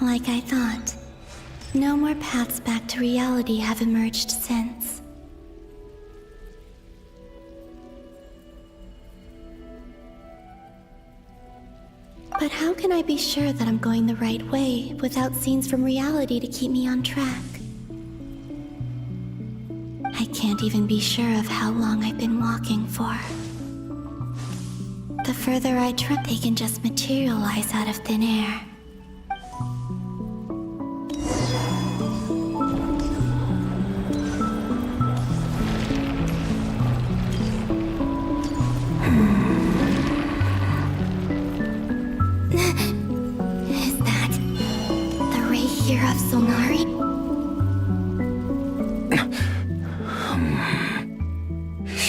Like I thought. No more paths back to reality have emerged since. But how can I be sure that I'm going the right way without scenes from reality to keep me on track? I can't even be sure of how long I've been walking for. The further I try, they can just materialize out of thin air. Is that the ray here of Sonari?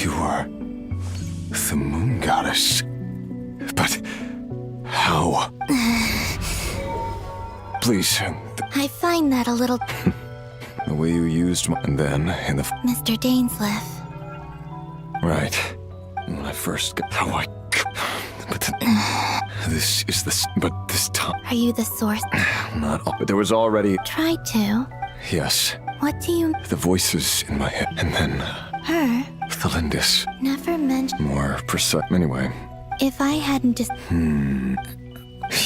You are the moon goddess. But how? Please. I find that a little... The way you used my... And then in the... Mr. Dainsleif. Right. When I first got... How I... But then... This is the... But this time... Are you the source? Not all... But there was already... Try to. Yes. What do you... The voices in my head. And then... Her? The Lindis. Never mentioned... More precise... Anyway. If I hadn't just...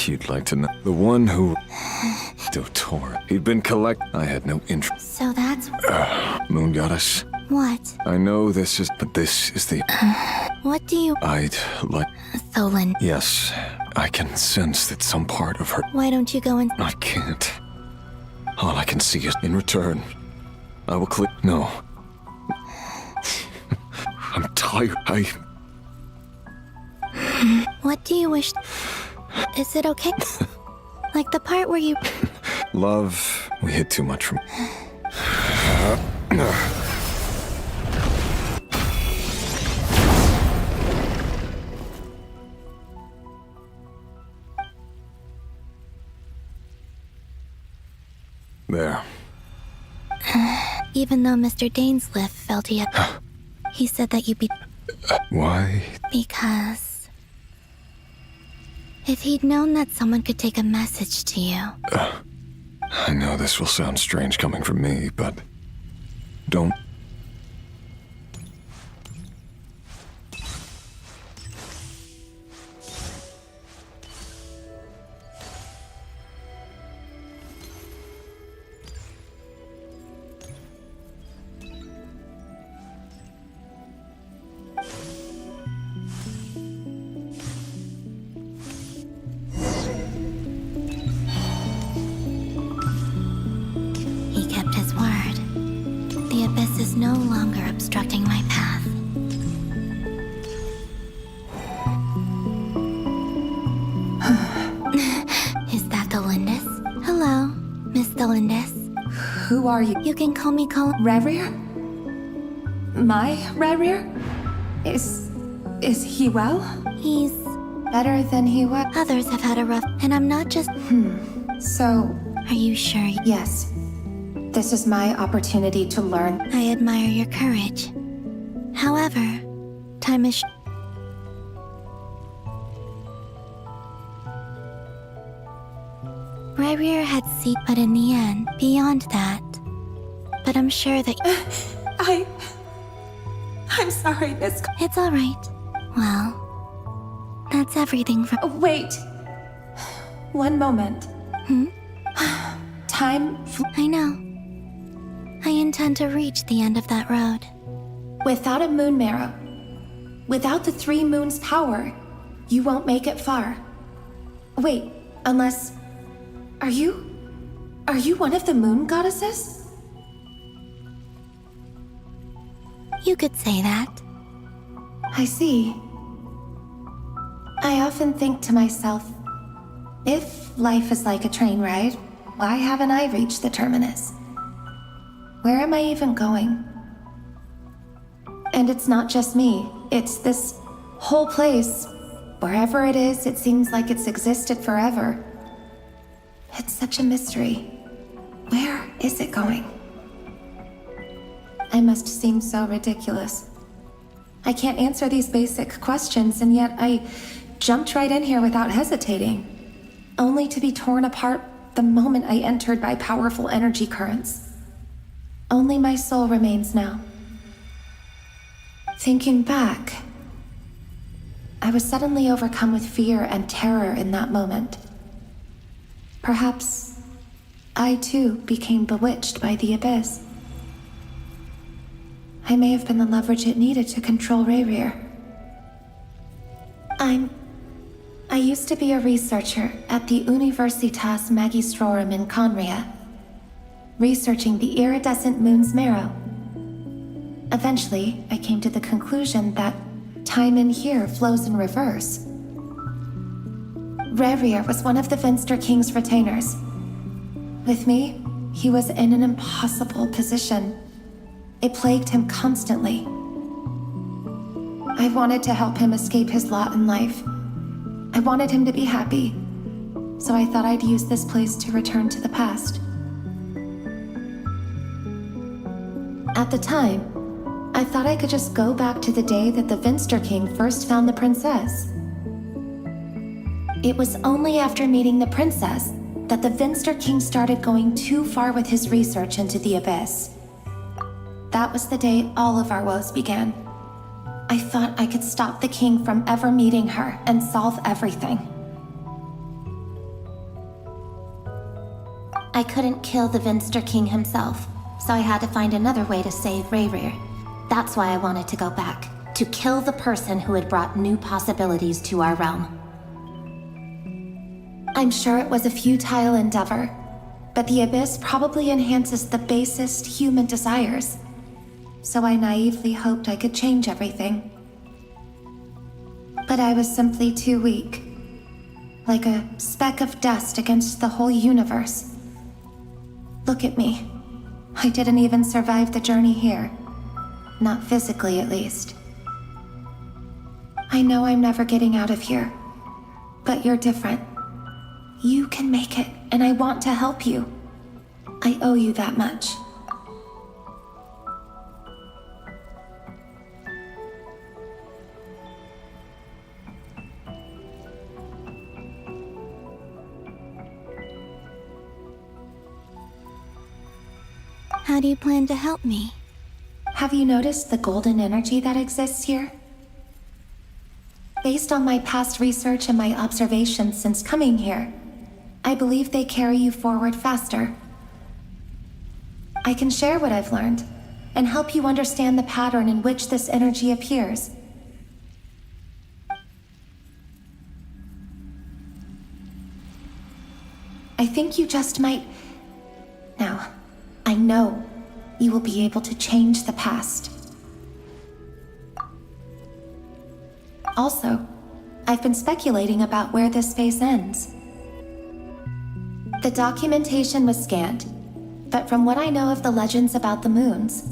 You'd like to know. The one who... Dotor. He'd been I had no interest. So that's... Moon goddess. What? I know this is... But this is the... What do you... I'd like... Tholen. Yes. I can sense that some part of her... Why don't you go and... I can't. All I can see is... In return, I will click... No. I'm tired. What do you wish... Is it okay? Like the part where you... Love... We hid too much from... There. Even though Mr. Dainsleif felt he had... He said that you'd be... Why? Because... If he'd known that someone could take a message to you... I know this will sound strange coming from me, but... Don't... He kept his word. The abyss is no longer obstructing my path. Is that the Lindis? Hello, Miss the Lindis. Who are you? You can call me Rerir? My Rerir? Is he well? He's... Better than he was? Others have had a rough... And I'm not just... So, Are you sure? yes. This is my opportunity to learn. I admire your courage. However, time is... Rerir had seen, but in the end, beyond that. But I'm sure that... I'm sorry, Miss... It's all right. Well, that's everything from... Wait. One moment. Time... I know. I intend to reach the end of that road. Without a moon marrow, without the 3 moons' power, you won't make it far. Wait, unless... Are you one of the moon goddesses? You could say that. I see. I often think to myself, if life is like a train ride, why haven't I reached the terminus? Where am I even going? And it's not just me, it's this whole place. Wherever it is, it seems like it's existed forever. It's such a mystery. Where is it going? I must seem so ridiculous. I can't answer these basic questions, and yet I jumped right in here without hesitating, only to be torn apart the moment I entered by powerful energy currents. Only my soul remains now. Thinking back, I was suddenly overcome with fear and terror in that moment. Perhaps I too became bewitched by the abyss. I may have been the leverage it needed to control Rayrir. I used to be a researcher at the Universitas Magistrorum in Conria, researching the iridescent moon's marrow. Eventually, I came to the conclusion that time in here flows in reverse. Rayrir was one of the Vinster King's retainers. With me, he was in an impossible position. It plagued him constantly. I wanted to help him escape his lot in life. I wanted him to be happy, so I thought I'd use this place to return to the past. At the time, I thought I could just go back to the day that the Vinster King first found the princess. It was only after meeting the princess that the Vinster King started going too far with his research into the abyss. That was the day all of our woes began. I thought I could stop the king from ever meeting her and solve everything. I couldn't kill the Vinster King himself, so I had to find another way to save Rayrir. That's why I wanted to go back, to kill the person who had brought new possibilities to our realm. I'm sure it was a futile endeavor, but the abyss probably enhances the basest human desires. So I naively hoped I could change everything. But I was simply too weak. Like a speck of dust against the whole universe. Look at me. I didn't even survive the journey here. Not physically, at least. I know I'm never getting out of here. But you're different. You can make it, and I want to help you. I owe you that much. How do you plan to help me? Have you noticed the golden energy that exists here? Based on my past research and my observations since coming here, I believe they carry you forward faster. I can share what I've learned and help you understand the pattern in which this energy appears. I think you just might... Now, I know you will be able to change the past. Also, I've been speculating about where this space ends. The documentation was scanned, but from what I know of the legends about the moons,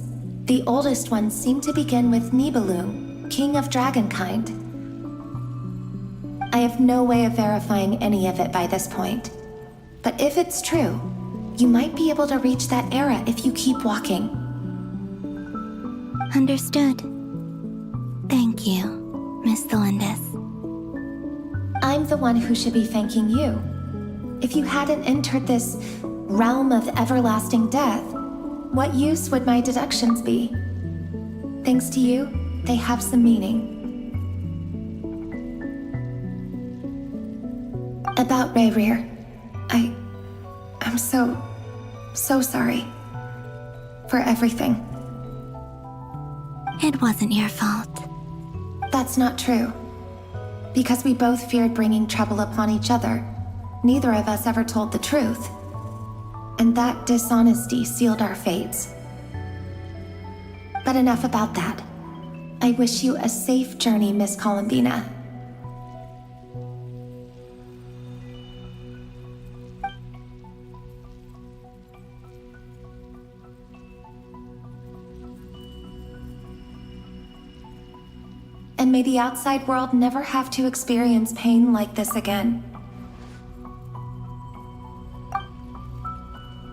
the oldest ones seem to begin with Nibelung, king of dragonkind. I have no way of verifying any of it by this point, but if it's true, you might be able to reach that era if you keep walking. Understood. Thank you, Miss Thelindis. I'm the one who should be thanking you. If you hadn't entered this realm of everlasting death, what use would my deductions be? Thanks to you, they have some meaning. About Rayrir, I'm so sorry. For everything. It wasn't your fault. That's not true. Because we both feared bringing trouble upon each other, neither of us ever told the truth. And that dishonesty sealed our fates. But enough about that. I wish you a safe journey, Miss Columbina. And may the outside world never have to experience pain like this again.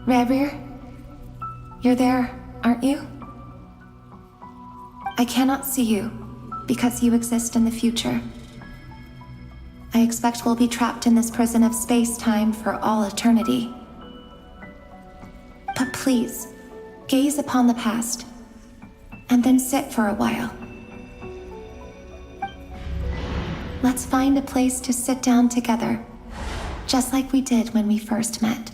Rayrir, you're there, aren't you? I cannot see you, because you exist in the future. I expect we'll be trapped in this prison of space-time for all eternity. But please, gaze upon the past, and then sit for a while. Let's find a place to sit down together, just like we did when we first met.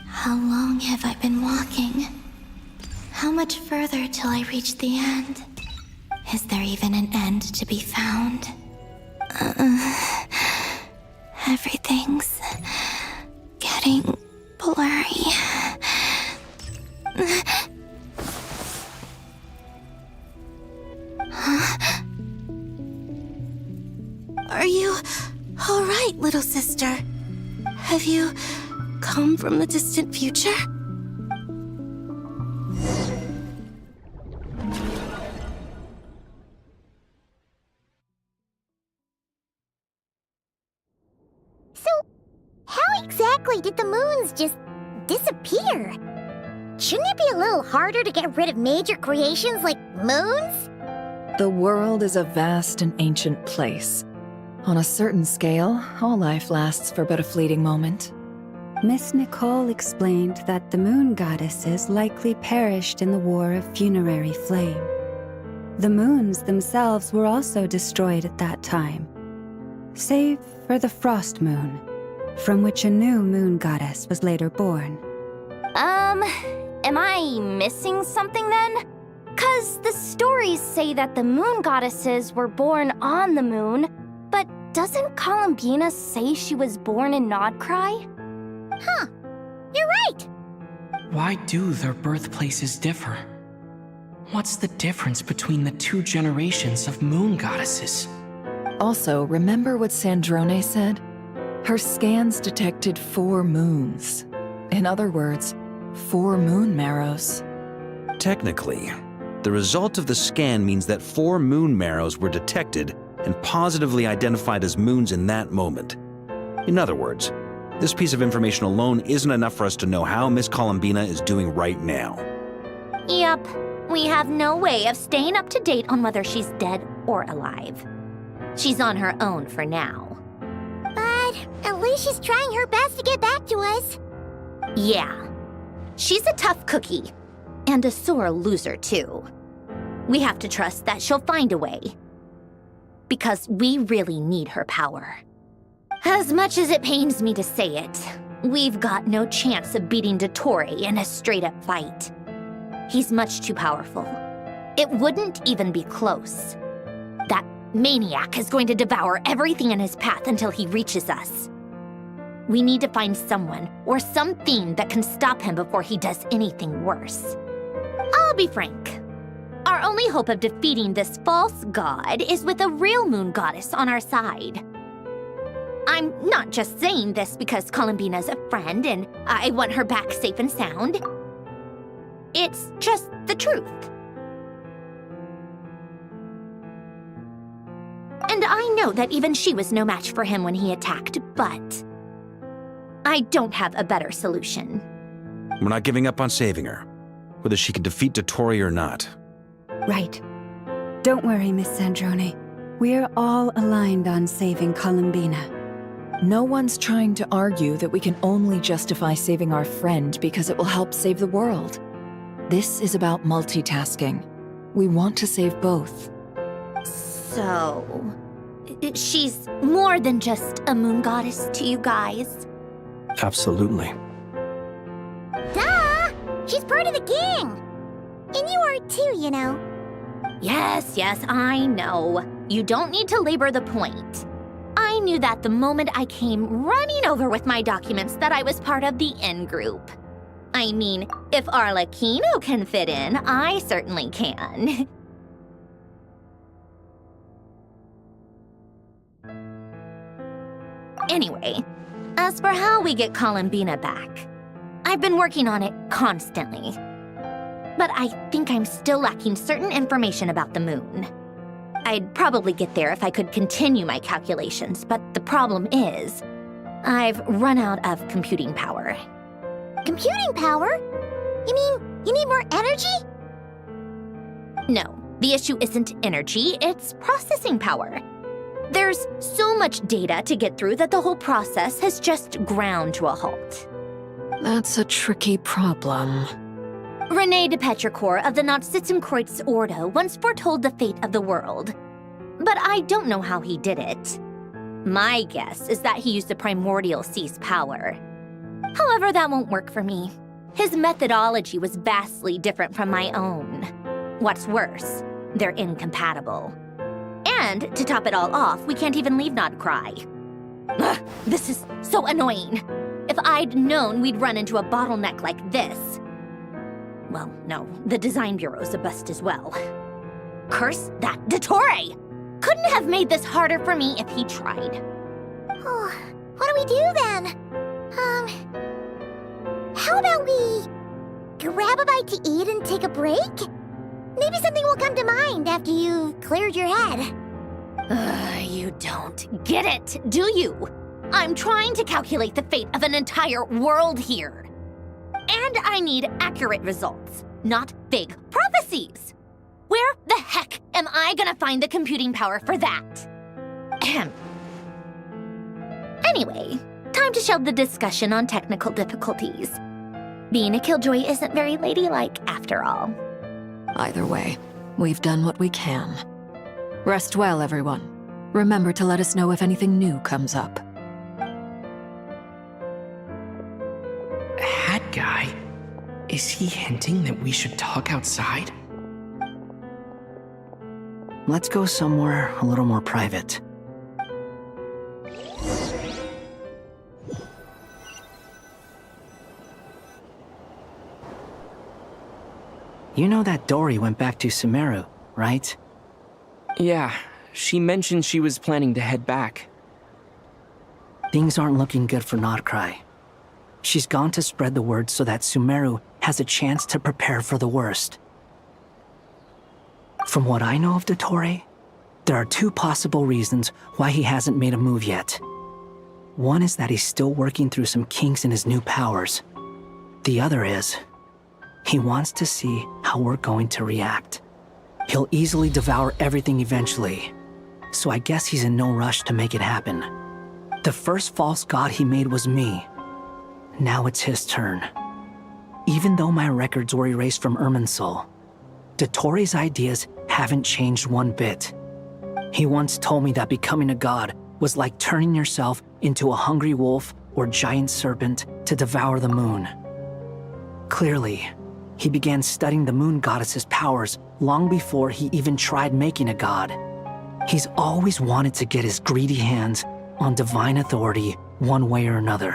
How long have I been walking? How much further till I reach the end? Is there even an end to be found? Everything's getting blurry. Are you all right, little sister? Have you come from the distant future? So, how exactly did the moons just disappear? Shouldn't it be a little harder to get rid of major creations like moons? The world is a vast and ancient place. On a certain scale, all life lasts for but a fleeting moment. Miss Nicole explained that the moon goddesses likely perished in the War of Funerary Flame. The moons themselves were also destroyed at that time, save for the Frost Moon, from which a new moon goddess was later born. Am I missing something then? 'Cause the stories say that the moon goddesses were born on the moon, but doesn't Columbina say she was born in Nodcry? Huh, you're right! Why do their birthplaces differ? What's the difference between the two generations of moon goddesses? Also, remember what Sandrone said? Her scans detected 4 moons. In other words, 4 moon marrows. Technically, the result of the scan means that 4 moon marrows were detected and positively identified as moons in that moment. In other words, this piece of information alone isn't enough for us to know how Miss Columbina is doing right now. Yep, we have no way of staying up to date on whether she's dead or alive. She's on her own for now. But at least she's trying her best to get back to us. Yeah. She's a tough cookie. And a sore loser, too. We have to trust that she'll find a way. Because we really need her power. As much as it pains me to say it, we've got no chance of beating Dottore in a straight-up fight. He's much too powerful. It wouldn't even be close. That maniac is going to devour everything in his path until he reaches us. We need to find someone or something that can stop him before he does anything worse. I'll be frank. Our only hope of defeating this false god is with a real moon goddess on our side. I'm not just saying this because Columbina's a friend and I want her back safe and sound. It's just the truth. And I know that even she was no match for him when he attacked, but I don't have a better solution. We're not giving up on saving her, whether she can defeat Dottore or not. Right. Don't worry, Miss Sandrone. We're all aligned on saving Columbina. No one's trying to argue that we can only justify saving our friend because it will help save the world. This is about multitasking. We want to save both. So, she's more than just a moon goddess to you guys? Absolutely. Duh! She's part of the gang! And you are too, you know. Yes, I know. You don't need to labor the point. I knew that the moment I came running over with my documents that I was part of the in-group. I mean, if Arlecchino can fit in, I certainly can. Anyway, as for how we get Columbina back, I've been working on it constantly. But I think I'm still lacking certain information about the moon. I'd probably get there if I could continue my calculations, but the problem is, I've run out of computing power. Computing power? You mean you need more energy? No, the issue isn't energy, it's processing power. There's so much data to get through that the whole process has just ground to a halt. That's a tricky problem. René de Petrichor of the Nazissenkreuz Ordo once foretold the fate of the world. But I don't know how he did it. My guess is that he used the primordial sea's power. However, that won't work for me. His methodology was vastly different from my own. What's worse, they're incompatible. And to top it all off, we can't even leave Nodcry. Ugh, this is so annoying. If I'd known we'd run into a bottleneck like this. Well, no, the design bureau's a bust as well. Curse that Dottore! Couldn't have made this harder for me if he tried. Oh, what do we do then? How about we grab a bite to eat and take a break? Maybe something will come to mind after you've cleared your head. You don't get it, do you? I'm trying to calculate the fate of an entire world here. And I need accurate results, not vague prophecies. Where the heck am I gonna find the computing power for that? Ahem. Anyway, time to shelve the discussion on technical difficulties. Being a killjoy isn't very ladylike after all. Either way, we've done what we can. Rest well, everyone. Remember to let us know if anything new comes up. Hat guy? Is he hinting that we should talk outside? Let's go somewhere a little more private. You know that Dory went back to Sumeru, right? Yeah, she mentioned she was planning to head back. Things aren't looking good for Nodcry. She's gone to spread the word so that Sumeru has a chance to prepare for the worst. From what I know of Dottore, there are two possible reasons why he hasn't made a move yet. One is that he's still working through some kinks in his new powers. The other is, he wants to see how we're going to react. He'll easily devour everything eventually, so I guess he's in no rush to make it happen. The first false god he made was me. Now it's his turn. Even though my records were erased from Irminsul, Dottore's ideas haven't changed one bit. He once told me that becoming a god was like turning yourself into a hungry wolf or giant serpent to devour the moon. Clearly, he began studying the moon goddess's powers long before he even tried making a god. He's always wanted to get his greedy hands on divine authority one way or another.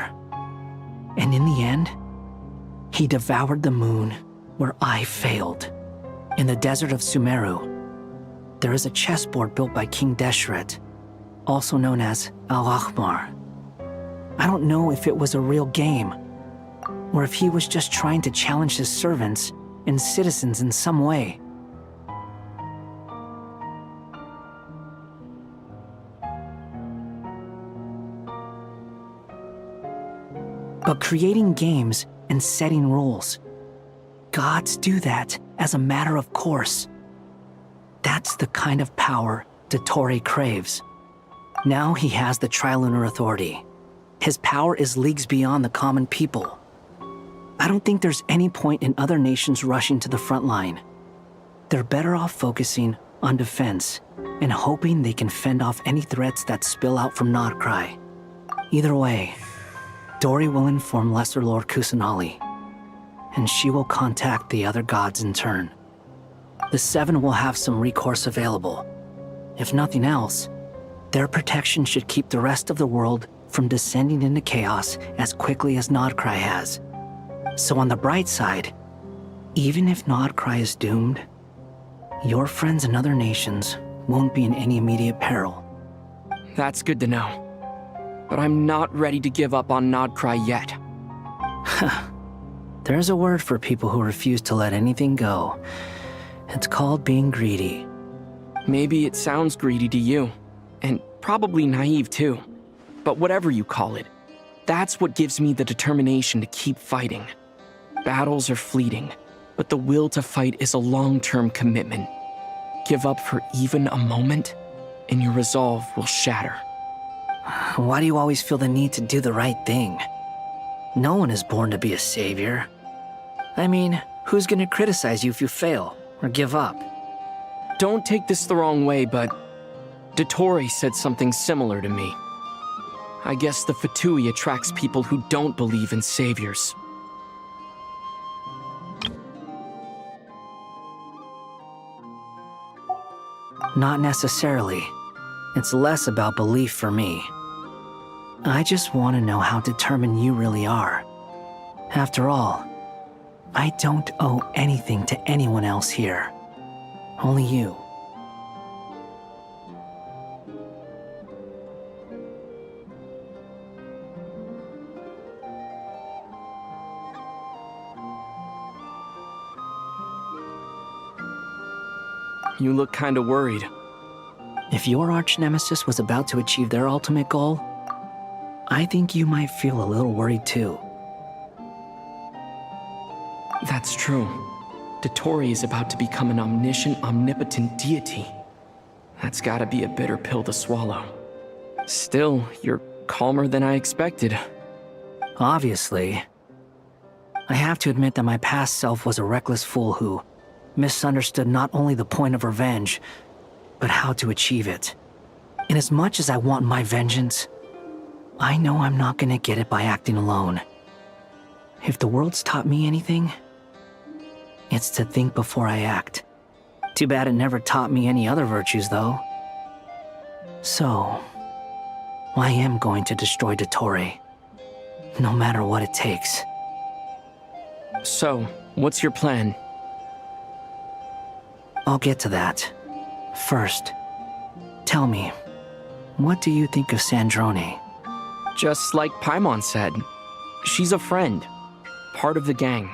And in the end, he devoured the moon where I failed. In the desert of Sumeru, there is a chessboard built by King Deshret, also known as Al-Ahmar. I don't know if it was a real game, or if he was just trying to challenge his servants and citizens in some way. But creating games and setting rules, gods do that as a matter of course. That's the kind of power Dottore craves. Now he has the Trilunar Authority. His power is leagues beyond the common people. I don't think there's any point in other nations rushing to the front line. They're better off focusing on defense and hoping they can fend off any threats that spill out from Nodcry. Either way, Dory will inform Lesser Lord Kusanali, and she will contact the other gods in turn. The Seven will have some recourse available. If nothing else, their protection should keep the rest of the world from descending into chaos as quickly as Nodcry has. So on the bright side, even if Nodcry is doomed, your friends in other nations won't be in any immediate peril. That's good to know. But I'm not ready to give up on Nodcry yet. There's a word for people who refuse to let anything go. It's called being greedy. Maybe it sounds greedy to you, and probably naive too. But whatever you call it, that's what gives me the determination to keep fighting. Battles are fleeting, but the will to fight is a long-term commitment. Give up for even a moment, and your resolve will shatter. Why do you always feel the need to do the right thing? No one is born to be a savior. I mean, who's gonna criticize you if you fail or give up? Don't take this the wrong way, but Dottore said something similar to me. I guess the Fatui attracts people who don't believe in saviors. Not necessarily. It's less about belief for me. I just want to know how determined you really are. After all, I don't owe anything to anyone else here. Only you. You look kinda worried. If your arch-nemesis was about to achieve their ultimate goal, I think you might feel a little worried too. That's true. Dottore is about to become an omniscient, omnipotent deity. That's gotta be a bitter pill to swallow. Still, you're calmer than I expected. Obviously. I have to admit that my past self was a reckless fool who misunderstood not only the point of revenge, but how to achieve it. And as much as I want my vengeance, I know I'm not gonna get it by acting alone. If the world's taught me anything, it's to think before I act. Too bad it never taught me any other virtues, though. So, I am going to destroy Dottore, no matter what it takes. So, what's your plan? I'll get to that. First, tell me, what do you think of Sandrone? Just like Paimon said, she's a friend, part of the gang.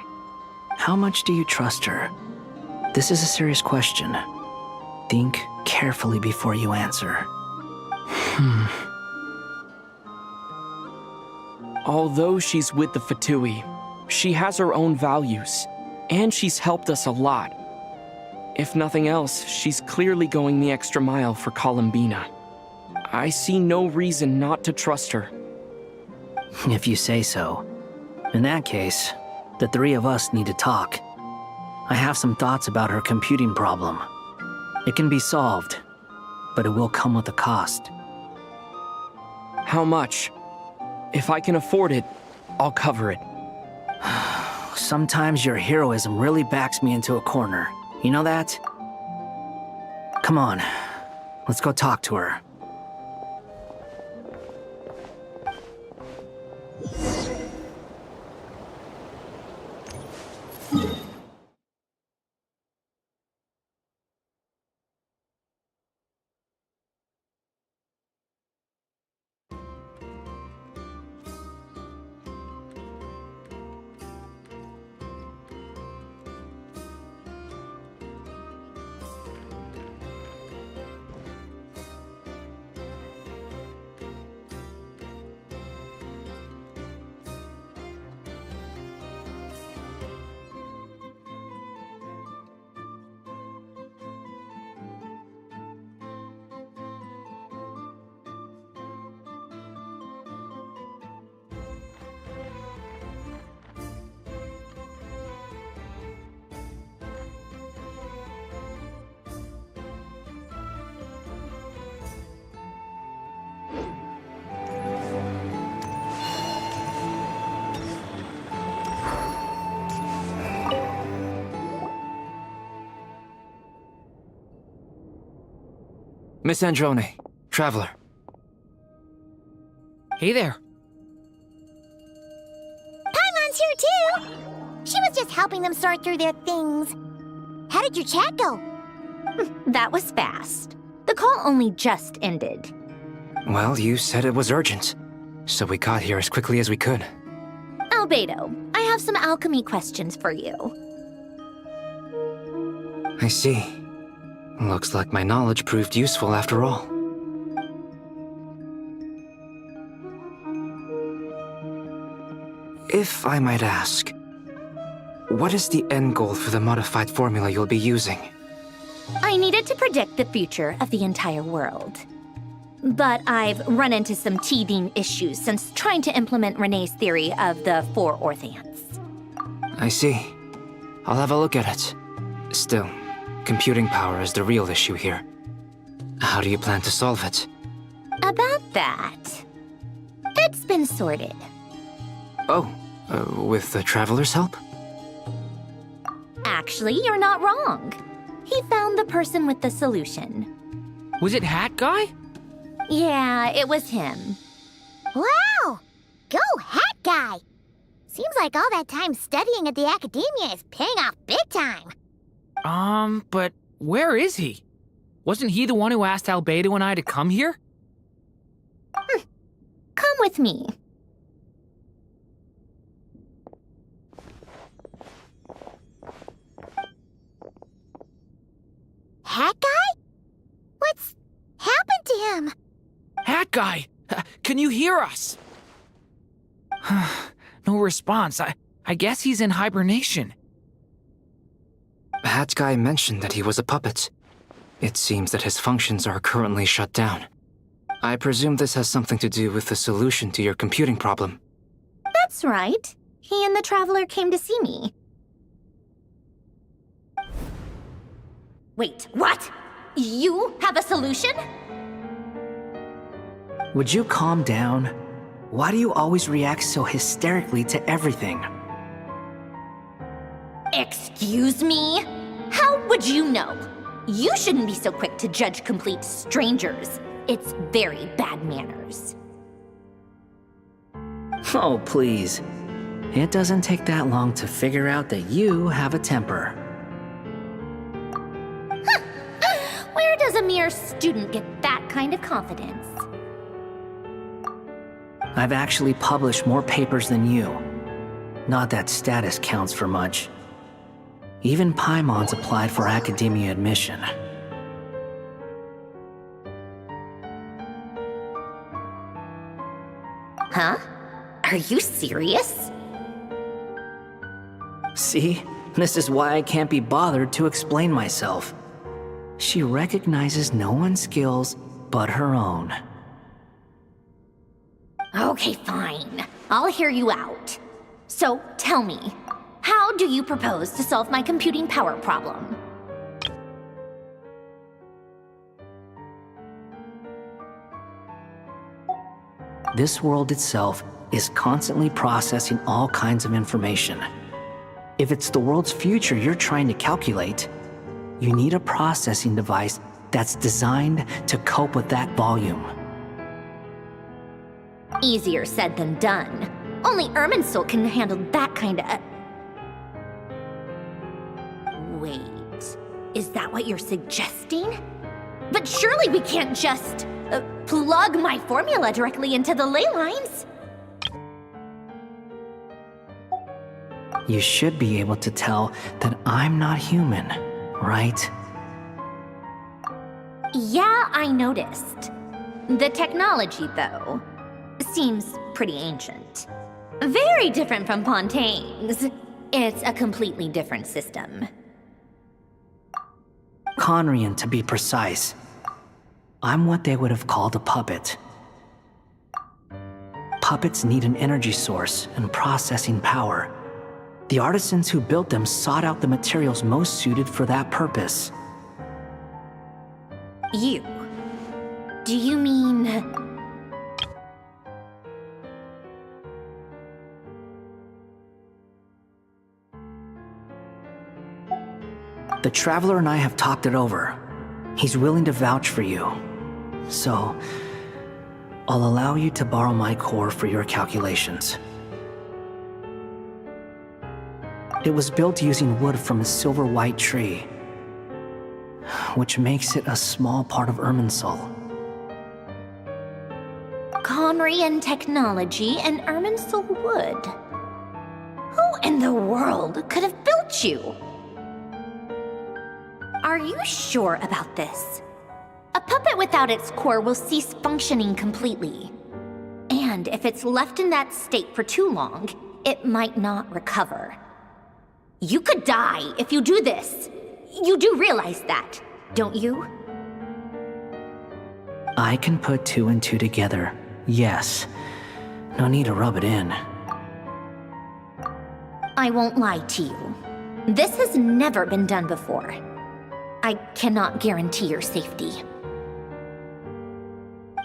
How much do you trust her? This is a serious question. Think carefully before you answer. Although she's with the Fatui, she has her own values, and she's helped us a lot. If nothing else, she's clearly going the extra mile for Columbina. I see no reason not to trust her. If you say so. In that case, the three of us need to talk. I have some thoughts about her computing problem. It can be solved, but it will come with a cost. How much? If I can afford it, I'll cover it. Sometimes your heroism really backs me into a corner. You know that? Come on, let's go talk to her. Miss Androne, Traveler. Hey there. Paimon's here too! She was just helping them sort through their things. How did your chat go? That was fast. The call only just ended. Well, you said it was urgent, so we got here as quickly as we could. Albedo, I have some alchemy questions for you. I see. Looks like my knowledge proved useful after all. If I might ask, What is the end goal for the modified formula you'll be using? I needed to predict the future of the entire world. But I've run into some teething issues since trying to implement Renee's theory of the 4 Orthants. I see. I'll have a look at it. Still, computing power is the real issue here. How do you plan to solve it? About that, it's been sorted. Oh, with the Traveler's help? Actually, you're not wrong. He found the person with the solution. Was it Hat Guy? Yeah, it was him. Wow! Go Hat Guy! Seems like all that time studying at the Academia is paying off big time. But where is he? Wasn't he the one who asked Albedo and I to come here? Come with me. Hat Guy? What's happened to him? Hat Guy! Can you hear us? No response. I guess he's in hibernation. Hat Guy mentioned that he was a puppet. It seems that his functions are currently shut down. I presume this has something to do with the solution to your computing problem. That's right. He and the Traveler came to see me. Wait, what? You have a solution? Would you calm down? Why do you always react so hysterically to everything? Excuse me? How would you know? You shouldn't be so quick to judge complete strangers. It's very bad manners. Oh, please. It doesn't take that long to figure out that you have a temper. Where does a mere student get that kind of confidence? I've actually published more papers than you. Not that status counts for much. Even Paimon's applied for academia admission. Huh? Are you serious? See? This is why I can't be bothered to explain myself. She recognizes no one's skills but her own. Okay, fine. I'll hear you out. So, tell me, how do you propose to solve my computing power problem? This world itself is constantly processing all kinds of information. If it's the world's future you're trying to calculate, you need a processing device that's designed to cope with that volume. Easier said than done. Only Irminsul can handle that kind of... Wait, is that what you're suggesting? But surely we can't just plug my formula directly into the ley lines. You should be able to tell that I'm not human, right? Yeah, I noticed. The technology, though, seems pretty ancient. Very different from Pontaine's. It's a completely different system. Conrian, to be precise. I'm what they would have called a puppet. Puppets need an energy source and processing power. The artisans who built them sought out the materials most suited for that purpose. You? Do you mean... The Traveler and I have talked it over. He's willing to vouch for you. So, I'll allow you to borrow my core for your calculations. It was built using wood from a silver white tree, which makes it a small part of Irminsul. Conrian technology and Irminsul wood. Who in the world could have built you? Are you sure about this? A puppet without its core will cease functioning completely. And if it's left in that state for too long, it might not recover. You could die if you do this. You do realize that, don't you? I can put 2 and 2 together, yes. No need to rub it in. I won't lie to you. This has never been done before. I cannot guarantee your safety.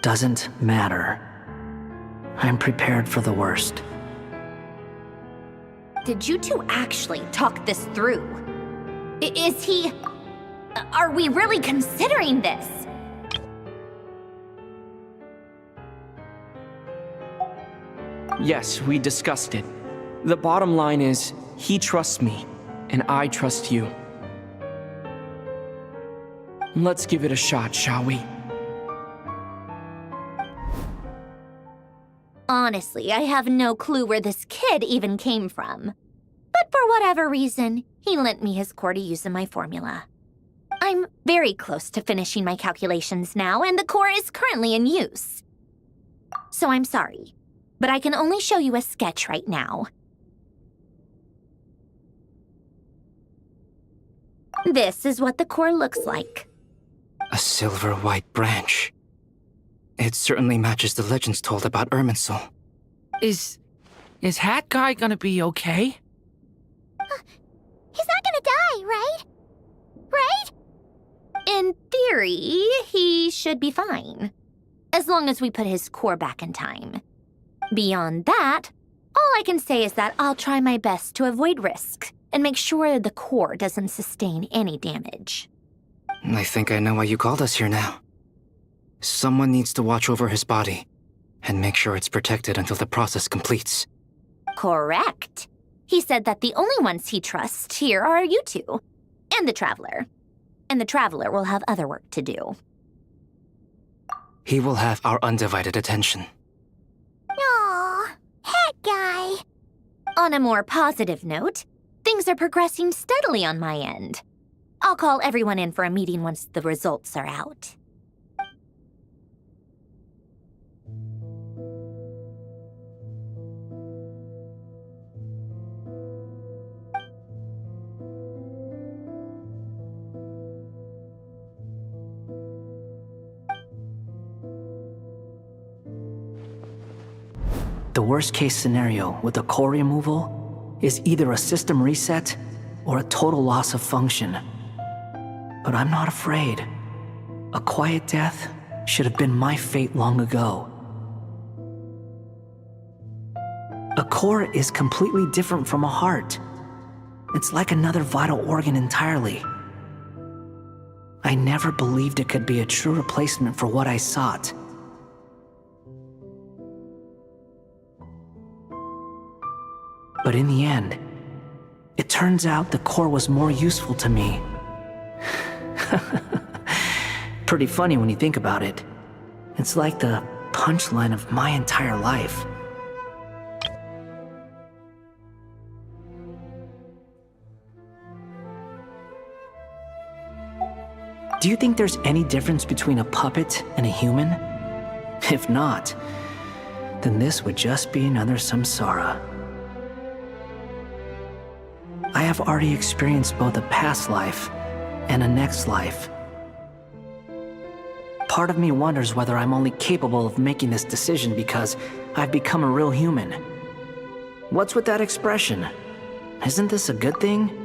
Doesn't matter. I'm prepared for the worst. Did you two actually talk this through? Is he... Are we really considering this? Yes, we discussed it. The bottom line is, he trusts me, and I trust you. Let's give it a shot, shall we? Honestly, I have no clue where this kid even came from. But for whatever reason, he lent me his core to use in my formula. I'm very close to finishing my calculations now, and the core is currently in use. So I'm sorry, but I can only show you a sketch right now. This is what the core looks like. A silver-white branch. It certainly matches the legends told about Irminsul. Is Hat Guy gonna be okay? He's not gonna die, right? Right? In theory, he should be fine. As long as we put his core back in time. Beyond that, all I can say is that I'll try my best to avoid risk and make sure the core doesn't sustain any damage. I think I know why you called us here now. Someone needs to watch over his body and make sure it's protected until the process completes. Correct. He said that the only ones he trusts here are you two, and the Traveler. And the Traveler will have other work to do. He will have our undivided attention. Aw, Hat Guy. On a more positive note, things are progressing steadily on my end. I'll call everyone in for a meeting once the results are out. The worst case scenario with the core removal is either a system reset or a total loss of function. But I'm not afraid. A quiet death should have been my fate long ago. A core is completely different from a heart. It's like another vital organ entirely. I never believed it could be a true replacement for what I sought. But in the end, it turns out the core was more useful to me. Pretty funny when you think about it. It's like the punchline of my entire life. Do you think there's any difference between a puppet and a human? If not, then this would just be another samsara. I have already experienced both a past life and a next life. Part of me wonders whether I'm only capable of making this decision because I've become a real human. What's with that expression? Isn't this a good thing?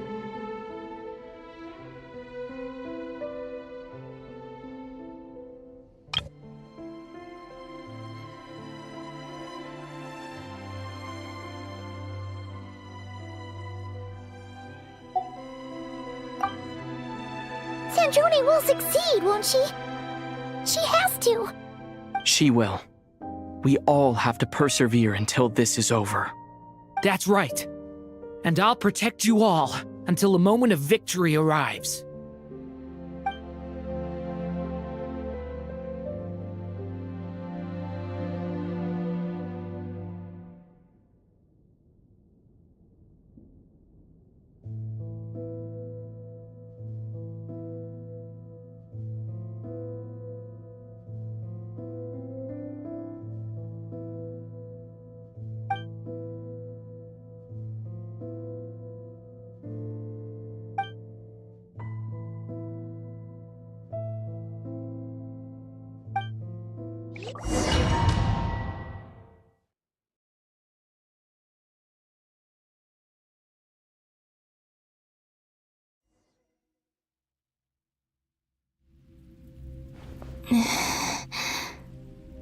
Sanjoni will succeed, won't she? She has to. She will. We all have to persevere until this is over. That's right. And I'll protect you all until a moment of victory arrives.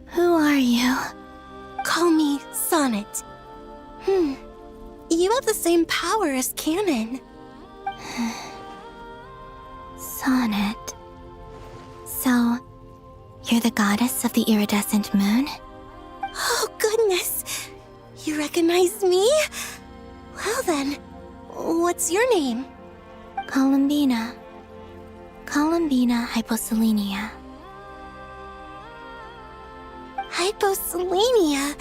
Who are you? Call me Sonnet. You have the same power as Canon. Sonnet. So, you're the goddess of the iridescent moon? Oh, goodness. You recognize me? Well then, what's your name? Columbina. Columbina Hyposelenia. Hyposelenia?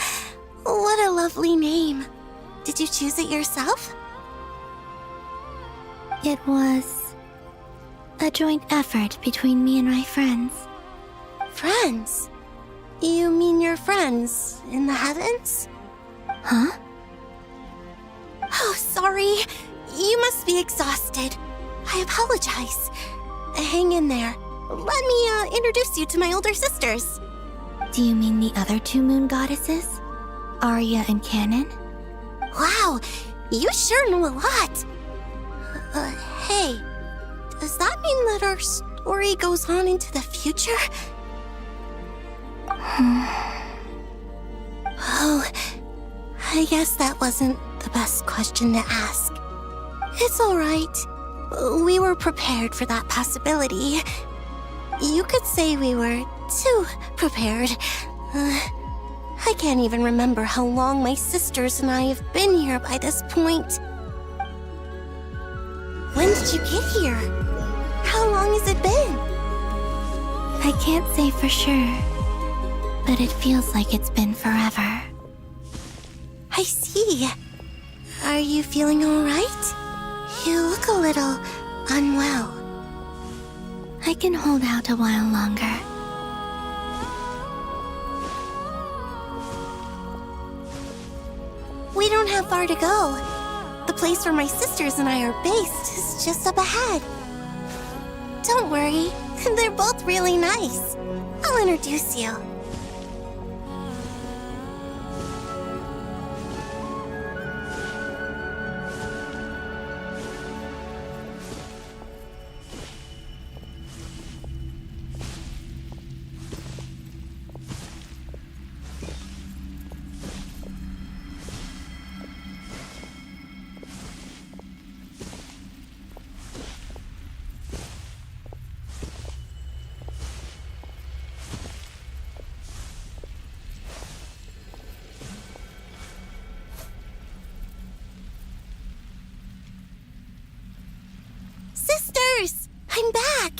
What a lovely name. Did you choose it yourself? It was a joint effort between me and my friends. Friends? You mean your friends in the heavens? Huh? Oh, sorry. You must be exhausted. I apologize. Hang in there. Let me introduce you to my older sisters. Do you mean the other two moon goddesses? Arya and Canon? Wow, you sure know a lot. Hey, does that mean that our story goes on into the future? Oh, I guess that wasn't the best question to ask. It's alright. We were prepared for that possibility. You could say we were too prepared. I can't even remember how long my sisters and I have been here by this point. When did you get here? How long has it been? I can't say for sure, but it feels like it's been forever. I see. Are you feeling alright? You look a little unwell. I can hold out a while longer. We don't have far to go. The place where my sisters and I are based is just up ahead. Don't worry, they're both really nice. I'll introduce you. Sisters! I'm back!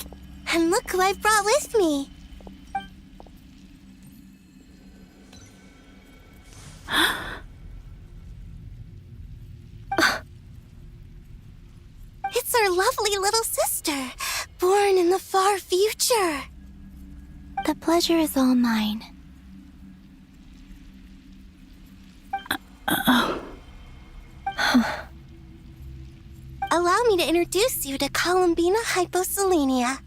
And look who I've brought with me! It's our lovely little sister, born in the far future. The pleasure is all mine. Allow me to introduce you to Columbina Hyposelenia.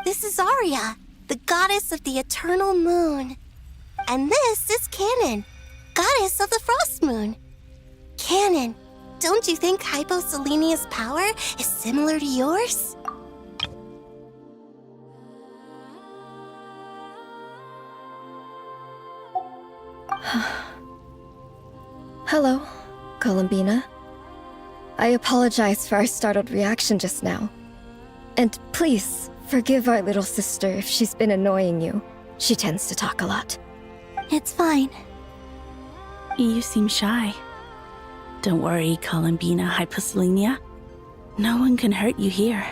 This is Arya, the goddess of the eternal moon. And this is Canon, goddess of the frost moon. Canon, don't you think Hyposelenia's power is similar to yours? Hello, Columbina. I apologize for our startled reaction just now. And please, forgive our little sister if she's been annoying you. She tends to talk a lot. It's fine. You seem shy. Don't worry, Columbina Hyposelenia. No one can hurt you here.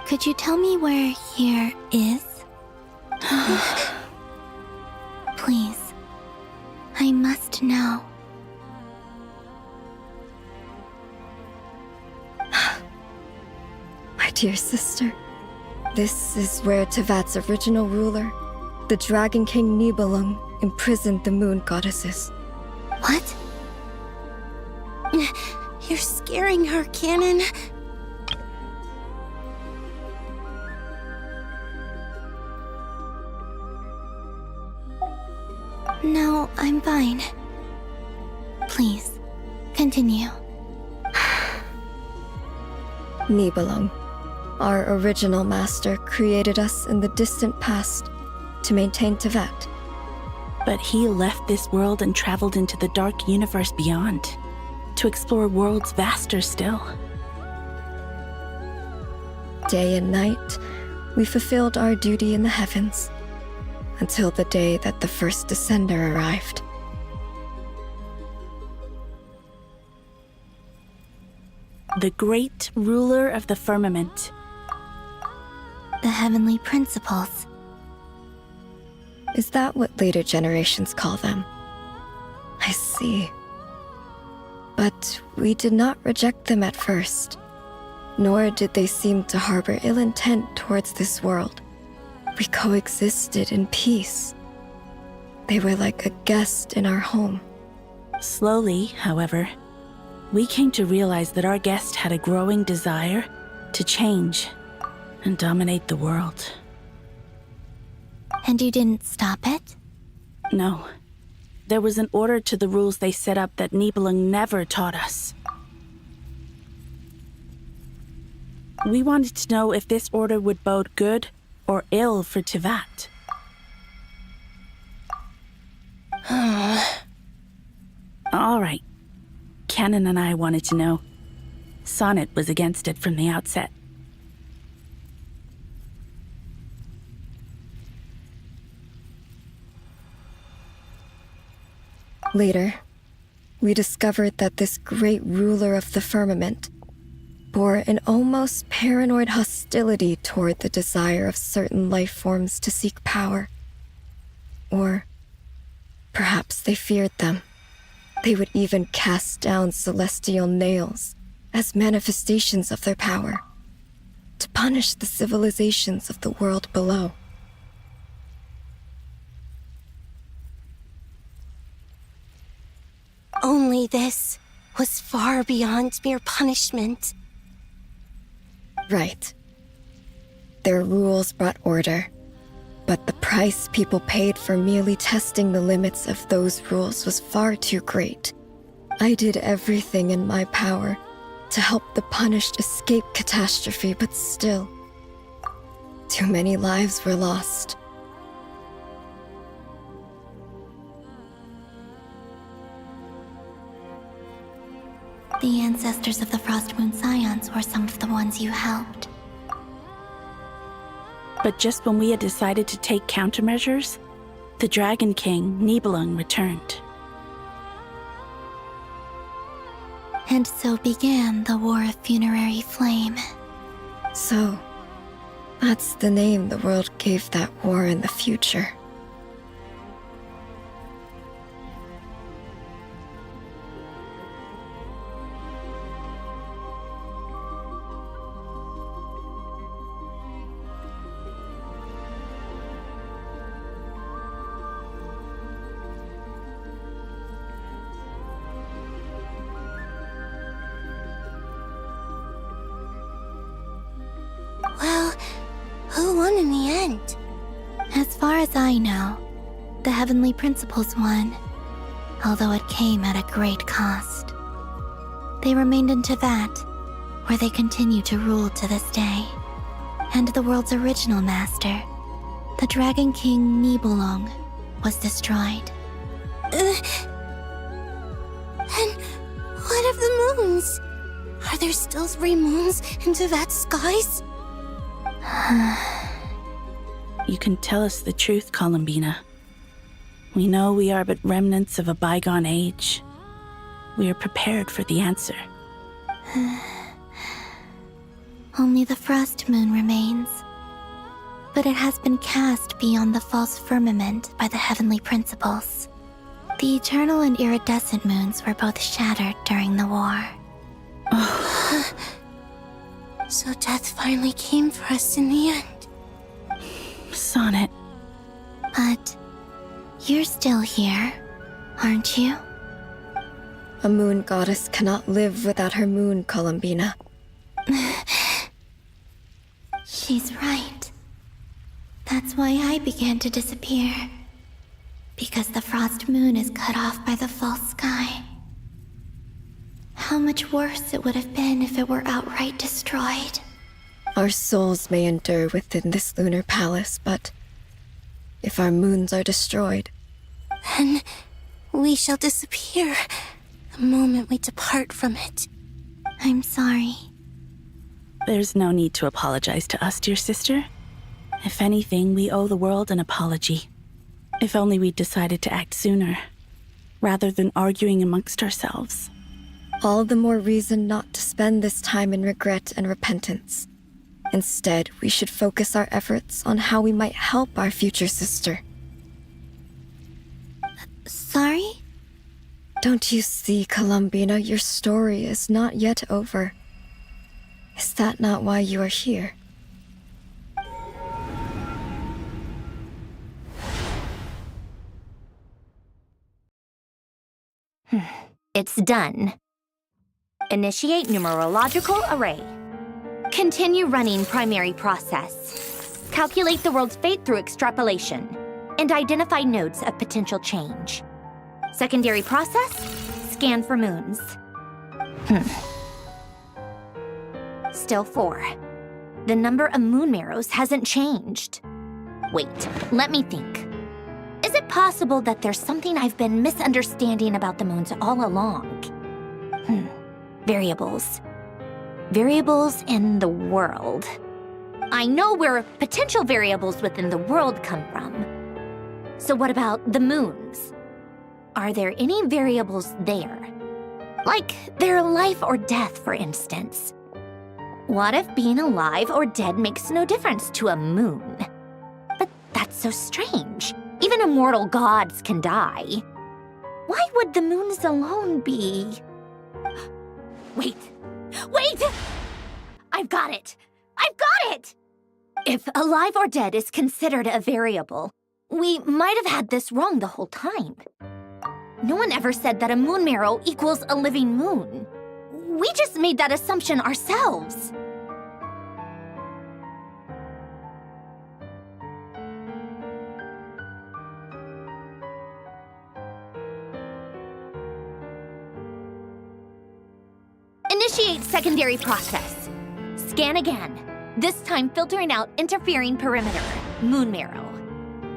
Could you tell me where here is? Please. I must know. My dear sister, this is where Tevat's original ruler, the Dragon King Nibelung, imprisoned the moon goddesses. What? You're scaring her, Canon. I'm fine. Please, continue. Nibelung, our original master, created us in the distant past to maintain Tevat. But he left this world and traveled into the dark universe beyond, to explore worlds vaster still. Day and night, we fulfilled our duty in the heavens, until the day that the first Descender arrived. The great ruler of the firmament. The heavenly principles. Is that what later generations call them? I see. But we did not reject them at first, nor did they seem to harbor ill intent towards this world. We coexisted in peace. They were like a guest in our home. Slowly, however, we came to realize that our guest had a growing desire to change and dominate the world. And you didn't stop it? No. There was an order to the rules they set up that Nibelung never taught us. We wanted to know if this order would bode good or ill for Tevat. All right. Canon and I wanted to know. Sonnet was against it from the outset. Later, we discovered that this great ruler of the firmament bore an almost paranoid hostility toward the desire of certain life forms to seek power. Or perhaps they feared them. They would even cast down celestial nails as manifestations of their power, to punish the civilizations of the world below. Only this was far beyond mere punishment. Right. Their rules brought order, but the price people paid for merely testing the limits of those rules was far too great. I did everything in my power to help the punished escape catastrophe, but still, too many lives were lost. The ancestors of the Frost Moon Scions were some of the ones you helped. But just when we had decided to take countermeasures, the Dragon King, Nibelung, returned. And so began the War of Funerary Flame. So, that's the name the world gave that war in the future. Well, who won in the end? As far as I know, the Heavenly Principles won, although it came at a great cost. They remained in Tevat, where they continue to rule to this day. And the world's original master, the Dragon King Nibelung, was destroyed. And what of the moons? Are there still 3 moons in Tevat's skies? You can tell us the truth, Columbina. We know we are but remnants of a bygone age. We are prepared for the answer. Only the Frost Moon remains. But it has been cast beyond the false firmament by the Heavenly Principles. The eternal and iridescent moons were both shattered during the war. So death finally came for us in the end. Sonnet. But you're still here, aren't you? A moon goddess cannot live without her moon, Columbina. She's right. That's why I began to disappear. because the frost moon is cut off by the false sky. How much worse it would have been if it were outright destroyed. Our souls may endure within this lunar palace, but if our moons are destroyed, Then we shall disappear the moment we depart from it. I'm sorry. There's no need to apologize to us, dear sister. If anything, we owe the world an apology. If only we'd decided to act sooner, rather than arguing amongst ourselves. all the more reason not to spend this time in regret and repentance. Instead, we should focus our efforts on how we might help our future sister. Sorry? Don't you see, Columbina, your story is not yet over. Is that not why you are here? It's done. Initiate numerological array. Continue running primary process. Calculate the world's fate through extrapolation. And identify nodes of potential change. Secondary process, scan for moons. Still 4. The number of moon marrows hasn't changed. Wait, let me think. Is it possible that there's something I've been misunderstanding about the moons all along? Variables. Variables in the world. I know where potential variables within the world come from. So what about the moons? Are there any variables there? Like their life or death, for instance. What if being alive or dead makes no difference to a moon? But that's so strange. Even immortal gods can die. Why would the moons alone be? Wait! I've got it! If alive or dead is considered a variable, we might have had this wrong the whole time. No one ever said that a moon marrow equals a living moon. We just made that assumption ourselves. Initiate secondary process. Scan again. This time filtering out interfering perimeter, moon marrow.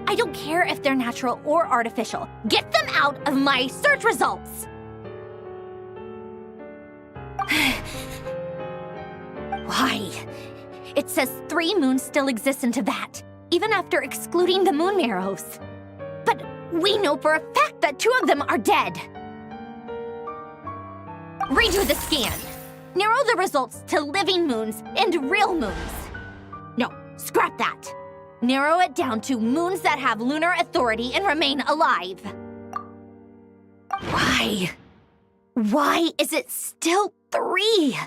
I don't care if they're natural or artificial. Get them out of my search results! Why? It says 3 moons still exist in Teyvat, even after excluding the moon marrows. But we know for a fact that 2 of them are dead. Redo the scan. Narrow the results to living moons and real moons. No, scrap that. Narrow it down to moons that have lunar authority and remain alive. Why? Why is it still 3?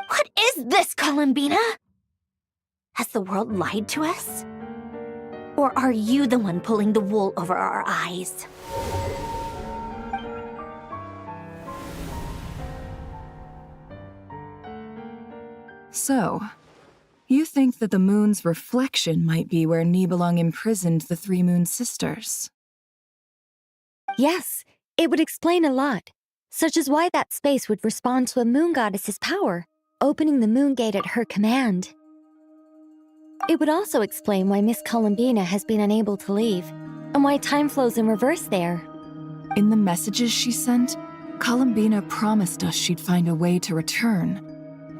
What is this, Columbina? Has the world lied to us? Or are you the one pulling the wool over our eyes? So, you think that the moon's reflection might be where Nibelung imprisoned the 3 moon sisters? Yes, it would explain a lot, such as why that space would respond to a moon goddess's power, opening the moon gate at her command. It would also explain why Miss Columbina has been unable to leave, and why time flows in reverse there. In the messages she sent, Columbina promised us she'd find a way to return.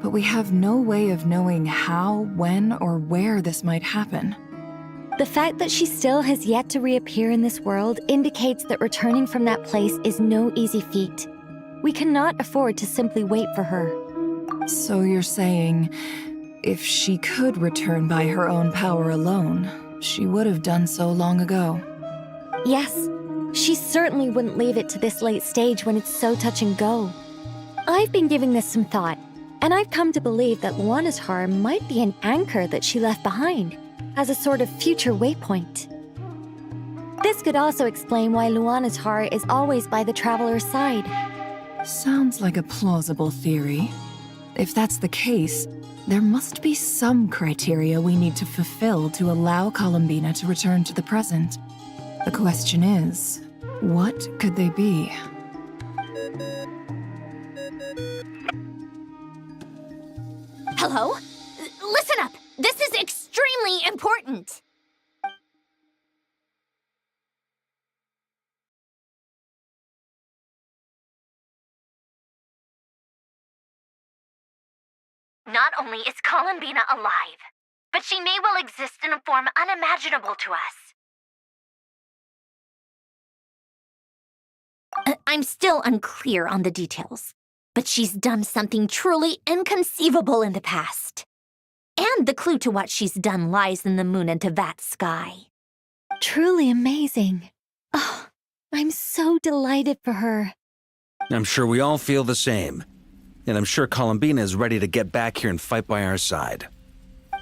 But we have no way of knowing how, when, or where this might happen. The fact that she still has yet to reappear in this world indicates that returning from that place is no easy feat. We cannot afford to simply wait for her. So you're saying, if she could return by her own power alone, she would have done so long ago? Yes, she certainly wouldn't leave it to this late stage when it's so touch and go. I've been giving this some thought. And I've come to believe that Luanatar might be an anchor that she left behind, as a sort of future waypoint. This could also explain why Luanatar is always by the traveler's side. Sounds like a plausible theory. If that's the case, there must be some criteria we need to fulfill to allow Columbina to return to the present. The question is, what could they be? Hello? Listen up! This is extremely important! Not only is Columbina alive, but she may well exist in a form unimaginable to us. I'm still unclear on the details, but she's done something truly inconceivable in the past. And the clue to what she's done lies in the moon and Tevat's sky. Truly amazing. Oh, I'm so delighted for her. I'm sure we all feel the same. And I'm sure Columbina is ready to get back here and fight by our side.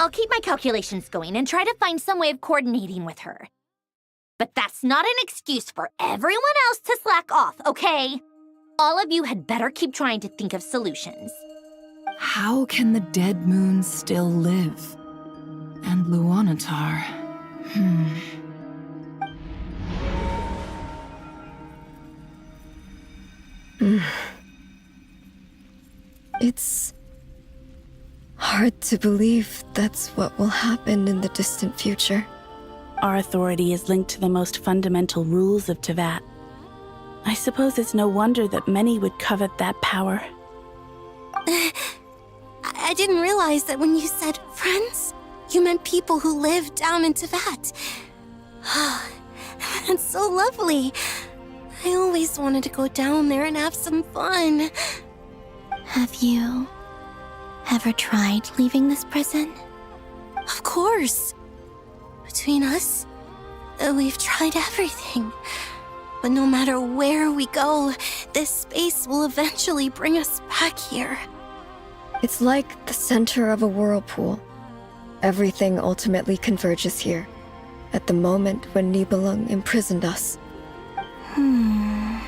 I'll keep my calculations going and try to find some way of coordinating with her. But that's not an excuse for everyone else to slack off, okay? All of you had better keep trying to think of solutions. How can the dead moons still live? And Luanatar? It's hard to believe that's what will happen in the distant future. Our authority is linked to the most fundamental rules of Tevat. I suppose it's no wonder that many would covet that power. I didn't realize that when you said friends, you meant people who live down in Tevat. That's so lovely. I always wanted to go down there and have some fun. Have you ever tried leaving this prison? Of course. Between us, we've tried everything. But no matter where we go, this space will eventually bring us back here. It's like the center of a whirlpool. Everything ultimately converges here, at the moment when Nibelung imprisoned us. In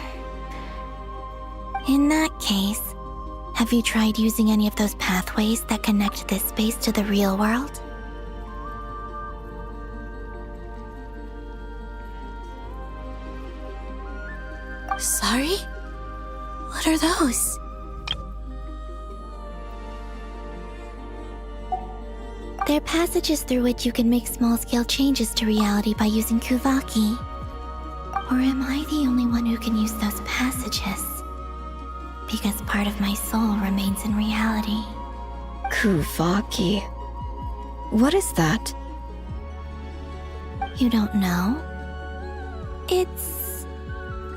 that case, have you tried using any of those pathways that connect this space to the real world? Sorry? What are those? They're passages through which you can make small-scale changes to reality by using Kuvaki. Or am I the only one who can use those passages? Because part of my soul remains in reality. Kuvaki. What is that? You don't know? It's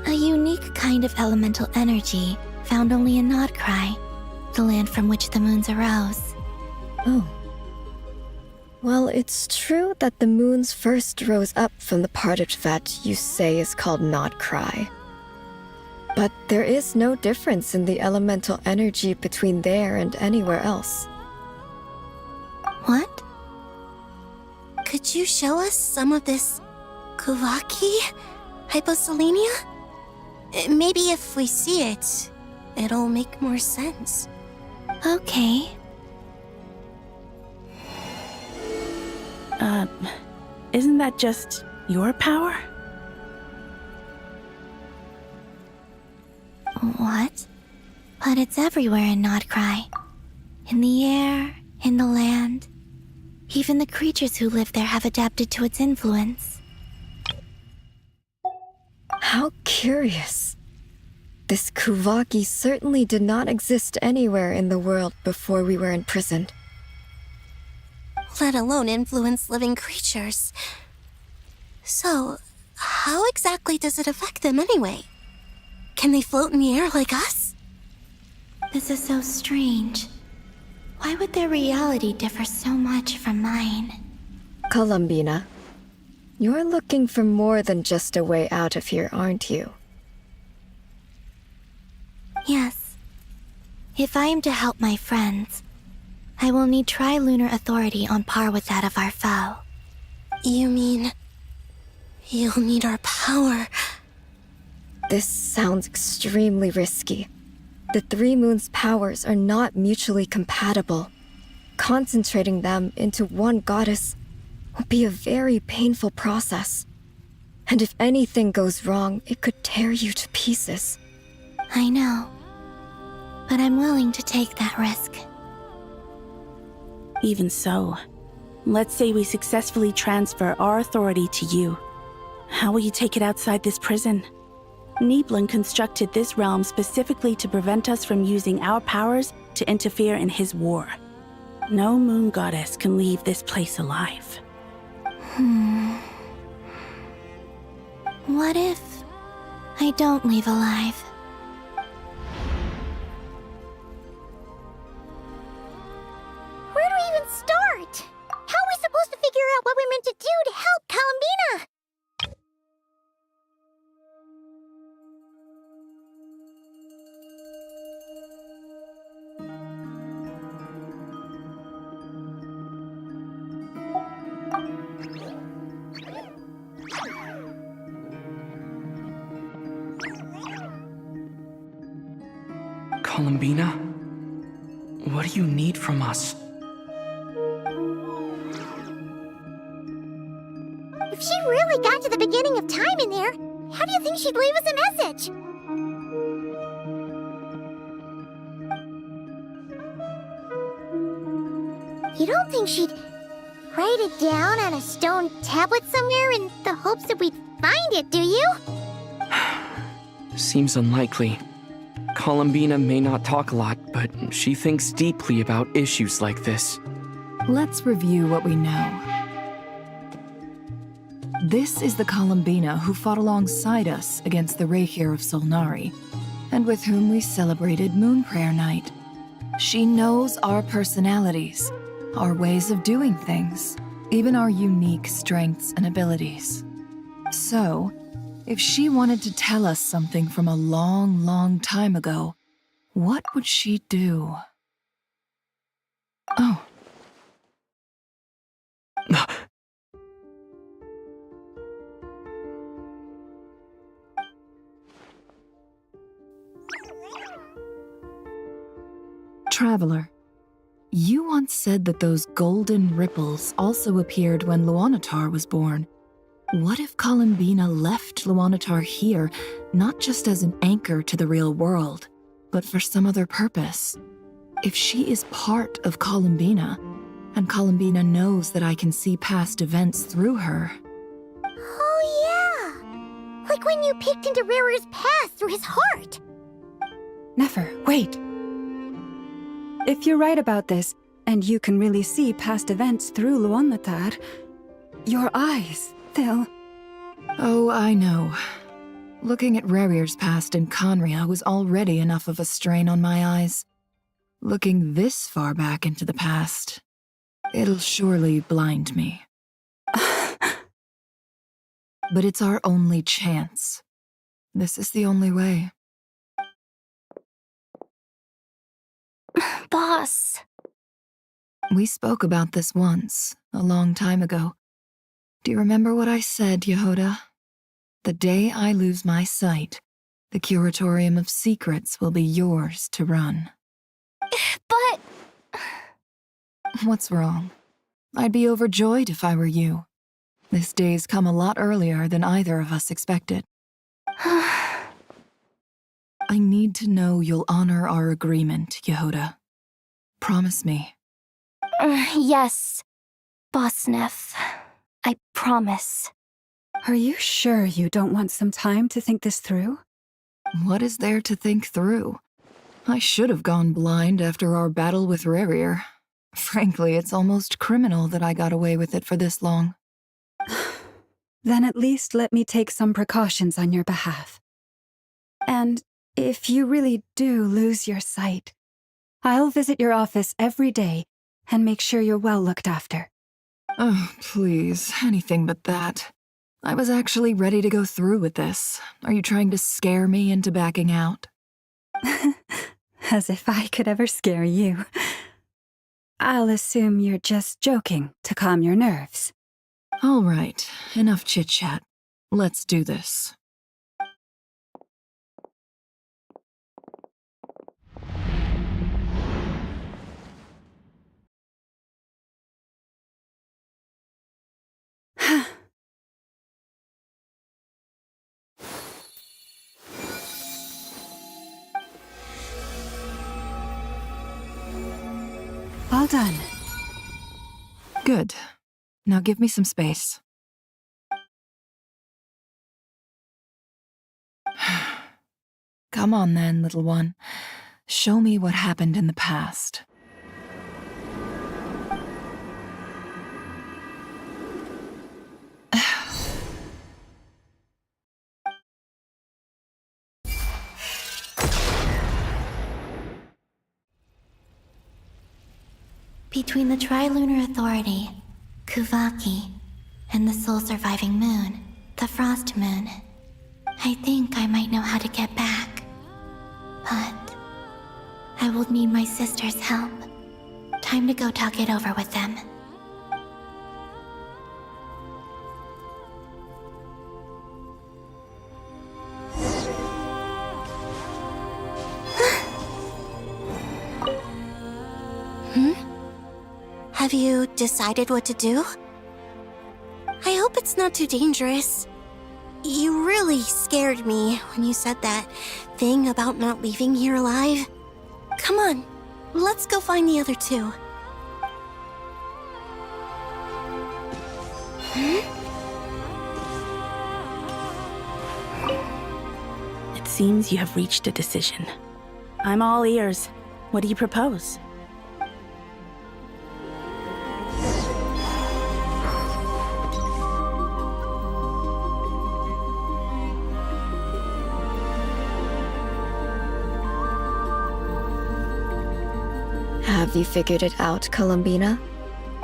a unique kind of elemental energy found only in Nodcry, the land from which the moons arose. Oh. Well, it's true that the moons first rose up from the part of Tevat you say is called Nodcry. But there is no difference in the elemental energy between there and anywhere else. What? Could you show us some of this Kuvaki hyposelenia? Maybe if we see it, it'll make more sense. Okay. Isn't that just your power? What? But it's everywhere in Nodcry. In the air, in the land. Even the creatures who live there have adapted to its influence. How curious. This Kuvaki certainly did not exist anywhere in the world before we were imprisoned. Let alone influence living creatures. So, how exactly does it affect them anyway? Can they float in the air like us? This is so strange. Why would their reality differ so much from mine? Columbina, you're looking for more than just a way out of here, aren't you? Yes. If I am to help my friends, I will need tri-lunar authority on par with that of our foe. You mean... you'll need our power? This sounds extremely risky. The Three Moons' powers are not mutually compatible. Concentrating them into one goddess will be a very painful process. And if anything goes wrong, it could tear you to pieces. I know. But I'm willing to take that risk. Even so, let's say we successfully transfer our authority to you. How will you take it outside this prison? Niblin constructed this realm specifically to prevent us from using our powers to interfere in his war. No moon goddess can leave this place alive. What if I don't leave alive? Where do we even start? How are we supposed to figure out what we're meant to do to help Columbina? Columbina? What do you need from us? If she really got to the beginning of time in there, how do you think she'd leave us a message? You don't think she'd write it down on a stone tablet somewhere in the hopes that we'd find it, do you? Seems unlikely. Columbina may not talk a lot, but she thinks deeply about issues like this. Let's review what we know. This is the Columbina who fought alongside us against the Reikir of Solnari, and with whom we celebrated Moon Prayer Night. She knows our personalities, our ways of doing things, even our unique strengths and abilities. So, if she wanted to tell us something from a long, long time ago, what would she do? Oh. Traveler, you once said that those golden ripples also appeared when Luanatar was born. What if Columbina left Luanatar here, not just as an anchor to the real world, but for some other purpose? If she is part of Columbina, and Columbina knows that I can see past events through her... Oh yeah! Like when you peeked into Rerir's past through his heart! Never, wait! If you're right about this, and you can really see past events through Luanatar, your eyes... they'll... Oh, I know. Looking at Rerir's past in Conria was already enough of a strain on my eyes. Looking this far back into the past, it'll surely blind me. But it's our only chance. This is the only way. Boss. We spoke about this once, a long time ago. Do you remember what I said, Yehoda? The day I lose my sight, the Curatorium of Secrets will be yours to run. But... What's wrong? I'd be overjoyed if I were you. This day's come a lot earlier than either of us expected. I need to know you'll honor our agreement, Yehoda. Promise me. Yes, Boss Neff. I promise. Are you sure you don't want some time to think this through? What is there to think through? I should have gone blind after our battle with Rerir. Frankly, it's almost criminal that I got away with it for this long. Then at least let me take some precautions on your behalf. And if you really do lose your sight, I'll visit your office every day and make sure you're well looked after. Oh, please, anything but that. I was actually ready to go through with this. Are you trying to scare me into backing out? As if I could ever scare you. I'll assume you're just joking to calm your nerves. All right, enough chit-chat. Let's do this. All done. Good. Now give me some space. Come on then, little one. Show me what happened in the past. Between the Trilunar Authority, Kuvaki, and the soul-surviving moon, the Frost Moon, I think I might know how to get back. But I will need my sister's help. Time to go talk it over with them. Have you decided what to do? I hope it's not too dangerous. You really scared me when you said that thing about not leaving here alive. Come on, let's go find the other two. It seems you have reached a decision. I'm all ears. What do you propose? Have you figured it out, Columbina?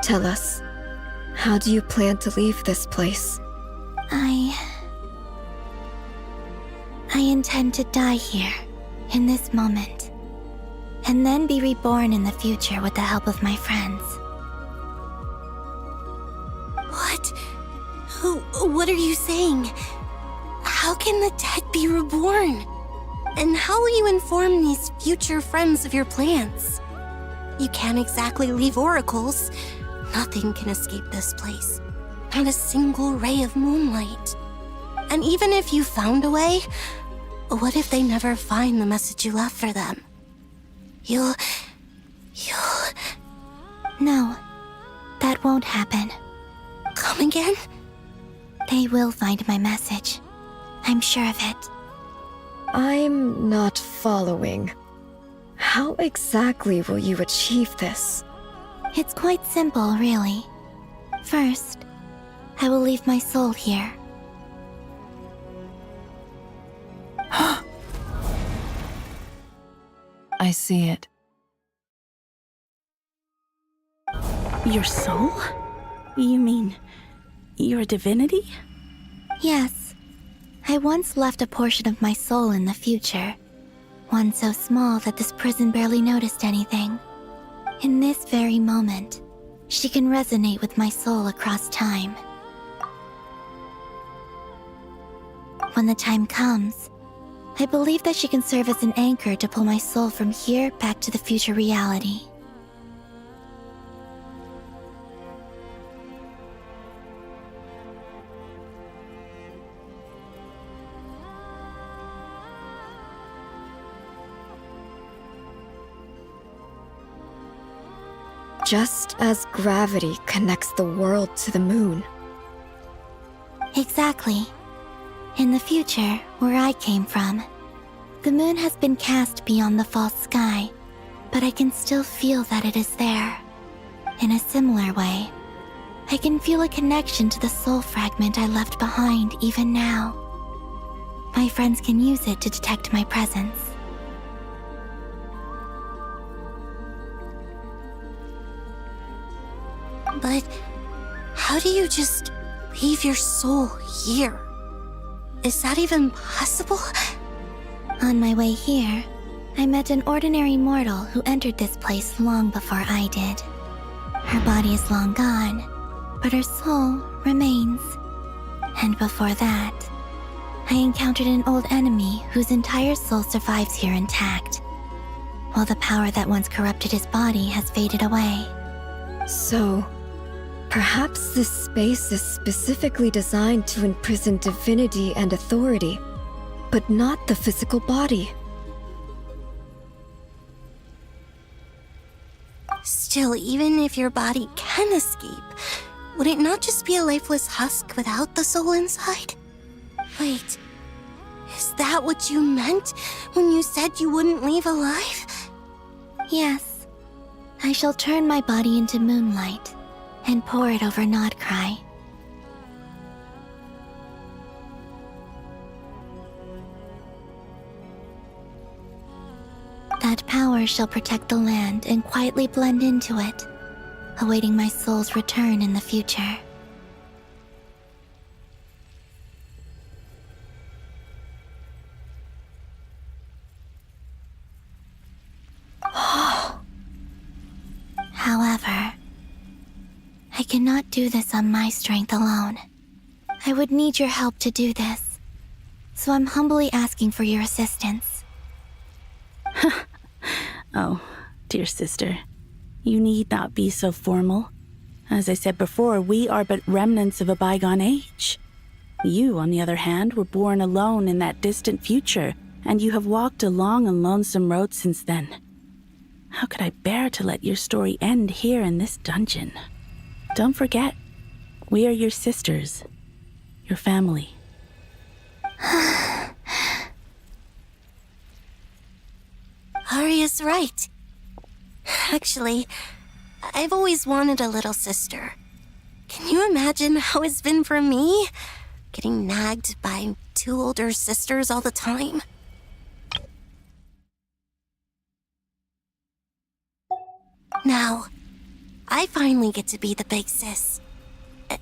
Tell us, how do you plan to leave this place? I intend to die here, in this moment, and then be reborn in the future with the help of my friends. What are you saying? How can the dead be reborn? And how will you inform these future friends of your plans? You can't exactly leave oracles. Nothing can escape this place. Not a single ray of moonlight. And even if you found a way, what if they never find the message you left for them? You'll... No, that won't happen. Come again? They will find my message. I'm sure of it. I'm not following. How exactly will you achieve this? It's quite simple, really. First, I will leave my soul here. I see it. Your soul? You mean your divinity? Yes. I once left a portion of my soul in the future. One so small that this prison barely noticed anything. In this very moment, she can resonate with my soul across time. When the time comes, I believe that she can serve as an anchor to pull my soul from here back to the future reality. Just as gravity connects the world to the moon. Exactly. In the future, where I came from, the moon has been cast beyond the false sky, but I can still feel that it is there. In a similar way, I can feel a connection to the soul fragment I left behind even now. My friends can use it to detect my presence. But how do you just leave your soul here? Is that even possible? On my way here, I met an ordinary mortal who entered this place long before I did. Her body is long gone, but her soul remains. And before that, I encountered an old enemy whose entire soul survives here intact, while the power that once corrupted his body has faded away. So, perhaps this space is specifically designed to imprison divinity and authority, but not the physical body. Still, even if your body can escape, would it not just be a lifeless husk without the soul inside? Wait, is that what you meant when you said you wouldn't leave alive? Yes. I shall turn my body into moonlight and pour it over Nodcry. That power shall protect the land and quietly blend into it, awaiting my soul's return in the future. However, I cannot do this on my strength alone. I would need your help to do this, so I'm humbly asking for your assistance. Oh, dear sister, you need not be so formal. As I said before, we are but remnants of a bygone age. You, on the other hand, were born alone in that distant future, and you have walked a long and lonesome road since then. How could I bear to let your story end here in this dungeon? Don't forget, we are your sisters, your family. Arya's right. Actually, I've always wanted a little sister. Can you imagine how it's been for me? Getting nagged by 2 older sisters all the time? Now, I finally get to be the big sis.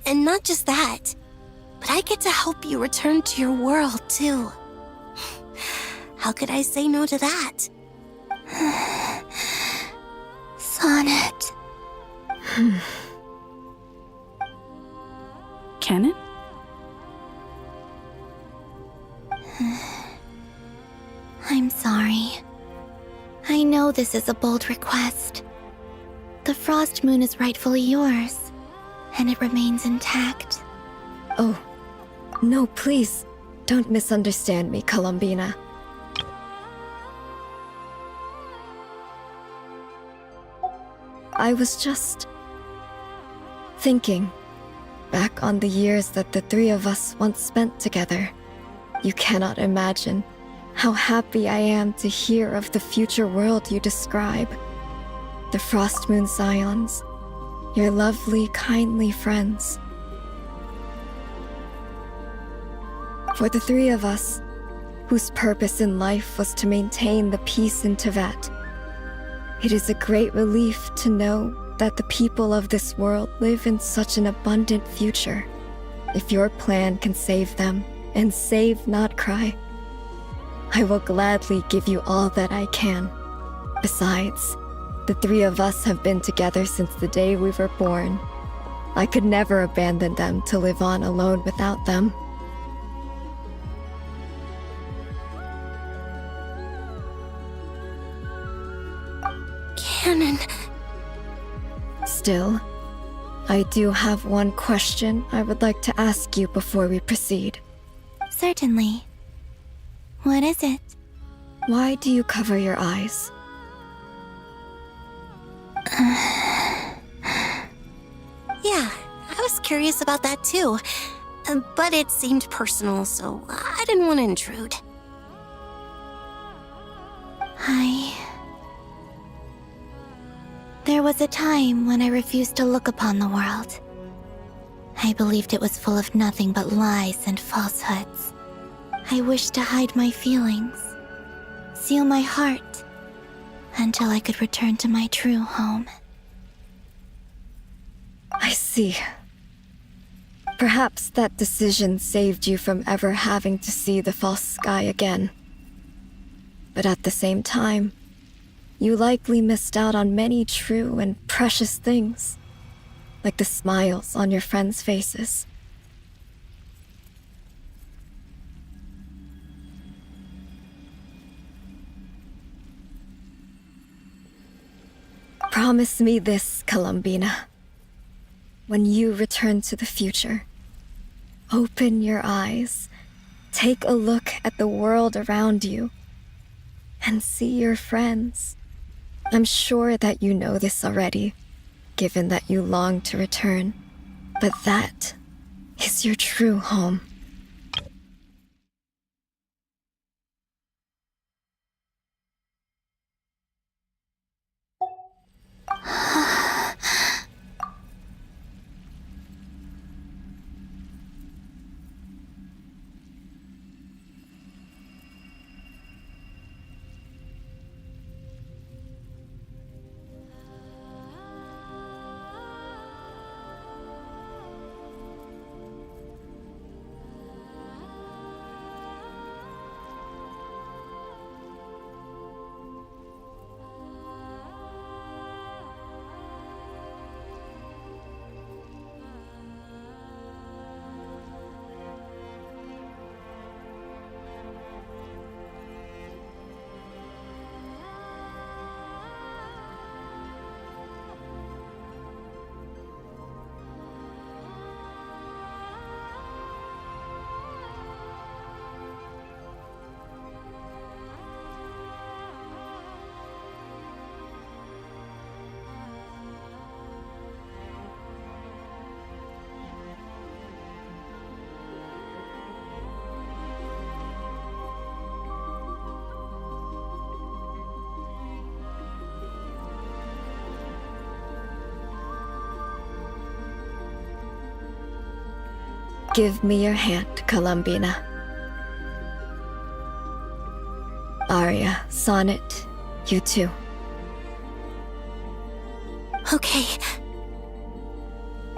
And not just that, but I get to help you return to your world, too. How could I say no to that? Sonnet. Canon? I'm sorry. I know this is a bold request. The Frost Moon is rightfully yours, and it remains intact. Oh, no, please, don't misunderstand me, Columbina. I was just thinking back on the years that the 3 of us once spent together. You cannot imagine how happy I am to hear of the future world you describe. The Frost Moon Scions, your lovely, kindly friends. For the 3 of us, whose purpose in life was to maintain the peace in Teyvat, it is a great relief to know that the people of this world live in such an abundant future. If your plan can save them and save Nodcry, I will gladly give you all that I can. Besides, the 3 of us have been together since the day we were born. I could never abandon them to live on alone without them. Canon. Still, I do have one question I would like to ask you before we proceed. Certainly. What is it? Why do you cover your eyes? Yeah, I was curious about that too. But it seemed personal, so I didn't want to intrude. There was a time when I refused to look upon the world. I believed it was full of nothing but lies and falsehoods. I wished to hide my feelings, seal my heart, until I could return to my true home. I see. Perhaps that decision saved you from ever having to see the false sky again. But at the same time, you likely missed out on many true and precious things, like the smiles on your friends' faces. Promise me this, Columbina. When you return to the future, open your eyes, take a look at the world around you, and see your friends, I'm sure that you know this already, given that you long to return. But that is your true home. Give me your hand, Columbina. Aria, Sonnet, you too. Okay.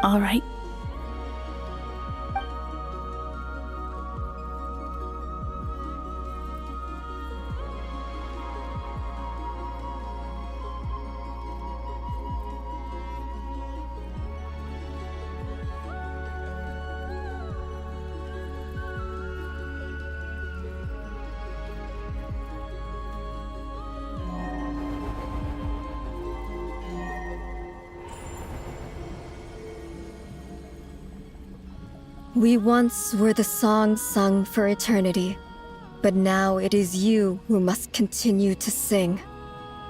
All right. We once were the song sung for eternity, but now it is you who must continue to sing.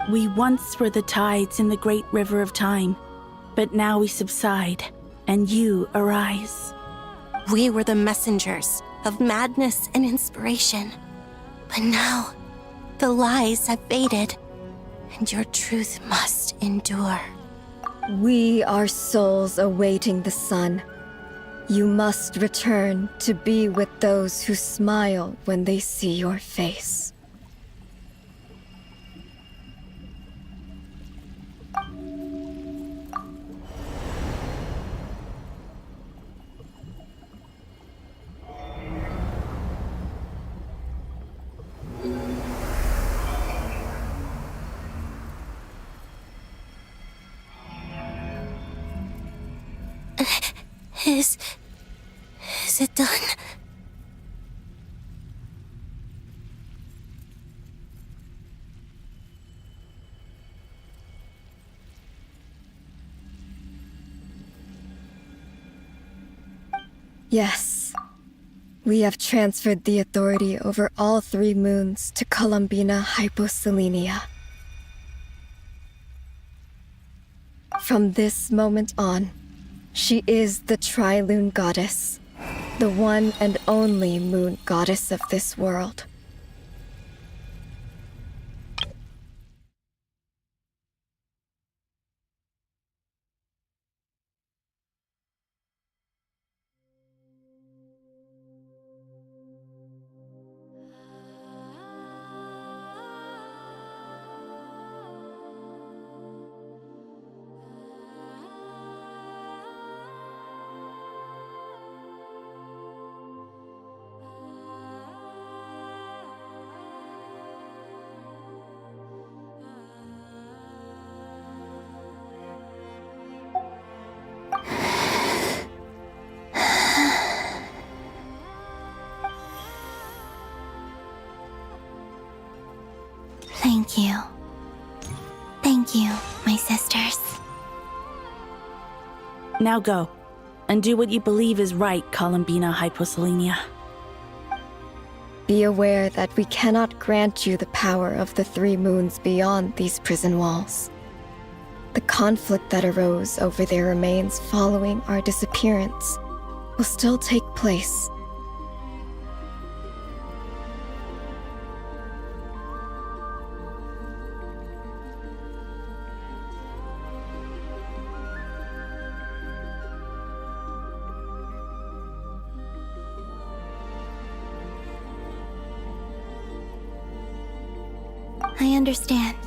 We once were the tides in the great river of time, but now we subside, and you arise. We were the messengers of madness and inspiration. But now, the lies have faded, and your truth must endure. We are souls awaiting the sun. You must return to be with those who smile when they see your face. Is it done? Yes. We have transferred the authority over all 3 moons to Columbina Hyposelenia. From this moment on, she is the Tri-Lune Goddess, the one and only moon goddess of this world. Thank you. Thank you, my sisters. Now go, and do what you believe is right, Columbina Hyposelenia. Be aware that we cannot grant you the power of the three moons beyond these prison walls. The conflict that arose over their remains following our disappearance will still take place. I understand.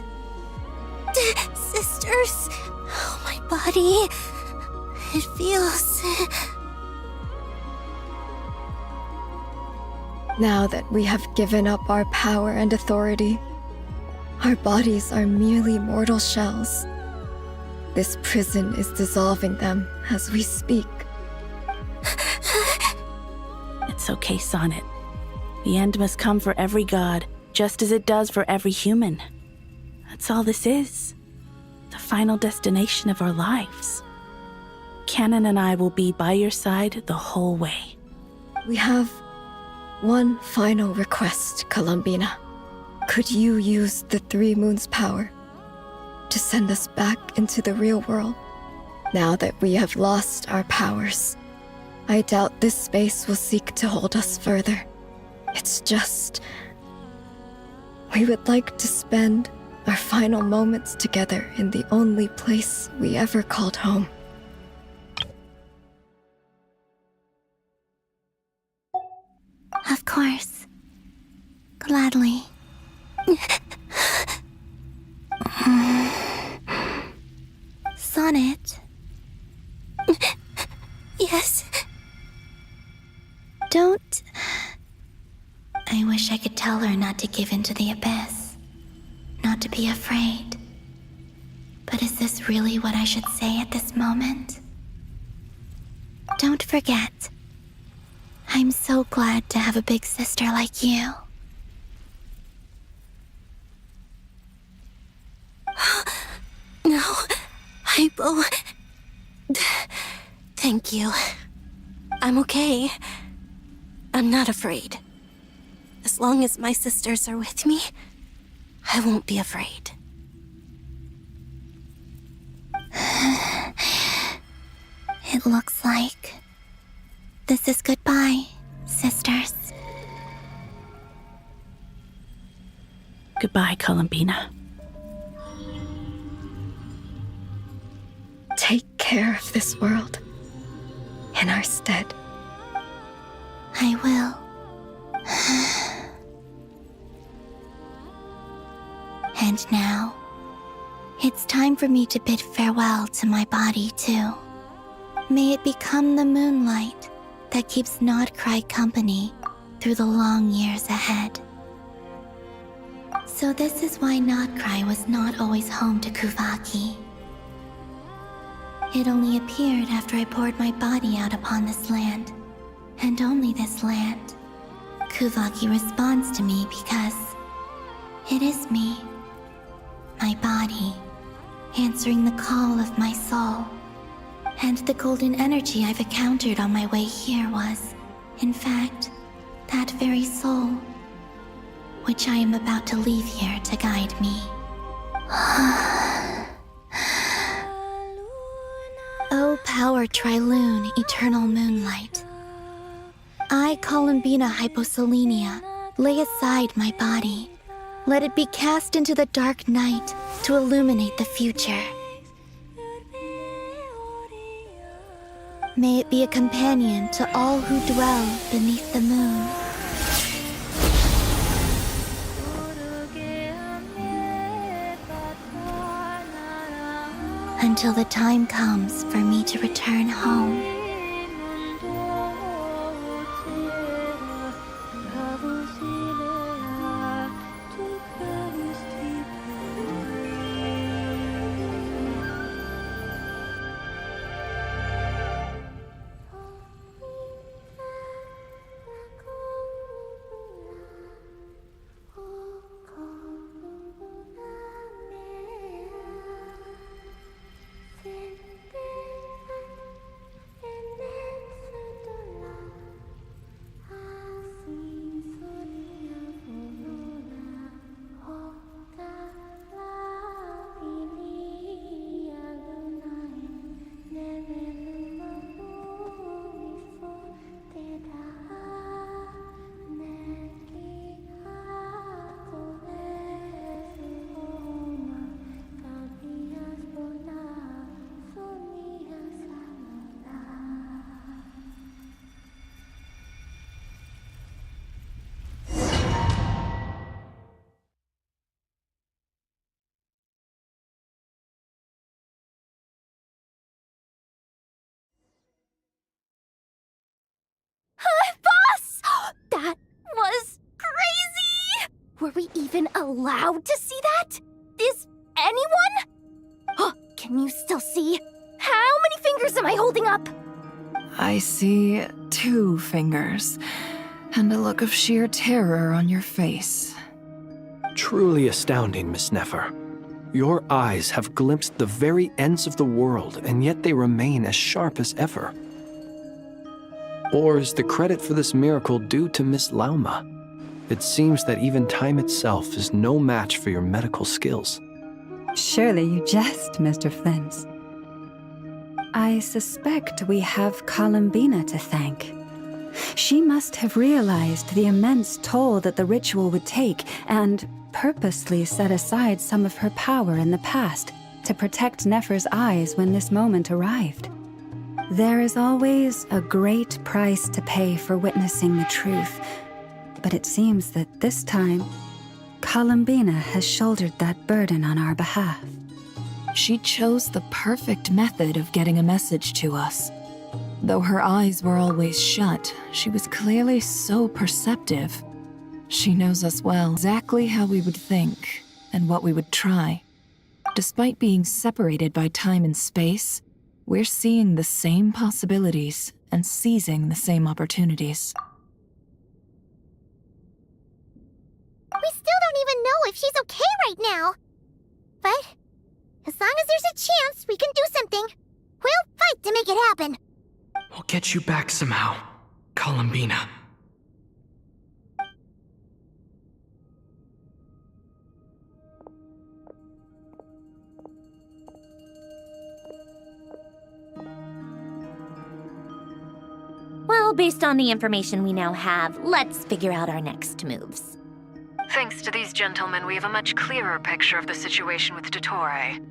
Sisters, oh, my body. It feels... Now that we have given up our power and authority, our bodies are merely mortal shells. This prison is dissolving them as we speak. It's okay, Sonnet. The end must come for every god, just as it does for every human. That's all this is. The final destination of our lives. Canon and I will be by your side the whole way. We have one final request, Columbina. Could you use the Three Moons' power to send us back into the real world? Now that we have lost our powers, I doubt this space will seek to hold us further. It's just... we would like to spend our final moments together in the only place we ever called home. Of course. Gladly. Sonnet. Yes? Don't... I wish I could tell her not to give in to the abyss. Not to be afraid. But is this really what I should say at this moment? Don't forget. I'm so glad to have a big sister like you. No, Hypo. Thank you. I'm okay. I'm not afraid. As long as my sisters are with me, I won't be afraid. It looks like this is goodbye, sisters. Goodbye, Columbina. Take care of this world in our stead. I will. And now, it's time for me to bid farewell to my body, too. May it become the moonlight that keeps Nodcry company through the long years ahead. So this is why Nodcry was not always home to Kuvaki. It only appeared after I poured my body out upon this land, and only this land. Kuvaki responds to me because it is me, my body, answering the call of my soul. And the golden energy I've encountered on my way here was, in fact, that very soul, which I am about to leave here to guide me. O power Trilune, eternal moonlight. I, Columbina Hyposelenia, lay aside my body. Let it be cast into the dark night to illuminate the future. May it be a companion to all who dwell beneath the moon. Until the time comes for me to return home. allowed to see that? Is anyone? Oh, can you still see? How many fingers am I holding up? I see 2 fingers, and a look of sheer terror on your face. Truly astounding, Miss Nefer. Your eyes have glimpsed the very ends of the world, and yet they remain as sharp as ever. Or is the credit for this miracle due to Miss Lauma? It seems that even time itself is no match for your medical skills. Surely you jest, Mr. Flint. I suspect we have Columbina to thank. She must have realized the immense toll that the ritual would take and purposely set aside some of her power in the past to protect Nefer's eyes when this moment arrived. There is always a great price to pay for witnessing the truth, but it seems that this time, Columbina has shouldered that burden on our behalf. She chose the perfect method of getting a message to us. Though her eyes were always shut, she was clearly so perceptive. She knows us well, exactly how we would think and what we would try. Despite being separated by time and space, we're seeing the same possibilities and seizing the same opportunities. We still don't even know if she's okay right now. But as long as there's a chance we can do something, we'll fight to make it happen. We'll get you back somehow, Columbina. Well, based on the information we now have, let's figure out our next moves. Thanks to these gentlemen, we have a much clearer picture of the situation with Dottore.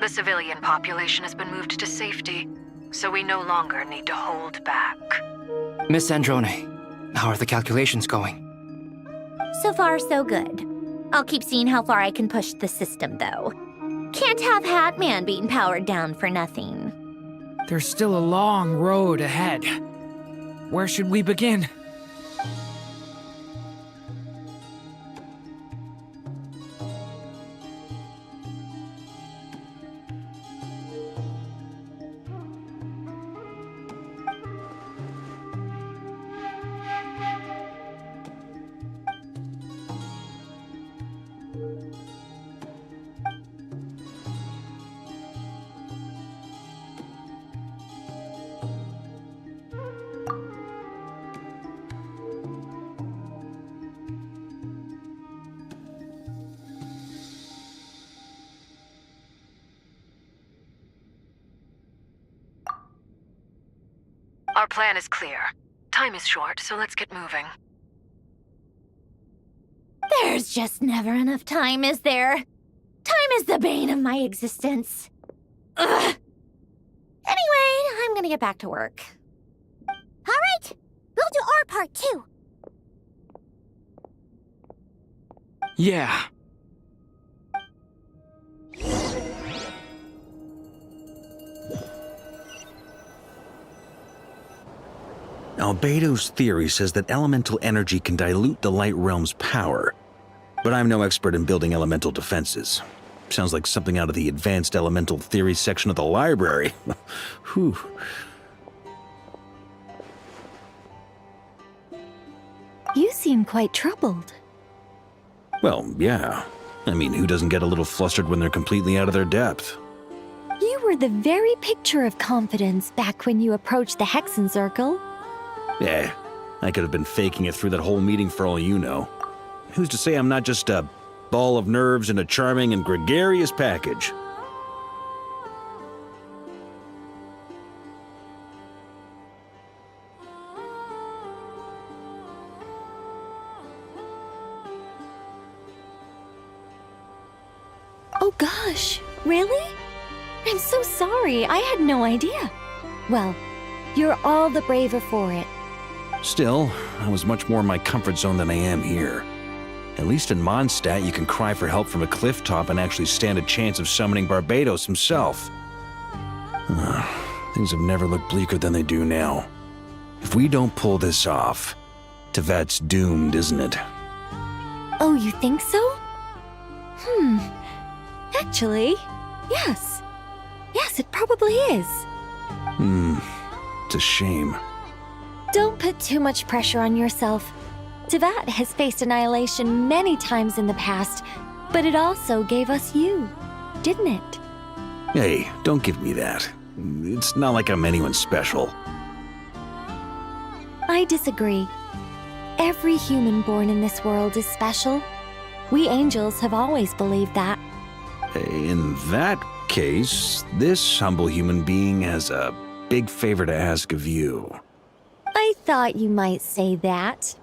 The civilian population has been moved to safety, so we no longer need to hold back. Miss Androne, how are the calculations going? So far, so good. I'll keep seeing how far I can push the system, though. Can't have Hatman being powered down for nothing. There's still a long road ahead. Where should we begin? Our plan is clear. Time is short, so let's get moving. There's just never enough time, is there? Time is the bane of my existence. Ugh. Anyway, I'm gonna get back to work. All right, we'll do our part too. Yeah. Albedo's theory says that elemental energy can dilute the light realm's power, but I'm no expert in building elemental defenses. Sounds like something out of the advanced elemental theory section of the library. Whew. You seem quite troubled. Well, yeah. I mean, who doesn't get a little flustered when they're completely out of their depth? You were the very picture of confidence back when you approached the Hexen Circle. Yeah, I could have been faking it through that whole meeting for all you know. Who's to say I'm not just a ball of nerves in a charming and gregarious package? Oh gosh, really? I'm so sorry, I had no idea. Well, you're all the braver for it. Still, I was much more in my comfort zone than I am here. At least in Mondstadt, you can cry for help from a cliff top and actually stand a chance of summoning Barbados himself. Things have never looked bleaker than they do now. If we don't pull this off, Tevat's doomed, isn't it? Oh, you think so? Actually, yes. Yes, it probably is. It's a shame. Don't put too much pressure on yourself. Tevat has faced annihilation many times in the past, but it also gave us you, didn't it? Hey, don't give me that. It's not like I'm anyone special. I disagree. Every human born in this world is special. We angels have always believed that. In that case, this humble human being has a big favor to ask of you. I thought you might say that.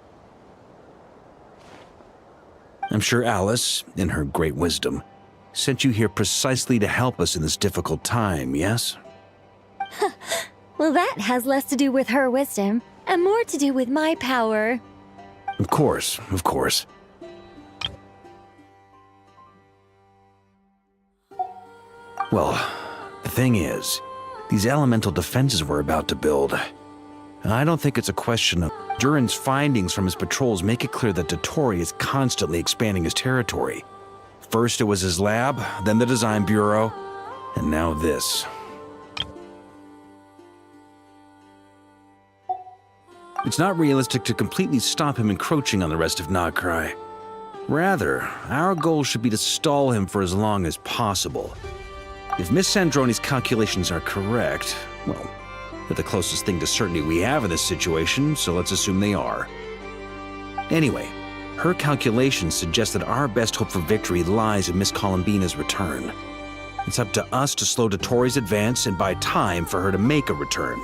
I'm sure Alice, in her great wisdom, sent you here precisely to help us in this difficult time, yes? Well, that has less to do with her wisdom and more to do with my power. Of course, of course. Well, the thing is, these elemental defenses we're about to build, I don't think it's a question of... Durin's findings from his patrols make it clear that Dottore is constantly expanding his territory. First it was his lab, then the design bureau, and now this. It's not realistic to completely stop him encroaching on the rest of Nagrai. Rather, our goal should be to stall him for as long as possible. If Miss Sandroni's calculations are correct, well, they're the closest thing to certainty we have in this situation, so let's assume they are. Anyway, her calculations suggest that our best hope for victory lies in Miss Columbina's return. It's up to us to slow Dottore's advance and buy time for her to make a return.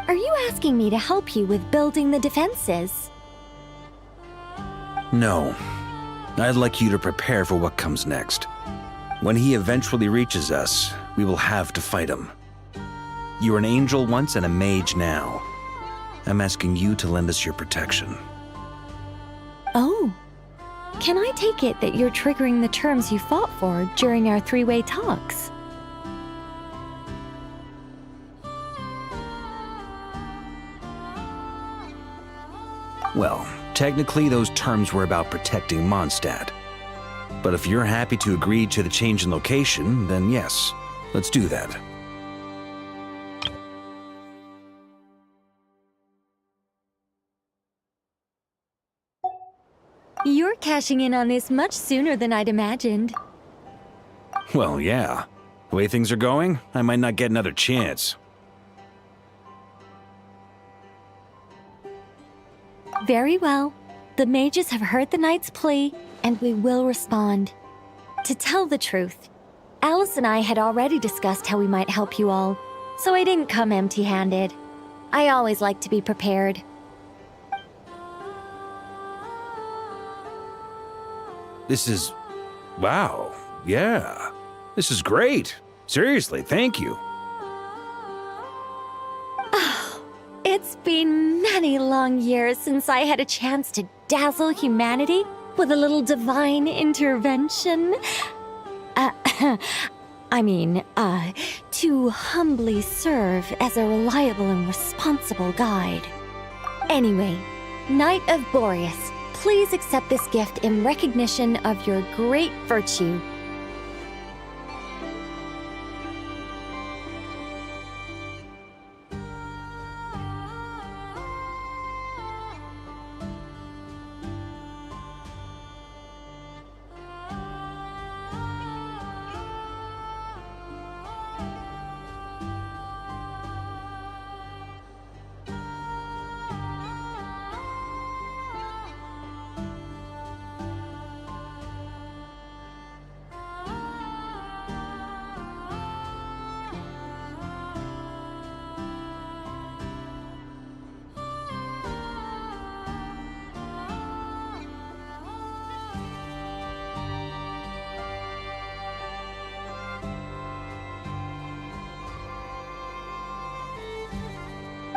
Are you asking me to help you with building the defenses? No. I'd like you to prepare for what comes next. When he eventually reaches us, we will have to fight him. You were an angel once and a mage now. I'm asking you to lend us your protection. Oh. Can I take it that you're triggering the terms you fought for during our three-way talks? Well, technically those terms were about protecting Mondstadt. But if you're happy to agree to the change in location, then yes, let's do that. You're cashing in on this much sooner than I'd imagined. Well, yeah. The way things are going, I might not get another chance. Very well. The mages have heard the knight's plea, and we will respond. To tell the truth, Alice and I had already discussed how we might help you all, so I didn't come empty-handed. I always like to be prepared. This is... wow. Yeah. This is great. Seriously, thank you. It's been many long years since I had a chance to dazzle humanity with a little divine intervention. To humbly serve as a reliable and responsible guide. Anyway, Knight of Boreas, please accept this gift in recognition of your great virtue.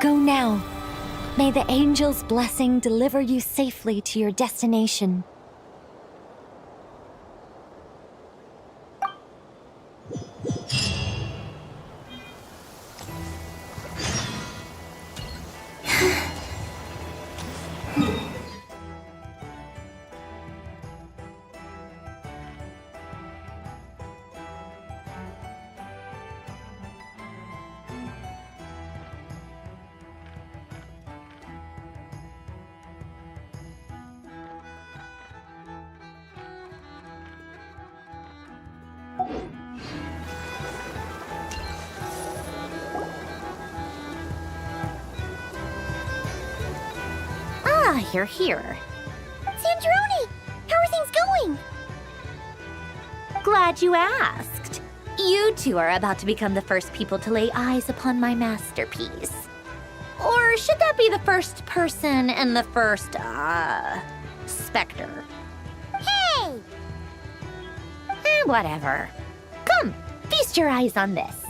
Go now. May the angel's blessing deliver you safely to your destination. you're here. Sandrone! How are things going? Glad you asked. You two are about to become the first people to lay eyes upon my masterpiece. Or should that be the first person and the first, specter? Hey! Whatever. Come, feast your eyes on this.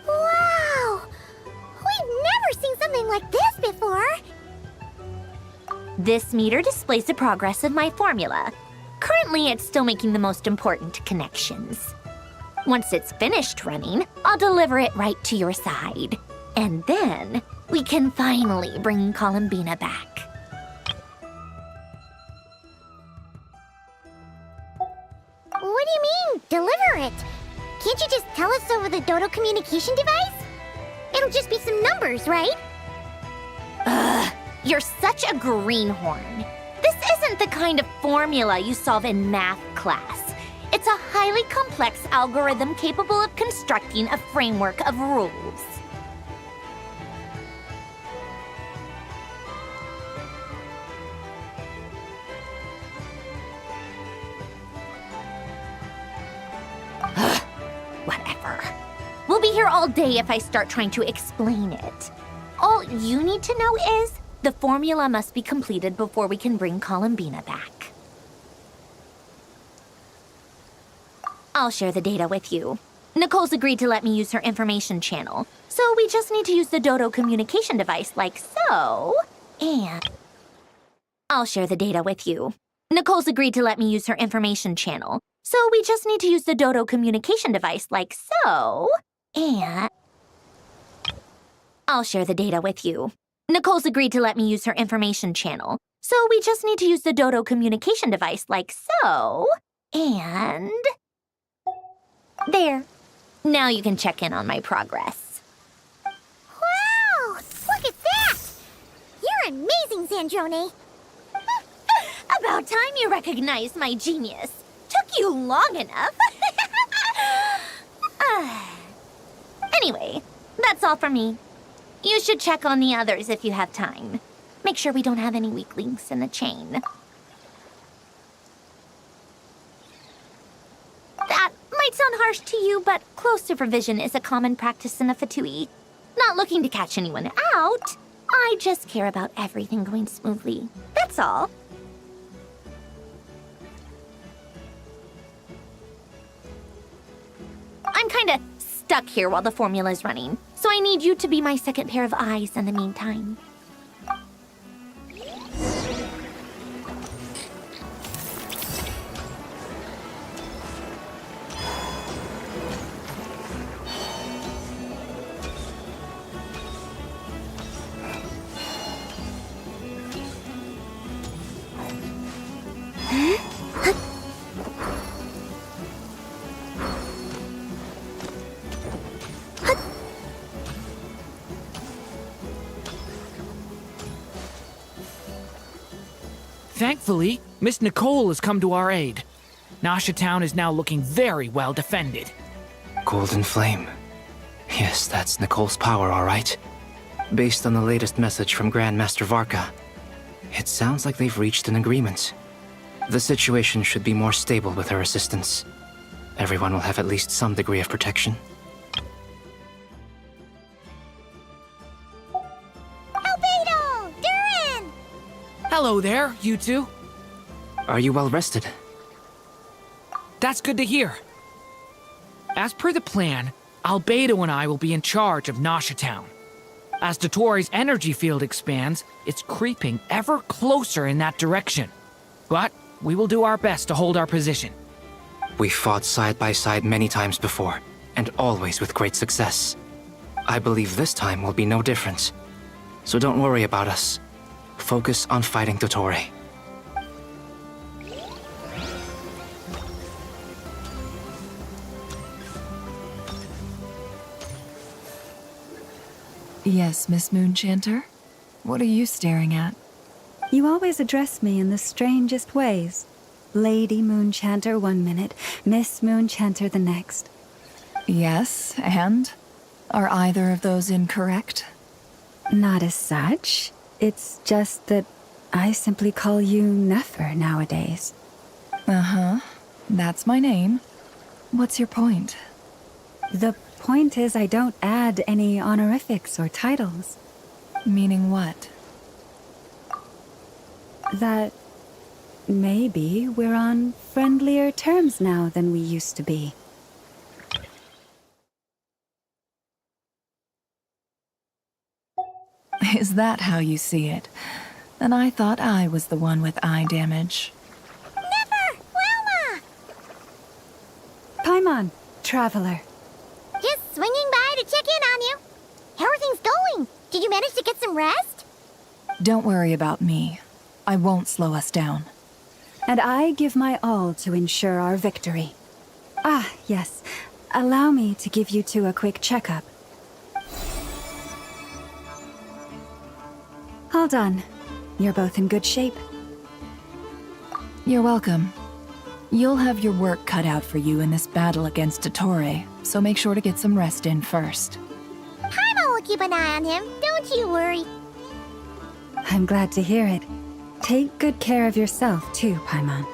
Wow! We've never seen something like this before! This meter displays the progress of my formula. Currently, it's still making the most important connections. Once it's finished running, I'll deliver it right to your side. And then, we can finally bring Columbina back. What do you mean, deliver it? Can't you just tell us over the Dodo communication device? It'll just be some numbers, right? Ugh, you're such a greenhorn. This isn't the kind of formula you solve in math class. It's a highly complex algorithm capable of constructing a framework of rules. Whatever. We'll be here all day if I start trying to explain it. All you need to know is the formula must be completed before we can bring Columbina back. I'll share the data with you. Nicole's agreed to let me use her information channel, so we just need to use the Dodo communication device like so, and... I'll share the data with you. Nicole's agreed to let me use her information channel, so we just need to use the Dodo communication device like so, and... I'll share the data with you. Nicole's agreed to let me use her information channel, so we just need to use the Dodo communication device like so, and... There. Now you can check in on my progress. Wow! Look at that! You're amazing, Sandrone! About time you recognized my genius. Took you long enough. Anyway, that's all for me. You should check on the others if you have time. Make sure we don't have any weak links in the chain. That might sound harsh to you, but close supervision is a common practice in the Fatui. Not looking to catch anyone out. I just care about everything going smoothly. That's all. I'm kinda stuck here while the formula's running, so I need you to be my second pair of eyes in the meantime. Thankfully, Miss Nicole has come to our aid. Nasha Town is now looking very well defended. Golden Flame. Yes, that's Nicole's power, all right. Based on the latest message from Grandmaster Varka, it sounds like they've reached an agreement. The situation should be more stable with her assistance. Everyone will have at least some degree of protection. Albedo! Durin! Hello there, you two. Are you well rested? That's good to hear. As per the plan, Albedo and I will be in charge of Nasha Town. As Dottoro's energy field expands, it's creeping ever closer in that direction. But we will do our best to hold our position. We fought side by side many times before, and always with great success. I believe this time will be no different. So don't worry about us. Focus on fighting Dottore. Yes, Miss Moonchanter? What are you staring at? You always address me in the strangest ways. Lady Moonchanter 1 minute, Miss Moonchanter the next. Yes, and? Are either of those incorrect? Not as such. It's just that I simply call you Nefer nowadays. Uh-huh. That's my name. What's your point? The point is I don't add any honorifics or titles. Meaning what? That maybe we're on friendlier terms now than we used to be. Is that how you see it? And I thought I was the one with eye damage. Never! Wilma! Paimon, traveler. Just swinging by to check in on you. How are things going? Did you manage to get some rest? Don't worry about me. I won't slow us down. And I give my all to ensure our victory. Ah, yes. Allow me to give you two a quick checkup. All done. You're both in good shape. You're welcome. You'll have your work cut out for you in this battle against Dottore, so make sure to get some rest in first. Paimon will keep an eye on him, don't you worry. I'm glad to hear it. Take good care of yourself too, Paimon.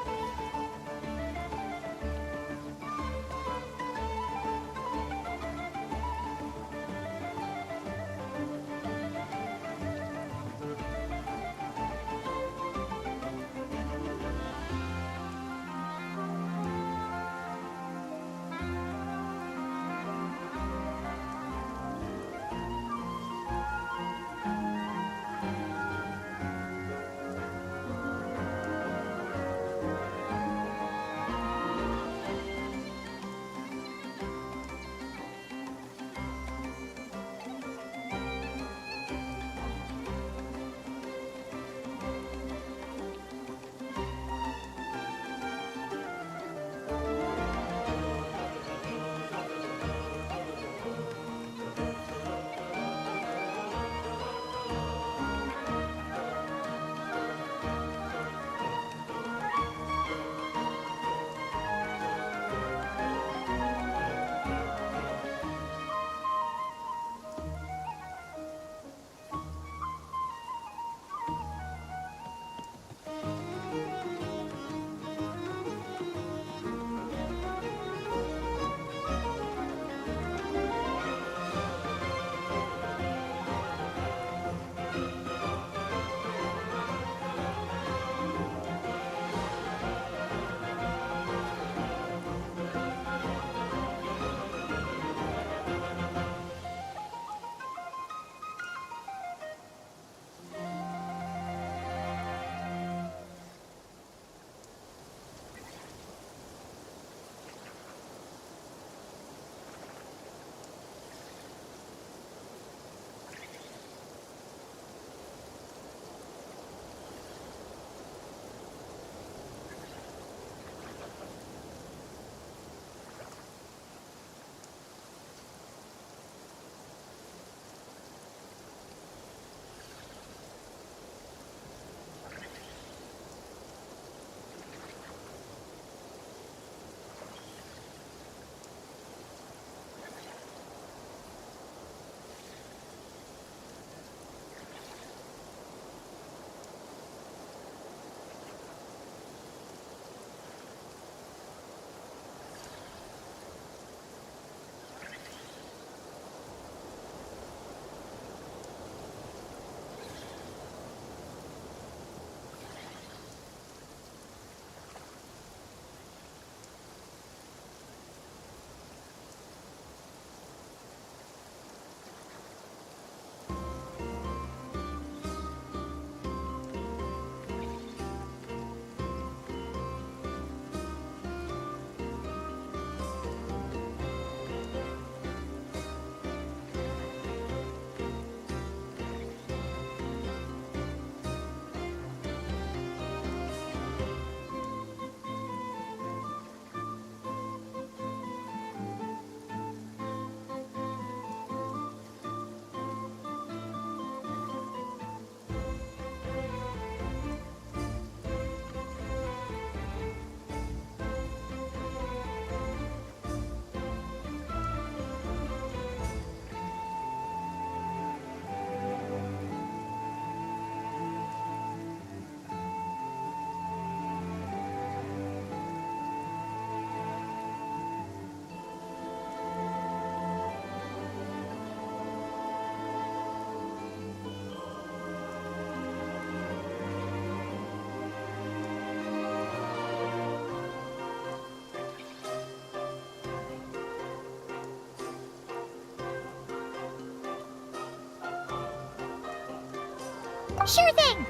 Sure thing!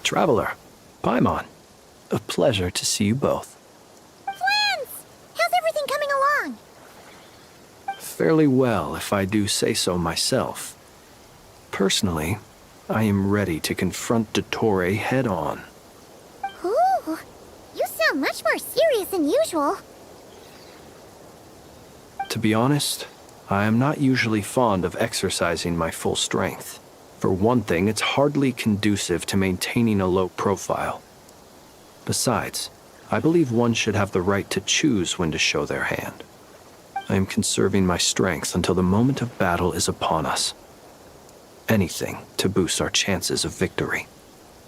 Traveler, Paimon, a pleasure to see you both. Flans! How's everything coming along? Fairly well, if I do say so myself. Personally, I am ready to confront Dottore head-on. Ooh, you sound much more serious than usual. To be honest, I am not usually fond of exercising my full strength. For one thing, it's hardly conducive to maintaining a low profile. Besides, I believe one should have the right to choose when to show their hand. I am conserving my strength until the moment of battle is upon us. Anything to boost our chances of victory.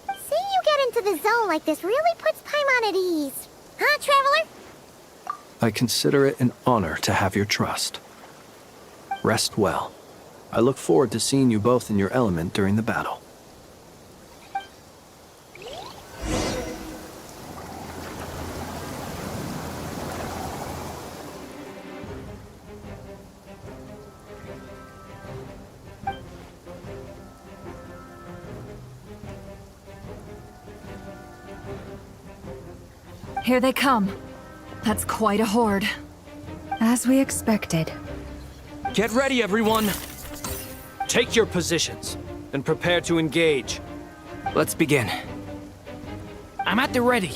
Seeing you get into the zone like this really puts Paimon at ease. Huh, Traveler? I consider it an honor to have your trust. Rest well. I look forward to seeing you both in your element during the battle. Here they come. That's quite a horde. As we expected. Get ready, everyone! Take your positions and prepare to engage. Let's begin. I'm at the ready.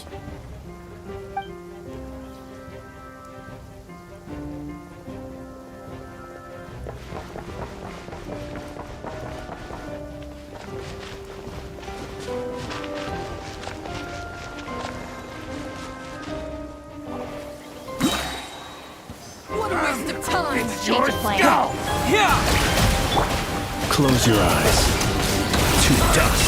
What a waste of time! Your skull! Yeah! Close your eyes. To dust.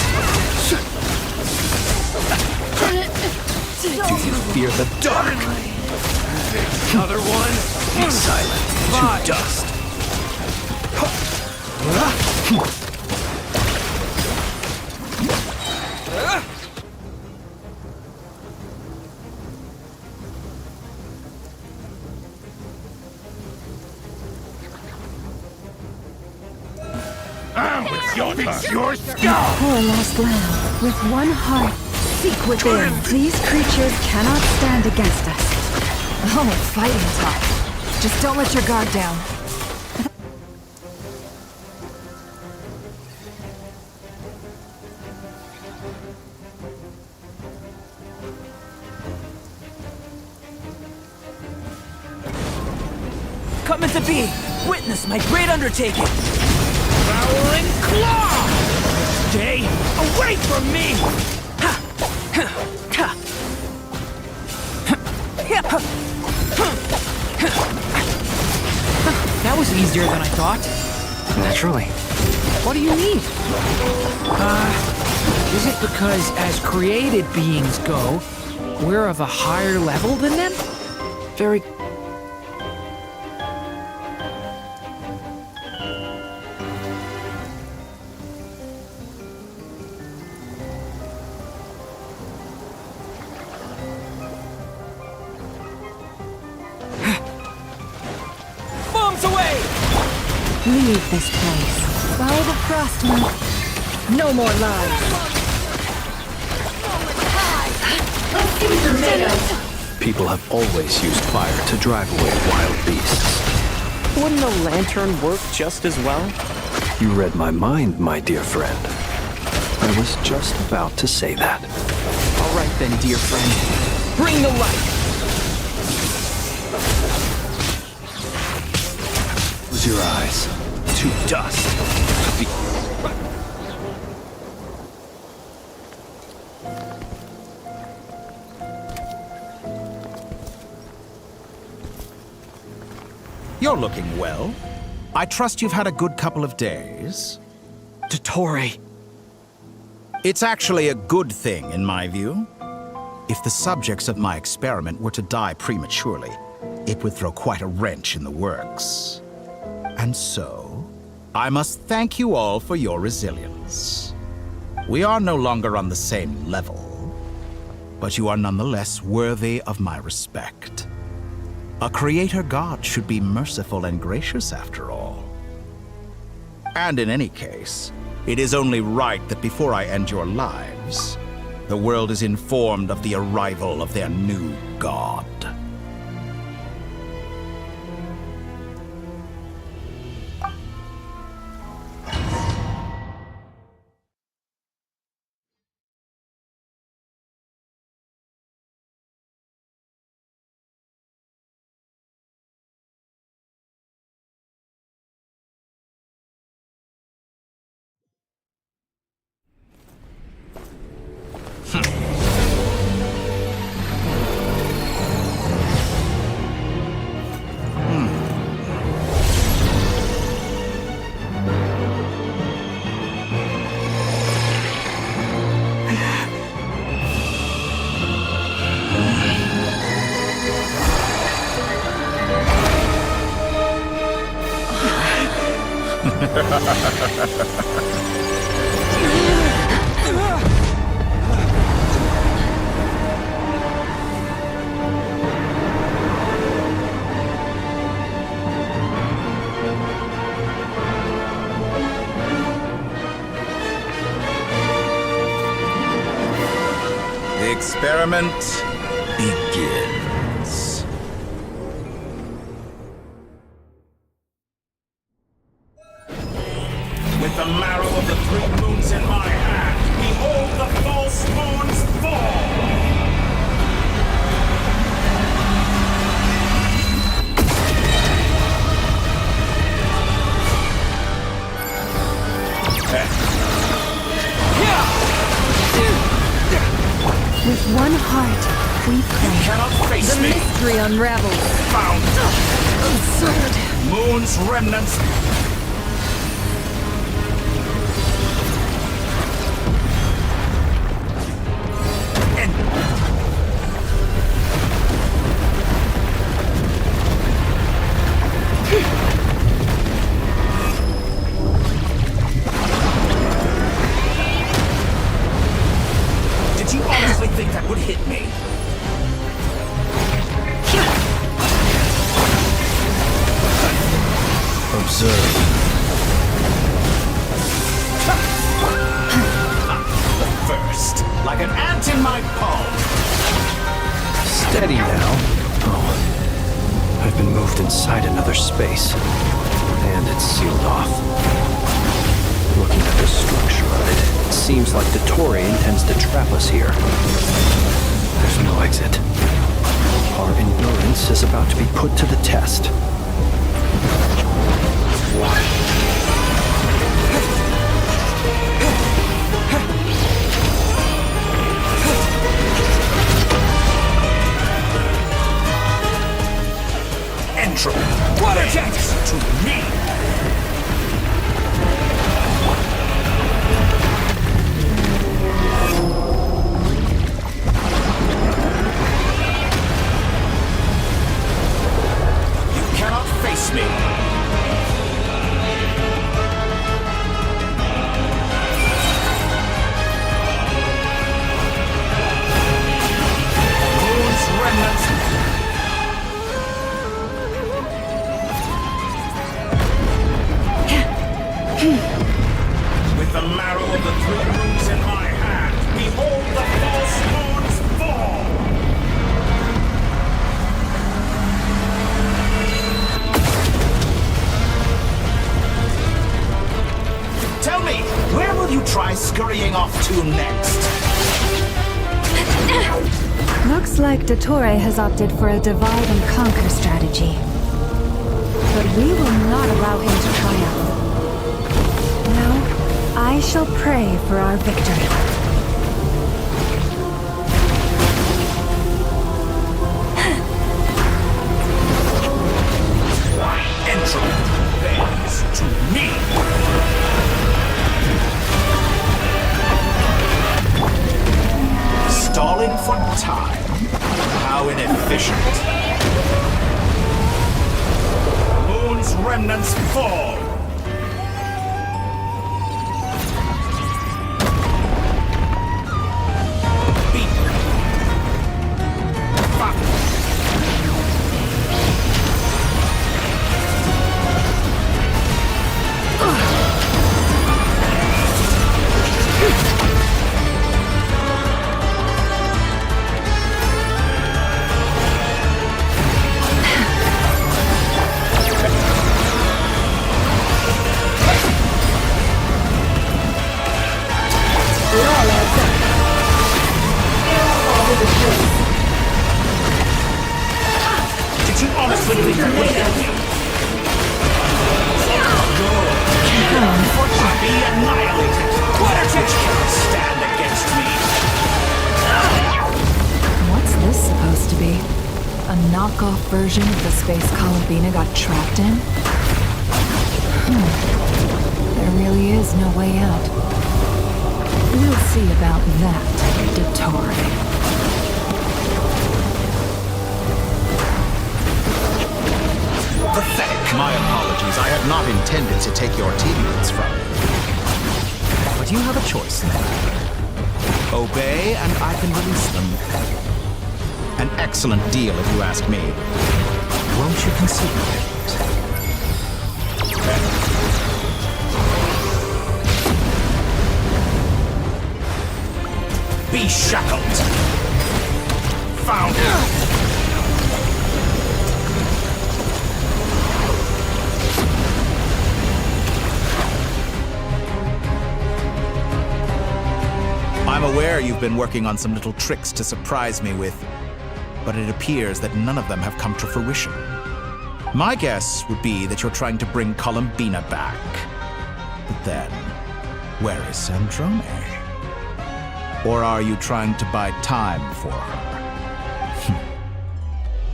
Do you fear the dark? Another one. Be silent. Five. To dust. Your skull! Poor lost lamb, with one heart, seek within. These creatures cannot stand against us. Oh, fighting talk. Just don't let your guard down. Coming to be! Witness my great undertaking! Devouring claw! Stay away from me! That was easier than I thought. Naturally. What do you need? Is it because as created beings go, we're of a higher level than them? Very... Bombs away! Leave this place. By the frost moon. No more lies. People have always used fire to drive away wild beasts. Wouldn't a lantern work just as well? You read my mind, my dear friend. I was just about to say that. All right then, dear friend. Bring the light! Close your eyes. To dust. You're looking well. I trust you've had a good couple of days. Dottore. It's actually a good thing, in my view. If the subjects of my experiment were to die prematurely, it would throw quite a wrench in the works. And so, I must thank you all for your resilience. We are no longer on the same level, but you are nonetheless worthy of my respect. A creator god should be merciful and gracious after all. And in any case, it is only right that before I end your lives, the world is informed of the arrival of their new god. The experiment begins. With the marrow of the 3 moons in my hand, behold the false moons fall! With one heart, we pray. The mystery unravels. Found! Absurd! Moon's remnants. Did you honestly think that would hit me? Observe. The first, like an ant in my palm. Steady now. Oh, I've been moved inside another space. And it's sealed off. Looking at the structure of it, it seems like Dottore intends to trap us here. There's no exit. Our endurance is about to be put to the test. Entropy. Water jets to me. You cannot face me. Moon's remnants. With the marrow of the 3 moons in my hand, behold the false moons fall! Tell me, where will you try scurrying off to next? Looks like Dottore has opted for a divide and conquer strategy. But we will not allow him to triumph. Now, I shall pray for our victory. Entropy bends to me! Stalling for time? How inefficient. Moon's remnants fall! Did you honestly think that would help you? Be annihilated! What a you cannot stand against me! What's this supposed to be? A knockoff version of the space Columbina got trapped in? There really is no way out. We'll see about that, Dottore. Pathetic. My apologies. I had not intended to take your teammates from you. But you have a choice now. Obey, and I can release them. An excellent deal, if you ask me. Won't you consider it? Be shackled! Found it! I'm aware you've been working on some little tricks to surprise me with, but it appears that none of them have come to fruition. My guess would be that you're trying to bring Columbina back. But then, where is Sandrone? Or are you trying to buy time for her?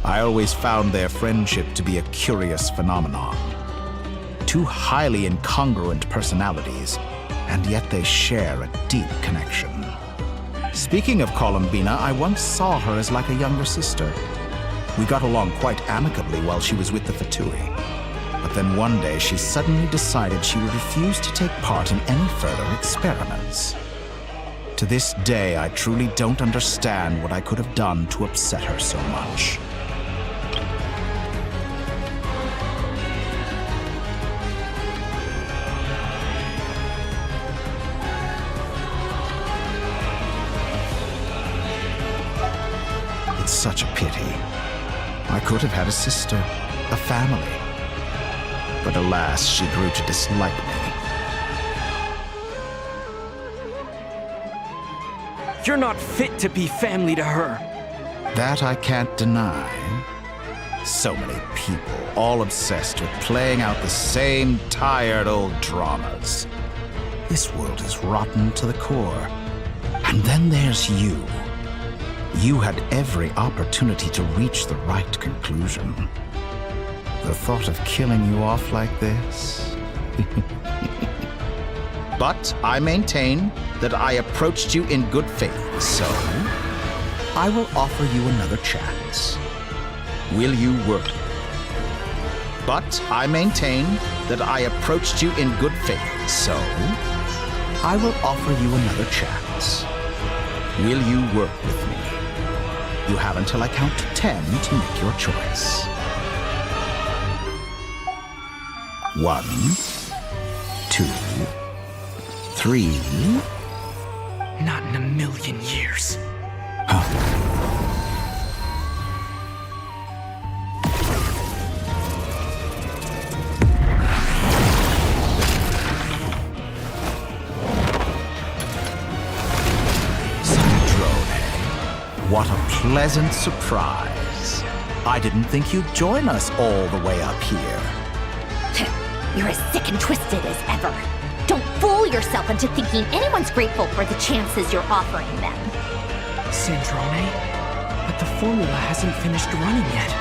I always found their friendship to be a curious phenomenon. Two highly incongruent personalities, and yet they share a deep connection. Speaking of Columbina, I once saw her as like a younger sister. We got along quite amicably while she was with the Fatui. But then one day she suddenly decided she would refuse to take part in any further experiments. To this day, I truly don't understand what I could have done to upset her so much. It's such a pity. I could have had a sister, a family. But alas, she grew to dislike me. You're not fit to be family to her. That I can't deny. So many people, all obsessed with playing out the same tired old dramas. This world is rotten to the core. And then there's you. You had every opportunity to reach the right conclusion. The thought of killing you off like this? But I maintain that I approached you in good faith, so I will offer you another chance. Will you work? But I maintain that I approached you in good faith, so I will offer you another chance. Will you work with me? You have until I count to 10 to make your choice. 1, 2, 3. Not in a million years. What a pleasant surprise. I didn't think you'd join us all the way up here. You're as sick and twisted as ever. Don't fool yourself into thinking anyone's grateful for the chances you're offering them. Sandrone, but the formula hasn't finished running yet.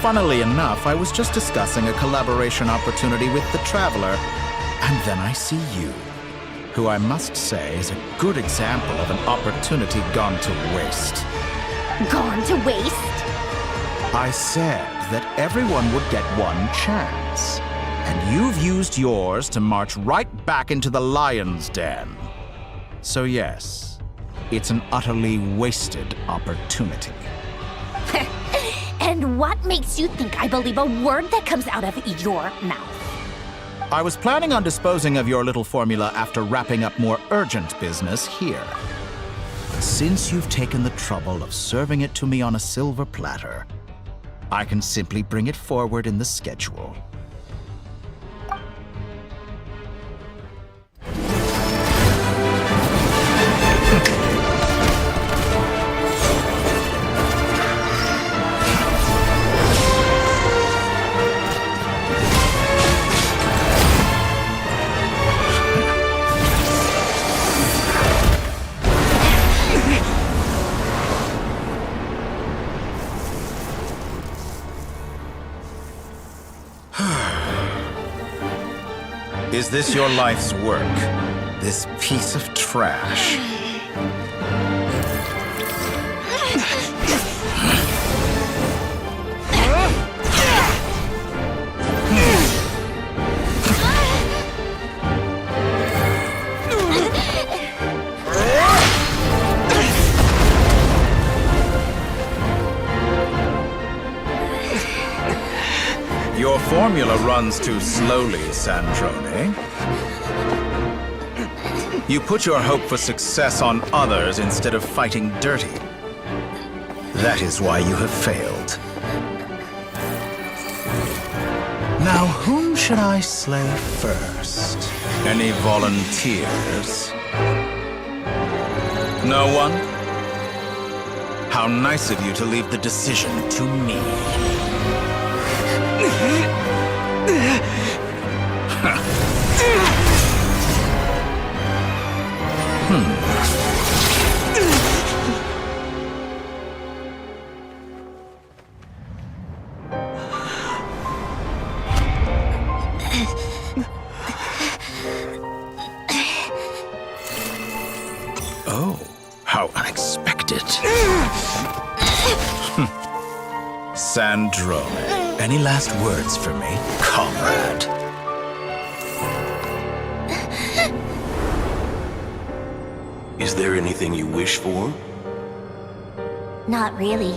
Funnily enough, I was just discussing a collaboration opportunity with the Traveler, and then I see you, who I must say is a good example of an opportunity gone to waste. Gone to waste? I said that everyone would get one chance, and you've used yours to march right back into the lion's den. So yes, it's an utterly wasted opportunity. And what makes you think I believe a word that comes out of your mouth? I was planning on disposing of your little formula after wrapping up more urgent business here. But since you've taken the trouble of serving it to me on a silver platter, I can simply bring it forward in the schedule. Is this your life's work? This piece of trash? Your formula runs too slowly, Sandrone. You put your hope for success on others instead of fighting dirty. That is why you have failed. Now, whom should I slay first? Any volunteers? No one? How nice of you to leave the decision to me. Oh, how unexpected. Sandrone, any last words for me, comrade? Is there anything you wish for? Not really.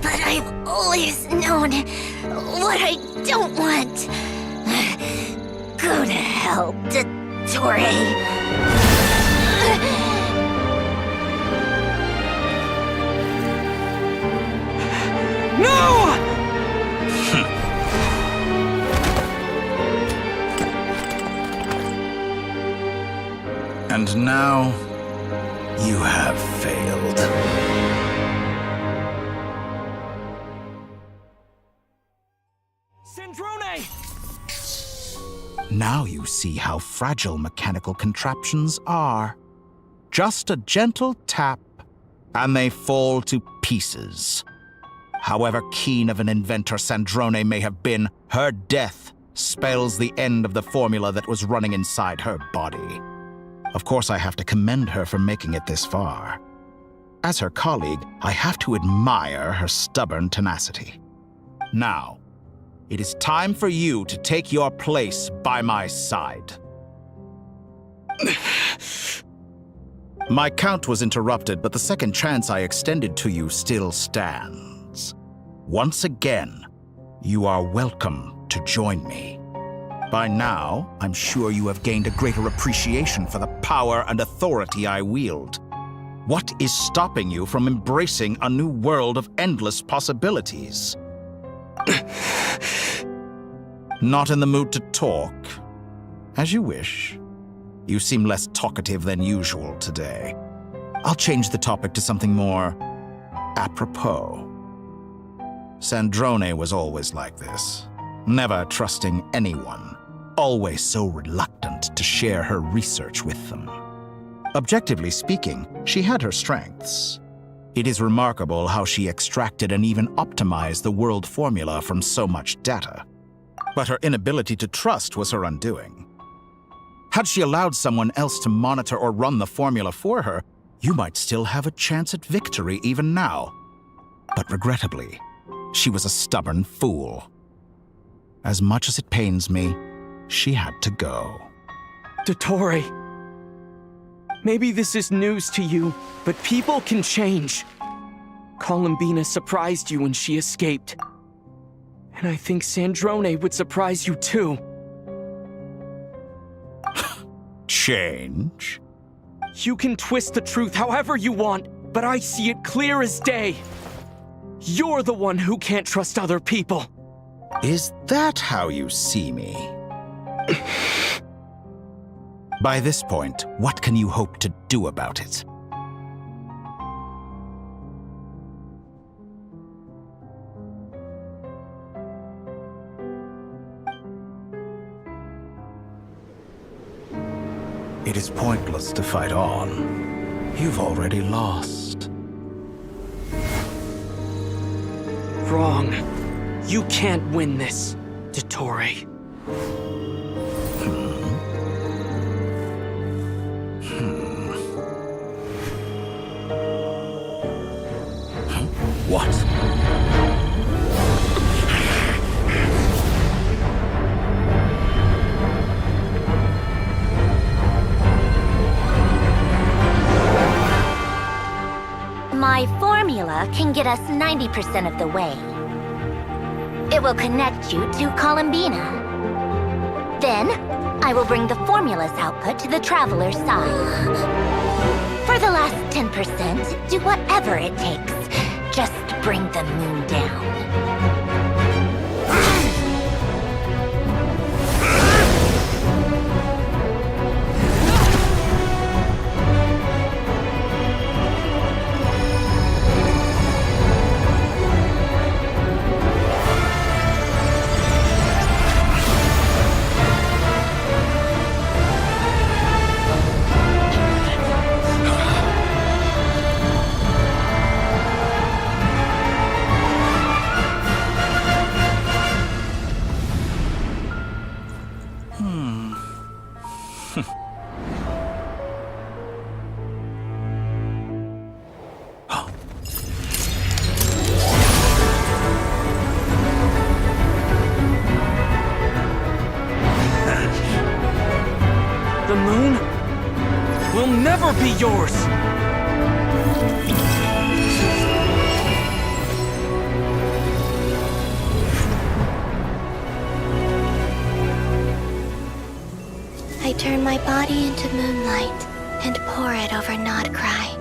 But I've always known what I don't want. Go to hell, Dottore. No! And now, you have failed. Sandrone! Now you see how fragile mechanical contraptions are. Just a gentle tap, and they fall to pieces. However keen of an inventor Sandrone may have been, her death spells the end of the formula that was running inside her body. Of course, I have to commend her for making it this far. As her colleague, I have to admire her stubborn tenacity. Now, it is time for you to take your place by my side. My count was interrupted, but the second chance I extended to you still stands. Once again, you are welcome to join me. By now, I'm sure you have gained a greater appreciation for the power and authority I wield. What is stopping you from embracing a new world of endless possibilities? Not in the mood to talk? As you wish. You seem less talkative than usual today. I'll change the topic to something more apropos. Sandrone was always like this, never trusting anyone, always so reluctant to share her research with them. Objectively speaking, she had her strengths. It is remarkable how she extracted and even optimized the world formula from so much data. But her inability to trust was her undoing. Had she allowed someone else to monitor or run the formula for her, you might still have a chance at victory even now. But regrettably, she was a stubborn fool. As much as it pains me, she had to go. Dottore, maybe this is news to you, but people can change. Columbina surprised you when she escaped. And I think Sandrone would surprise you too. Change? You can twist the truth however you want, but I see it clear as day. You're the one who can't trust other people. Is that how you see me? By this point, what can you hope to do about it? It is pointless to fight on. You've already lost. Wrong. You can't win this, Dottore. What? My formula can get us 90% of the way. It will connect you to Columbina. Then, I will bring the formula's output to the Traveler's side. For the last 10%, do whatever it takes. Just bring the moon down. The moon will never be yours! I turn my body into moonlight and pour it over Nodcry.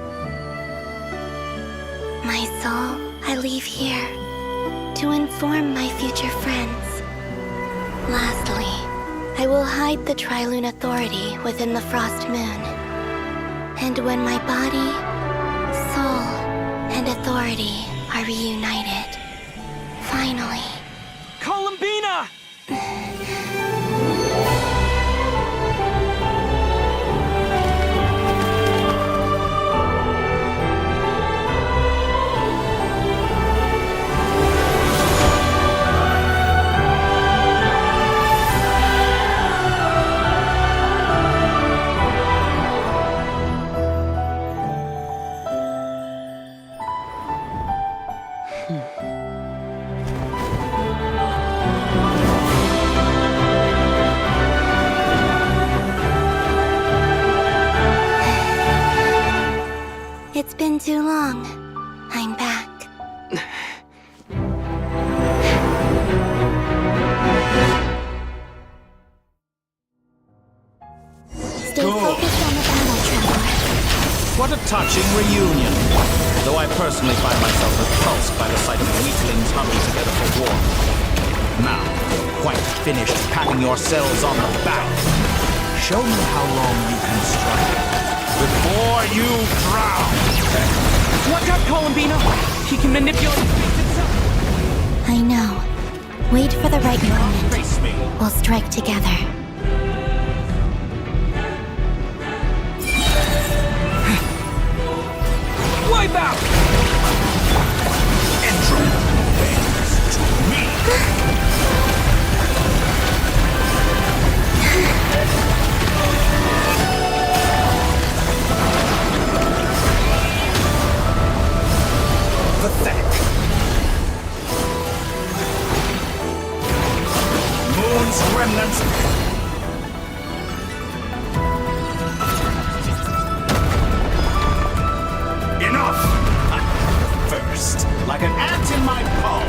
My soul, I leave here to inform my future friends. Lastly, I will hide the Trilune Authority within the Frost Moon. And when my body, soul, and authority are reunited, finally... Columbina! It's been too long. I'm back. Stay focused on the battle, Traveler. What a touching reunion. Though I personally find myself repulsed by the sight of weaklings huddled together for war. Now, you're quite finished patting yourselves on the back. Show me how long you can struggle before you drown. Watch out, Columbina! He can manipulate fate himself! I know. Wait for the right moment. We'll strike together. Wipe out! Entropy bends to me. Pathetic. Moon's remnants. Enough! First, like an ant in my palm.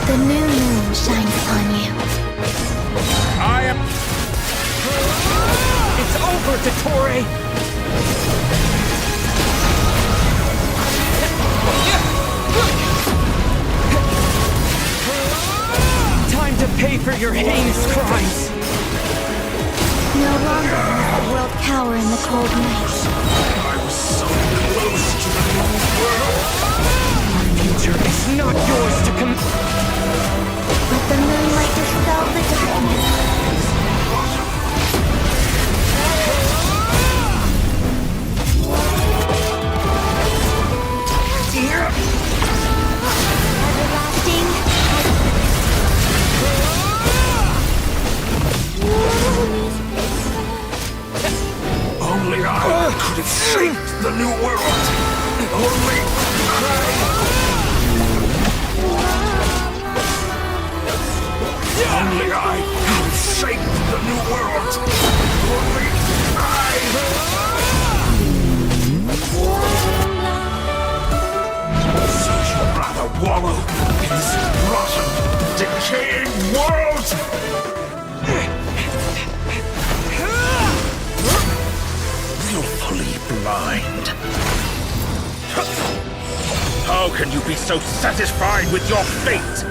The new moon shines upon you. I am... It's over, Dottore! Time to pay for your heinous crimes! No longer must the world cower in the cold night. I was so close to the moon. It's not yours to Let the moonlight dispel the darkness. Everlasting. Only I could have shaped the new world. Only I could have shaped the new world. Only I. So you'd rather wallow in this rotten, decaying world? Willfully blind. How can you be so satisfied with your fate?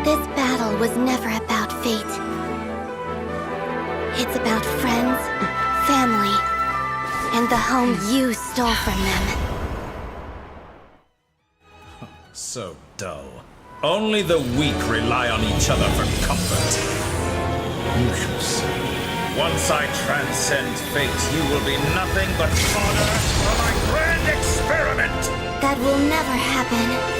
This battle was never about fate. It's about friends, family, and the home you stole from them. So dull. Only the weak rely on each other for comfort. You shall see. Once I transcend fate, you will be nothing but fodder for my grand experiment! That will never happen.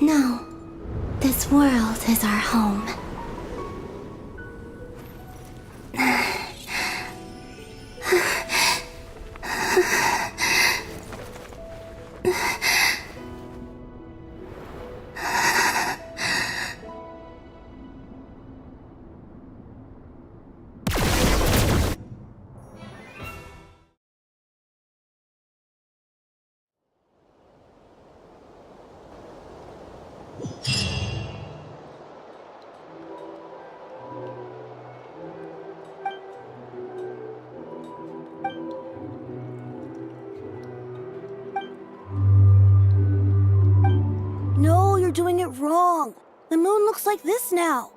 No, this world is our home. No, you're doing it wrong. The moon looks like this now.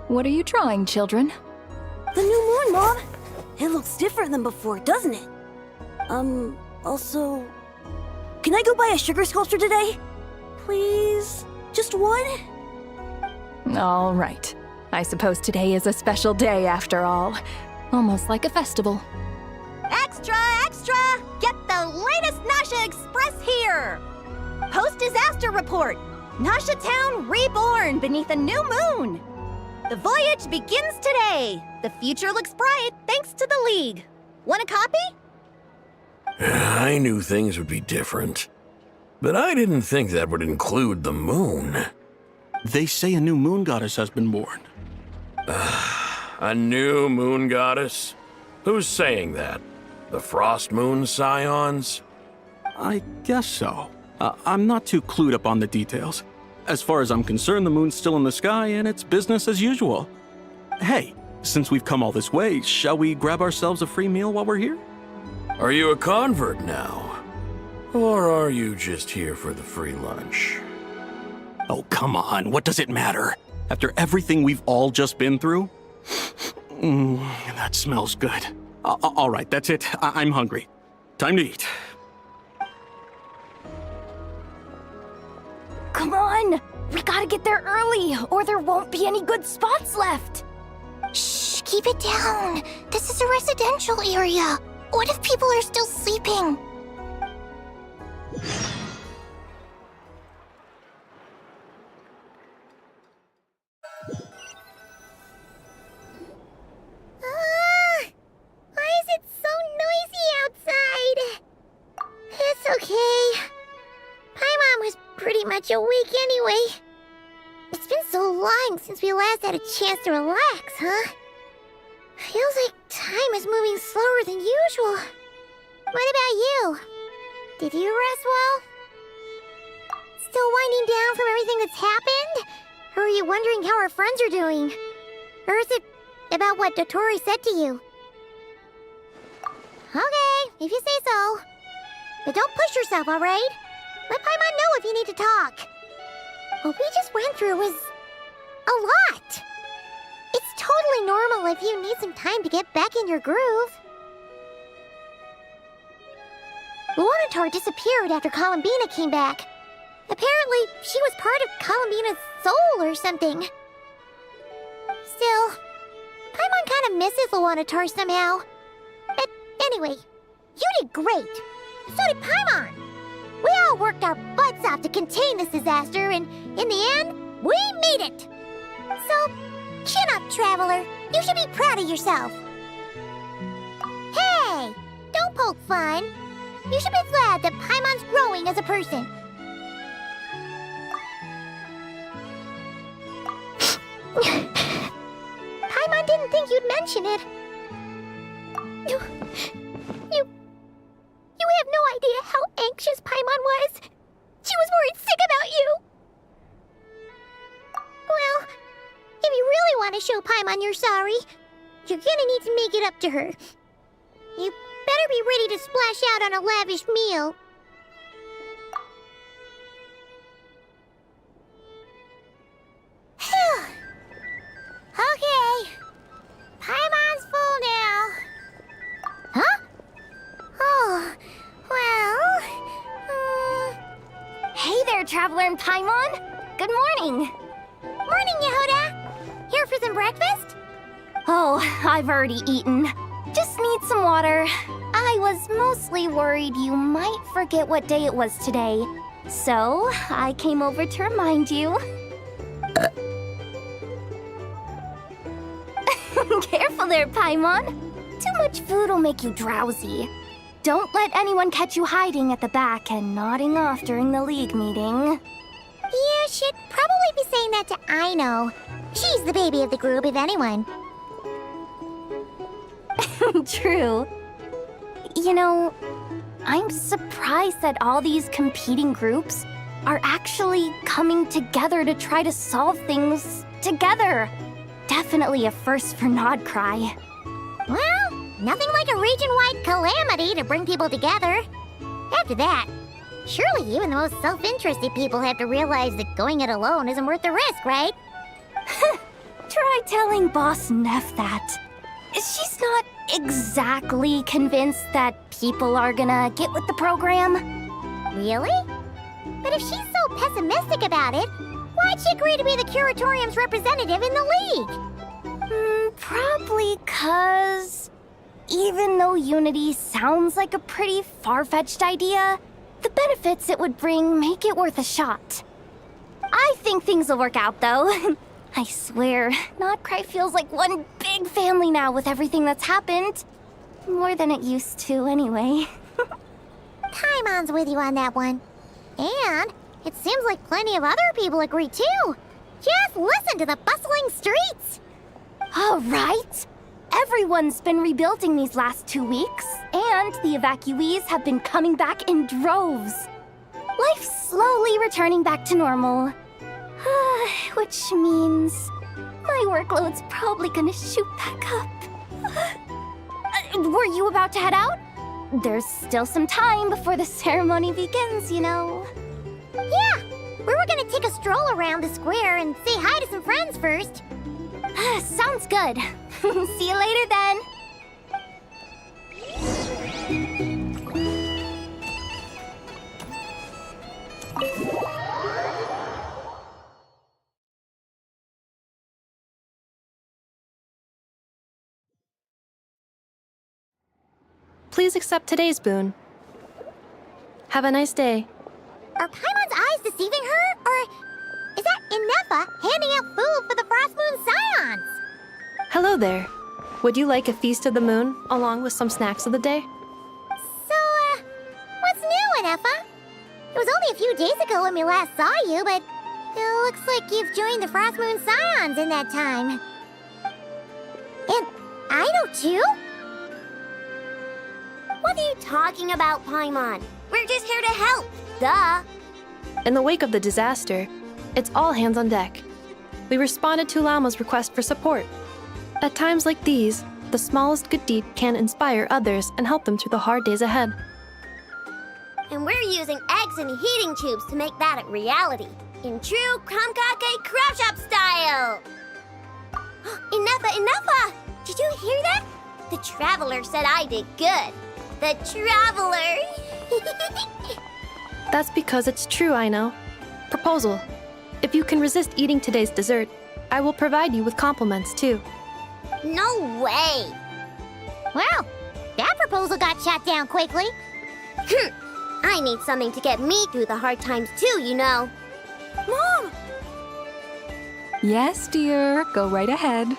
What are you drawing, children? The new moon, Mom! It looks different than before, doesn't it? Also... Can I go buy a sugar sculpture today? Please? Just one? All right. I suppose today is a special day after all. Almost like a festival. Extra, extra! Get the latest Nasha Express here! Post-disaster report! Nasha Town reborn beneath a new moon! The voyage begins today! The future looks bright thanks to the League. Want a copy? I knew things would be different, but I didn't think that would include the moon. They say a new moon goddess has been born. A new moon goddess? Who's saying that? The Frost Moon Scions? I guess so. I'm not too clued up on the details. As far as I'm concerned, the moon's still in the sky and it's business as usual. Hey, since we've come all this way, shall we grab ourselves a free meal while we're here? Are you a convert now? Or are you just here for the free lunch? Oh, come on, what does it matter? After everything we've all just been through? That smells good. All right, that's it. I'm hungry. Time to eat. Come on! We gotta get there early, or there won't be any good spots left! Shh, keep it down. This is a residential area. What if people are still sleeping? Why is it so noisy outside? It's okay. Paimon was pretty much awake anyway. It's been so long since we last had a chance to relax, huh? Feels like time is moving slower than usual. What about you? Did you rest well? Still winding down from everything that's happened? Or are you wondering how our friends are doing? Or is it about what Dotori said to you? Okay, if you say so. But don't push yourself, alright? Let Paimon know if you need to talk. What we just went through was a lot. It's totally normal if you need some time to get back in your groove. Luanatar disappeared after Columbina came back. Apparently, she was part of Columbina's soul or something. Still, Paimon kind of misses Luanatar somehow. But anyway, you did great. So did Paimon. We all worked our butts off to contain this disaster, and in the end, we made it. So, chin up, Traveler. You should be proud of yourself. Hey, don't poke fun. You should be glad that Paimon's growing as a person. Paimon didn't think you'd mention it. You have no idea how anxious Paimon was. She was worried sick about you. Well, if you really want to show Paimon you're sorry, you're gonna need to make it up to her. You better be ready to splash out on a lavish meal. Okay. Paimon's full now. Huh? Oh, well... Hey there, Traveler and Paimon! Good morning! Morning, Yehuda! Here for some breakfast? Oh, I've already eaten. Just need some water. I was mostly worried you might forget what day it was today. So, I came over to remind you. Careful there, Paimon. Too much food will make you drowsy. Don't let anyone catch you hiding at the back and nodding off during the league meeting. You should probably be saying that to Aino. She's the baby of the group, if anyone. True. You know, I'm surprised that all these competing groups are actually coming together to try to solve things together. Definitely a first for Nodcry. Well, nothing like a region-wide calamity to bring people together. After that, surely even the most self-interested people have to realize that going it alone isn't worth the risk, right? Try telling Boss Neff that. She's not exactly convinced that people are gonna get with the program. Really? But if she's so pessimistic about it, why'd she agree to be the Curatorium's representative in the league? Probably 'cause even though unity sounds like a pretty far-fetched idea, the benefits it would bring make it worth a shot. I think things will work out, though. I swear, Nodcry feels like one big family now with everything that's happened. More than it used to, anyway. Paimon's with you on that one. And it seems like plenty of other people agree, too. Just listen to the bustling streets. All right. Everyone's been rebuilding these last 2 weeks, and the evacuees have been coming back in droves. Life's slowly returning back to normal. Which means my workload's probably gonna shoot back up. Were you about to head out? There's still some time before the ceremony begins, you know. Yeah, we were gonna take a stroll around the square and say hi to some friends first. Sounds good. See you later then. Please accept today's boon. Have a nice day. Are Paimon's eyes deceiving her? Or is that Inefa handing out food for the Frost Moon Scions? Hello there. Would you like a feast of the moon, along with some snacks of the day? So, what's new, Inefa? It was only a few days ago when we last saw you, but it looks like you've joined the Frost Moon Scions in that time. And I know too? What are you talking about, Paimon? We're just here to help, duh. In the wake of the disaster, it's all hands on deck. We responded to Lama's request for support. At times like these, the smallest good deed can inspire others and help them through the hard days ahead. And we're using eggs and heating tubes to make that a reality. In true Krumkake Crab Shop style! Enough! Did you hear that? The Traveler said I did good. The Traveler! That's because it's true, I know. Proposal. If you can resist eating today's dessert, I will provide you with compliments, too. No way! Well, that proposal got shot down quickly. I need something to get me through the hard times too, you know. Mom! Yes, dear. Go right ahead.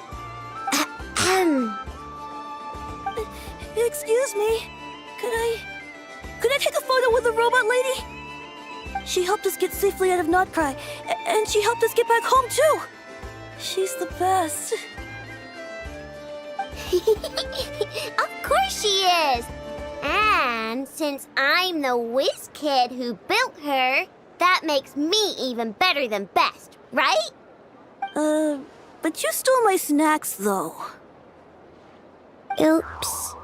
Excuse me. Could I take a photo with the robot lady? She helped us get safely out of Notcry, and she helped us get back home too. She's the best. Of course she is! And since I'm the whiz kid who built her, that makes me even better than best, right? But you stole my snacks though. Oops.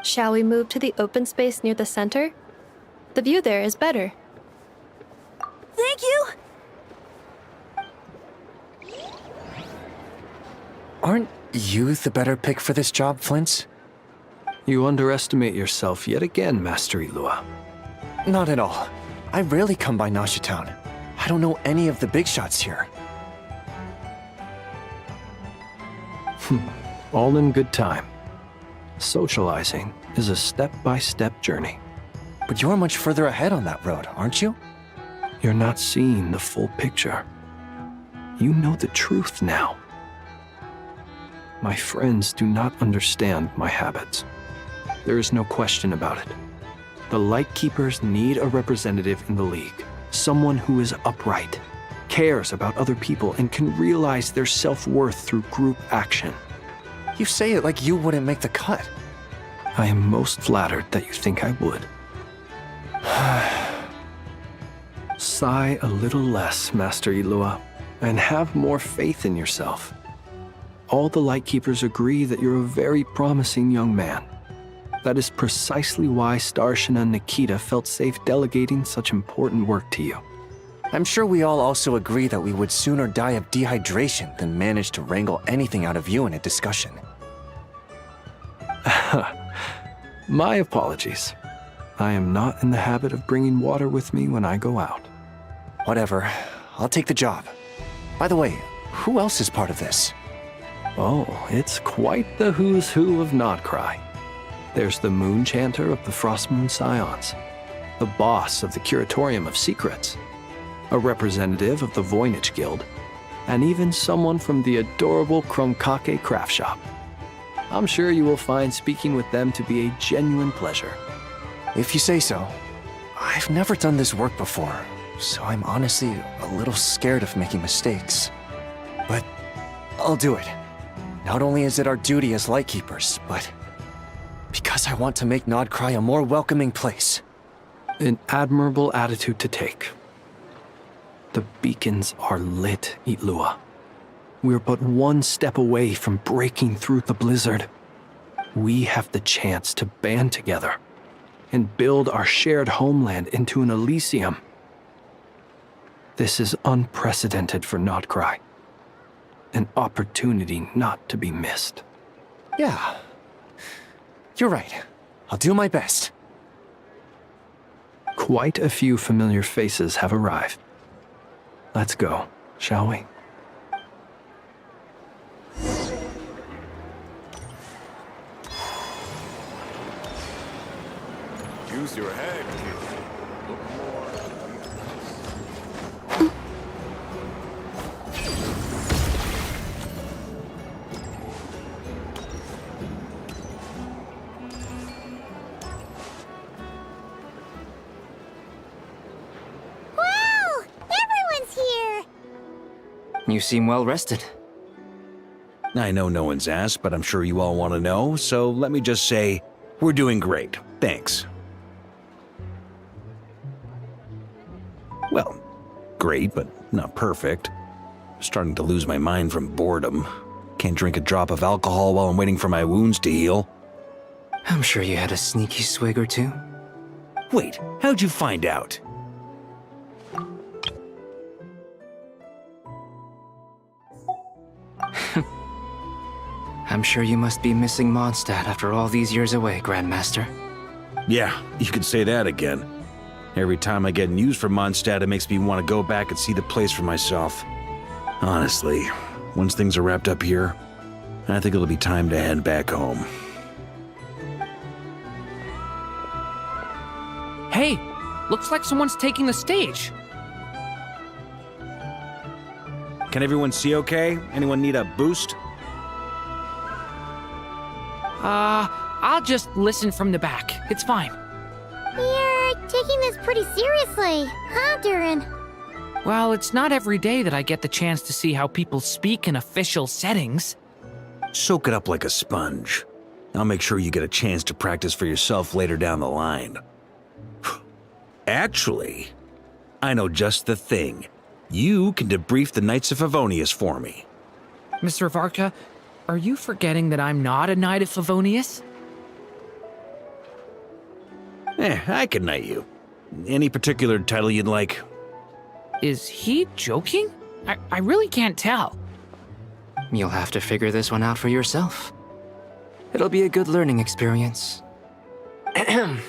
Shall we move to the open space near the center? The view there is better. Thank you! Aren't you the better pick for this job, Flint's? You underestimate yourself yet again, Master Ilua. Not at all. I rarely come by Nashitown. I don't know any of the big shots here. All in good time. Socializing is a step-by-step journey. But you're much further ahead on that road, aren't you? You're not seeing the full picture. You know the truth now. My friends do not understand my habits. There is no question about it. The Lightkeepers need a representative in the League. Someone who is upright, cares about other people, and can realize their self-worth through group action. You say it like you wouldn't make the cut. I am most flattered that you think I would. Sigh a little less, Master Ilua, and have more faith in yourself. All the Lightkeepers agree that you're a very promising young man. That is precisely why Starshina and Nikita felt safe delegating such important work to you. I'm sure we all also agree that we would sooner die of dehydration than manage to wrangle anything out of you in a discussion. My apologies. I am not in the habit of bringing water with me when I go out. Whatever. I'll take the job. By the way, who else is part of this? Oh, it's quite the who's who of Notcry. There's the Moon Chanter of the Frost Moon Scions, the boss of the Curatorium of Secrets, a representative of the Voynich Guild, and even someone from the adorable Krumkake Craft Shop. I'm sure you will find speaking with them to be a genuine pleasure. If you say so. I've never done this work before, so I'm honestly a little scared of making mistakes. But I'll do it. Not only is it our duty as Lightkeepers, but because I want to make Nodcry a more welcoming place. An admirable attitude to take. The beacons are lit, Itlua. We're but one step away from breaking through the blizzard. We have the chance to band together and build our shared homeland into an Elysium. This is unprecedented for Nodcry. An opportunity not to be missed. Yeah. You're right. I'll do my best. Quite a few familiar faces have arrived. Let's go, shall we? Use your head, kid. Look more. Wow! Everyone's here! You seem well rested. I know no one's asked, but I'm sure you all want to know, so let me just say, we're doing great. Thanks. Well, great, but not perfect. Starting to lose my mind from boredom. Can't drink a drop of alcohol while I'm waiting for my wounds to heal. I'm sure you had a sneaky swig or two. Wait, how'd you find out? I'm sure you must be missing Mondstadt after all these years away, Grandmaster. Yeah, you could say that again. Every time I get news from Mondstadt, it makes me want to go back and see the place for myself. Honestly, once things are wrapped up here, I think it'll be time to head back home. Hey, looks like someone's taking the stage. Can everyone see okay? Anyone need a boost? I'll just listen from the back. It's fine. You're taking this pretty seriously, huh, Durin? Well, it's not every day that I get the chance to see how people speak in official settings. Soak it up like a sponge. I'll make sure you get a chance to practice for yourself later down the line. Actually, I know just the thing. You can debrief the Knights of Favonius for me. Mr. Varka, are you forgetting that I'm not a Knight of Favonius? I can knight you. Any particular title you'd like? Is he joking? I really can't tell. You'll have to figure this one out for yourself. It'll be a good learning experience. It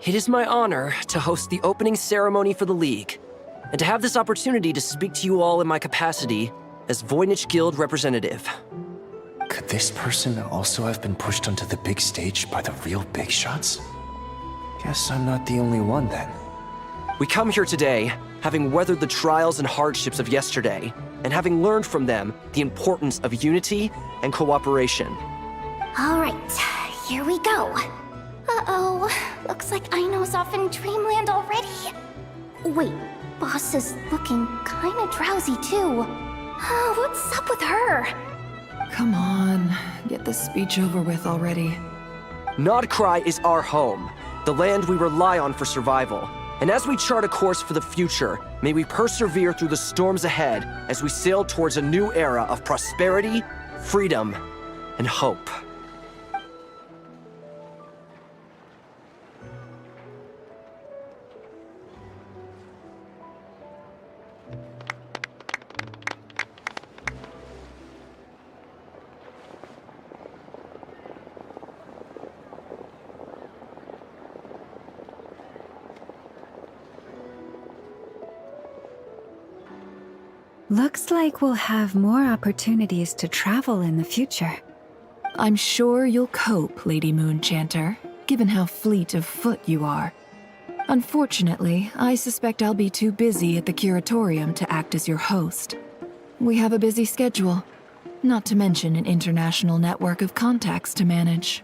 is my honor to host the opening ceremony for the League, and to have this opportunity to speak to you all in my capacity as Voynich Guild representative. Could this person also have been pushed onto the big stage by the real big shots? Guess I'm not the only one then. We come here today, having weathered the trials and hardships of yesterday, and having learned from them the importance of unity and cooperation. All right, here we go. Uh-oh, looks like Aino's off in Dreamland already. Wait, Boss is looking kinda drowsy too. What's up with her? Come on, get this speech over with already. Nodcry is our home, the land we rely on for survival. And as we chart a course for the future, may we persevere through the storms ahead as we sail towards a new era of prosperity, freedom, and hope. Looks like we'll have more opportunities to travel in the future. I'm sure you'll cope, Lady Moonchanter, given how fleet of foot you are. Unfortunately, I suspect I'll be too busy at the Curatorium to act as your host. We have a busy schedule, not to mention an international network of contacts to manage.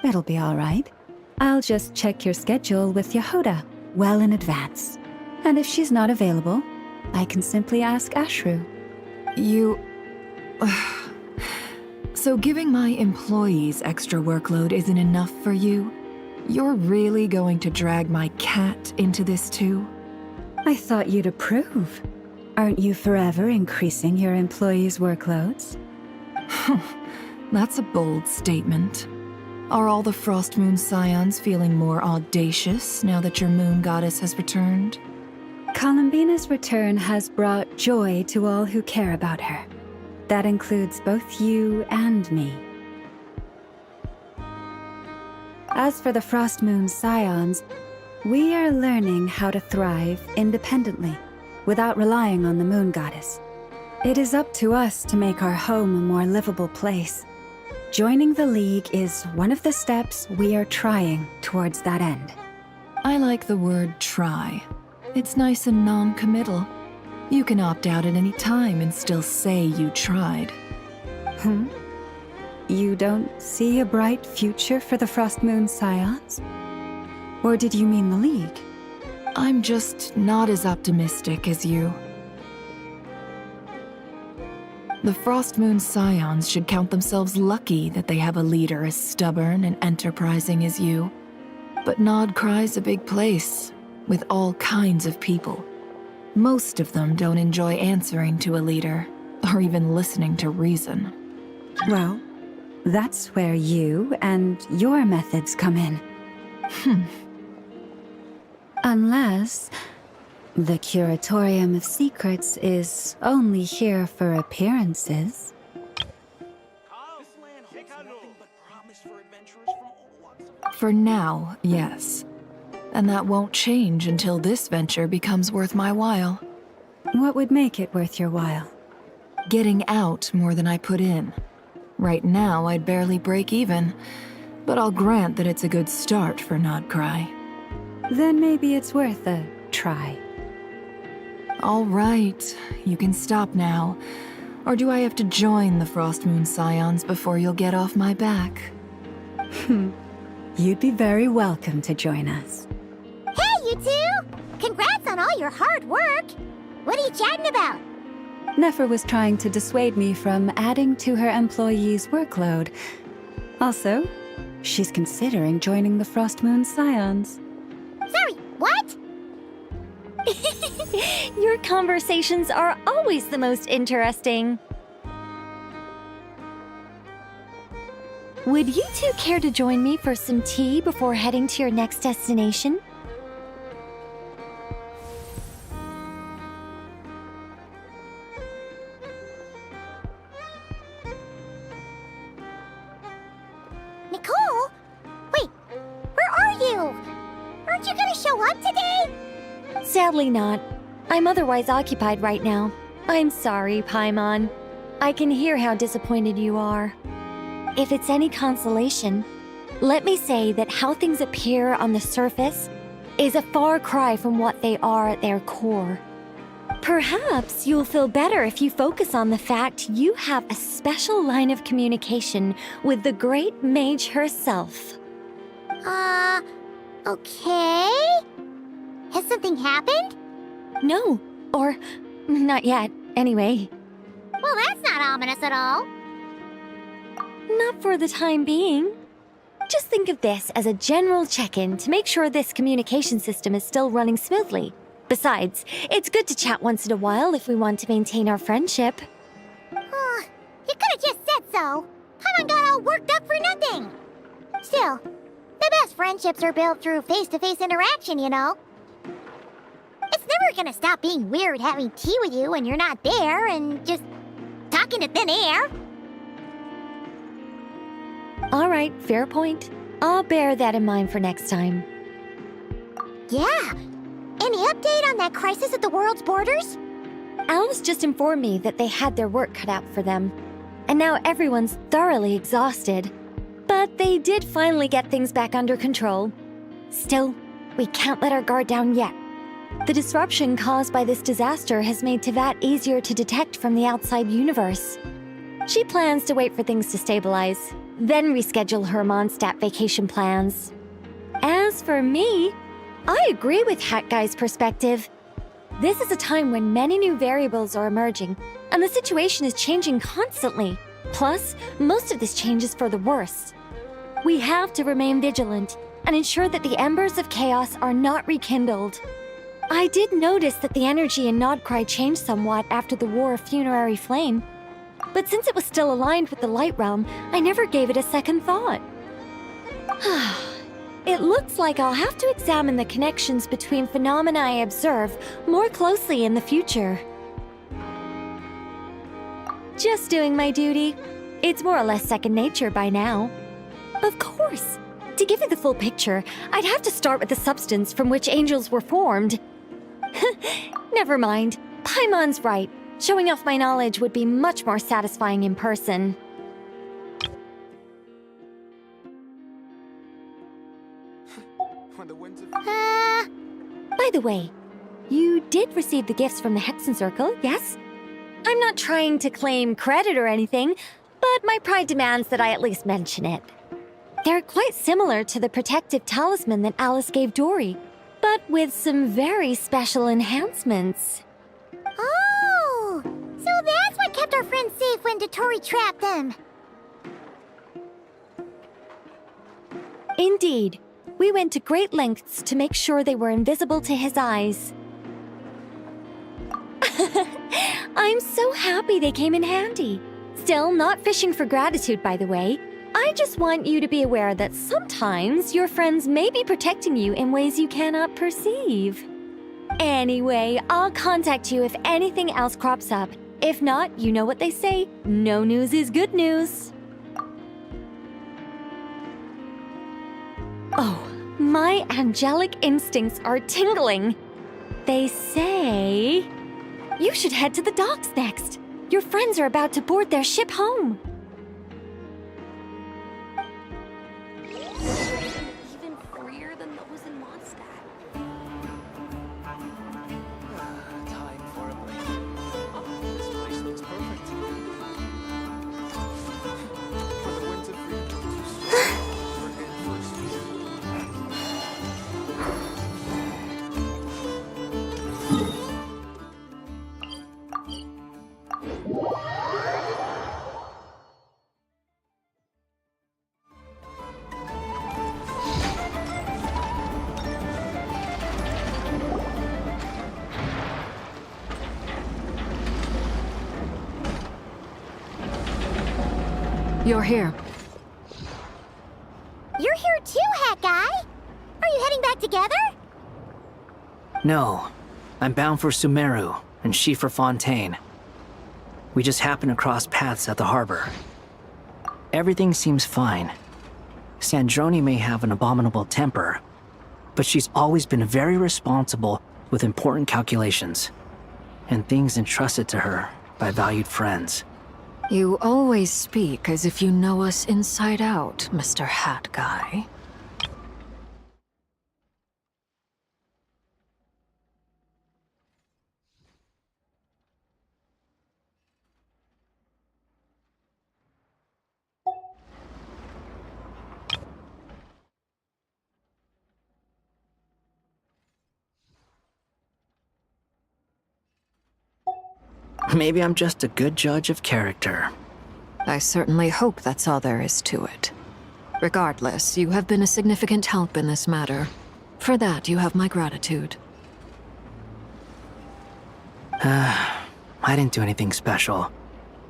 That'll be all right. I'll just check your schedule with Yehoda well in advance. And if she's not available, I can simply ask Ashru. You... So giving my employees extra workload isn't enough for you? You're really going to drag my cat into this too? I thought you'd approve. Aren't you forever increasing your employees' workloads? That's a bold statement. Are all the Frost Moon Scions feeling more audacious now that your moon goddess has returned? Columbina's return has brought joy to all who care about her. That includes both you and me. As for the Frost Moon Scions, we are learning how to thrive independently, without relying on the moon goddess. It is up to us to make our home a more livable place. Joining the League is one of the steps we are trying towards that end. I like the word try. It's nice and non-committal. You can opt out at any time and still say you tried. You don't see a bright future for the Frost Moon Scions? Or did you mean the League? I'm just not as optimistic as you. The Frost Moon Scions should count themselves lucky that they have a leader as stubborn and enterprising as you. But Nodcry's a big place, with all kinds of people. Most of them don't enjoy answering to a leader, or even listening to reason. Well, that's where you and your methods come in. Unless the Curatorium of Secrets is only here for appearances. For now, yes. And that won't change until this venture becomes worth my while. What would make it worth your while? Getting out more than I put in. Right now, I'd barely break even, but I'll grant that it's a good start for Nodcry. Then maybe it's worth a try. All right, you can stop now. Or do I have to join the Frost Moon Scions before you'll get off my back? You'd be very welcome to join us. Hey, you two! Congrats on all your hard work! What are you chatting about? Nefer was trying to dissuade me from adding to her employees' workload. Also, she's considering joining the Frost Moon Scions. Sorry, what? Your conversations are always the most interesting. Would you two care to join me for some tea before heading to your next destination? Nicole? Wait, where are you? Aren't you gonna show up today? Sadly not. I'm otherwise occupied right now. I'm sorry, Paimon. I can hear how disappointed you are. If it's any consolation, let me say that how things appear on the surface is a far cry from what they are at their core. Perhaps you'll feel better if you focus on the fact you have a special line of communication with the great mage herself. Okay? Has something happened? No, or not yet, anyway. Well, that's not ominous at all. Not for the time being. Just think of this as a general check-in to make sure this communication system is still running smoothly. Besides, it's good to chat once in a while if we want to maintain our friendship. You could have just said so. Paimon got all worked up for nothing. Still, the best friendships are built through face-to-face interaction, you know. It's never gonna stop being weird having tea with you when you're not there and just talking to thin air. All right, fair point. I'll bear that in mind for next time. Yeah. Any update on that crisis at the world's borders? Alice just informed me that they had their work cut out for them. And now everyone's thoroughly exhausted. But they did finally get things back under control. Still, we can't let our guard down yet. The disruption caused by this disaster has made Tevat easier to detect from the outside universe. She plans to wait for things to stabilize, then reschedule her Mondstadt vacation plans. As for me, I agree with Hat Guy's perspective. This is a time when many new variables are emerging, and the situation is changing constantly. Plus, most of this change is for the worse. We have to remain vigilant and ensure that the embers of chaos are not rekindled. I did notice that the energy in Nodcry changed somewhat after the War of Funerary Flame, but since it was still aligned with the Light Realm, I never gave it a second thought. It looks like I'll have to examine the connections between phenomena I observe more closely in the future. Just doing my duty. It's more or less second nature by now. Of course. To give you the full picture, I'd have to start with the substance from which angels were formed. Never mind. Paimon's right. Showing off my knowledge would be much more satisfying in person. By the way, you did receive the gifts from the Hexen Circle, yes? I'm not trying to claim credit or anything, but my pride demands that I at least mention it. They're quite similar to the protective talisman that Alice gave Dory, but with some very special enhancements. Oh! So that's what kept our friends safe when Dotori trapped them. Indeed. We went to great lengths to make sure they were invisible to his eyes. I'm so happy they came in handy. Still, not fishing for gratitude, by the way. I just want you to be aware that sometimes your friends may be protecting you in ways you cannot perceive. Anyway, I'll contact you if anything else crops up. If not, you know what they say, no news is good news. Oh, my angelic instincts are tingling. They say you should head to the docks next. Your friends are about to board their ship home. Even freer than those in Mondstadt. Time for a break. Oh, this place looks perfect. For the winds of freedom to soar, we're in for a season. You're here. You're here too, Hat Guy! Are you heading back together? No. I'm bound for Sumeru, and she for Fontaine. We just happened to cross paths at the harbor. Everything seems fine. Sandrone may have an abominable temper, but she's always been very responsible with important calculations, and things entrusted to her by valued friends. You always speak as if you know us inside out, Mr. Hat Guy. Maybe I'm just a good judge of character. I certainly hope that's all there is to it. Regardless, you have been a significant help in this matter. For that, you have my gratitude. I didn't do anything special.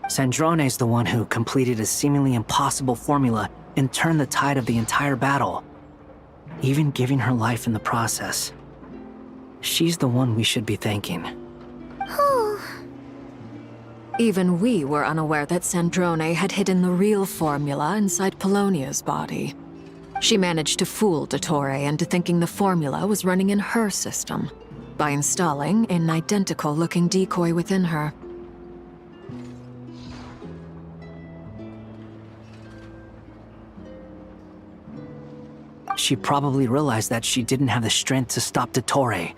Sandrone's the one who completed a seemingly impossible formula and turned the tide of the entire battle, even giving her life in the process. She's the one we should be thanking. Even we were unaware that Sandrone had hidden the real formula inside Polonia's body. She managed to fool Dottore into thinking the formula was running in her system by installing an identical-looking decoy within her. She probably realized that she didn't have the strength to stop Dottore.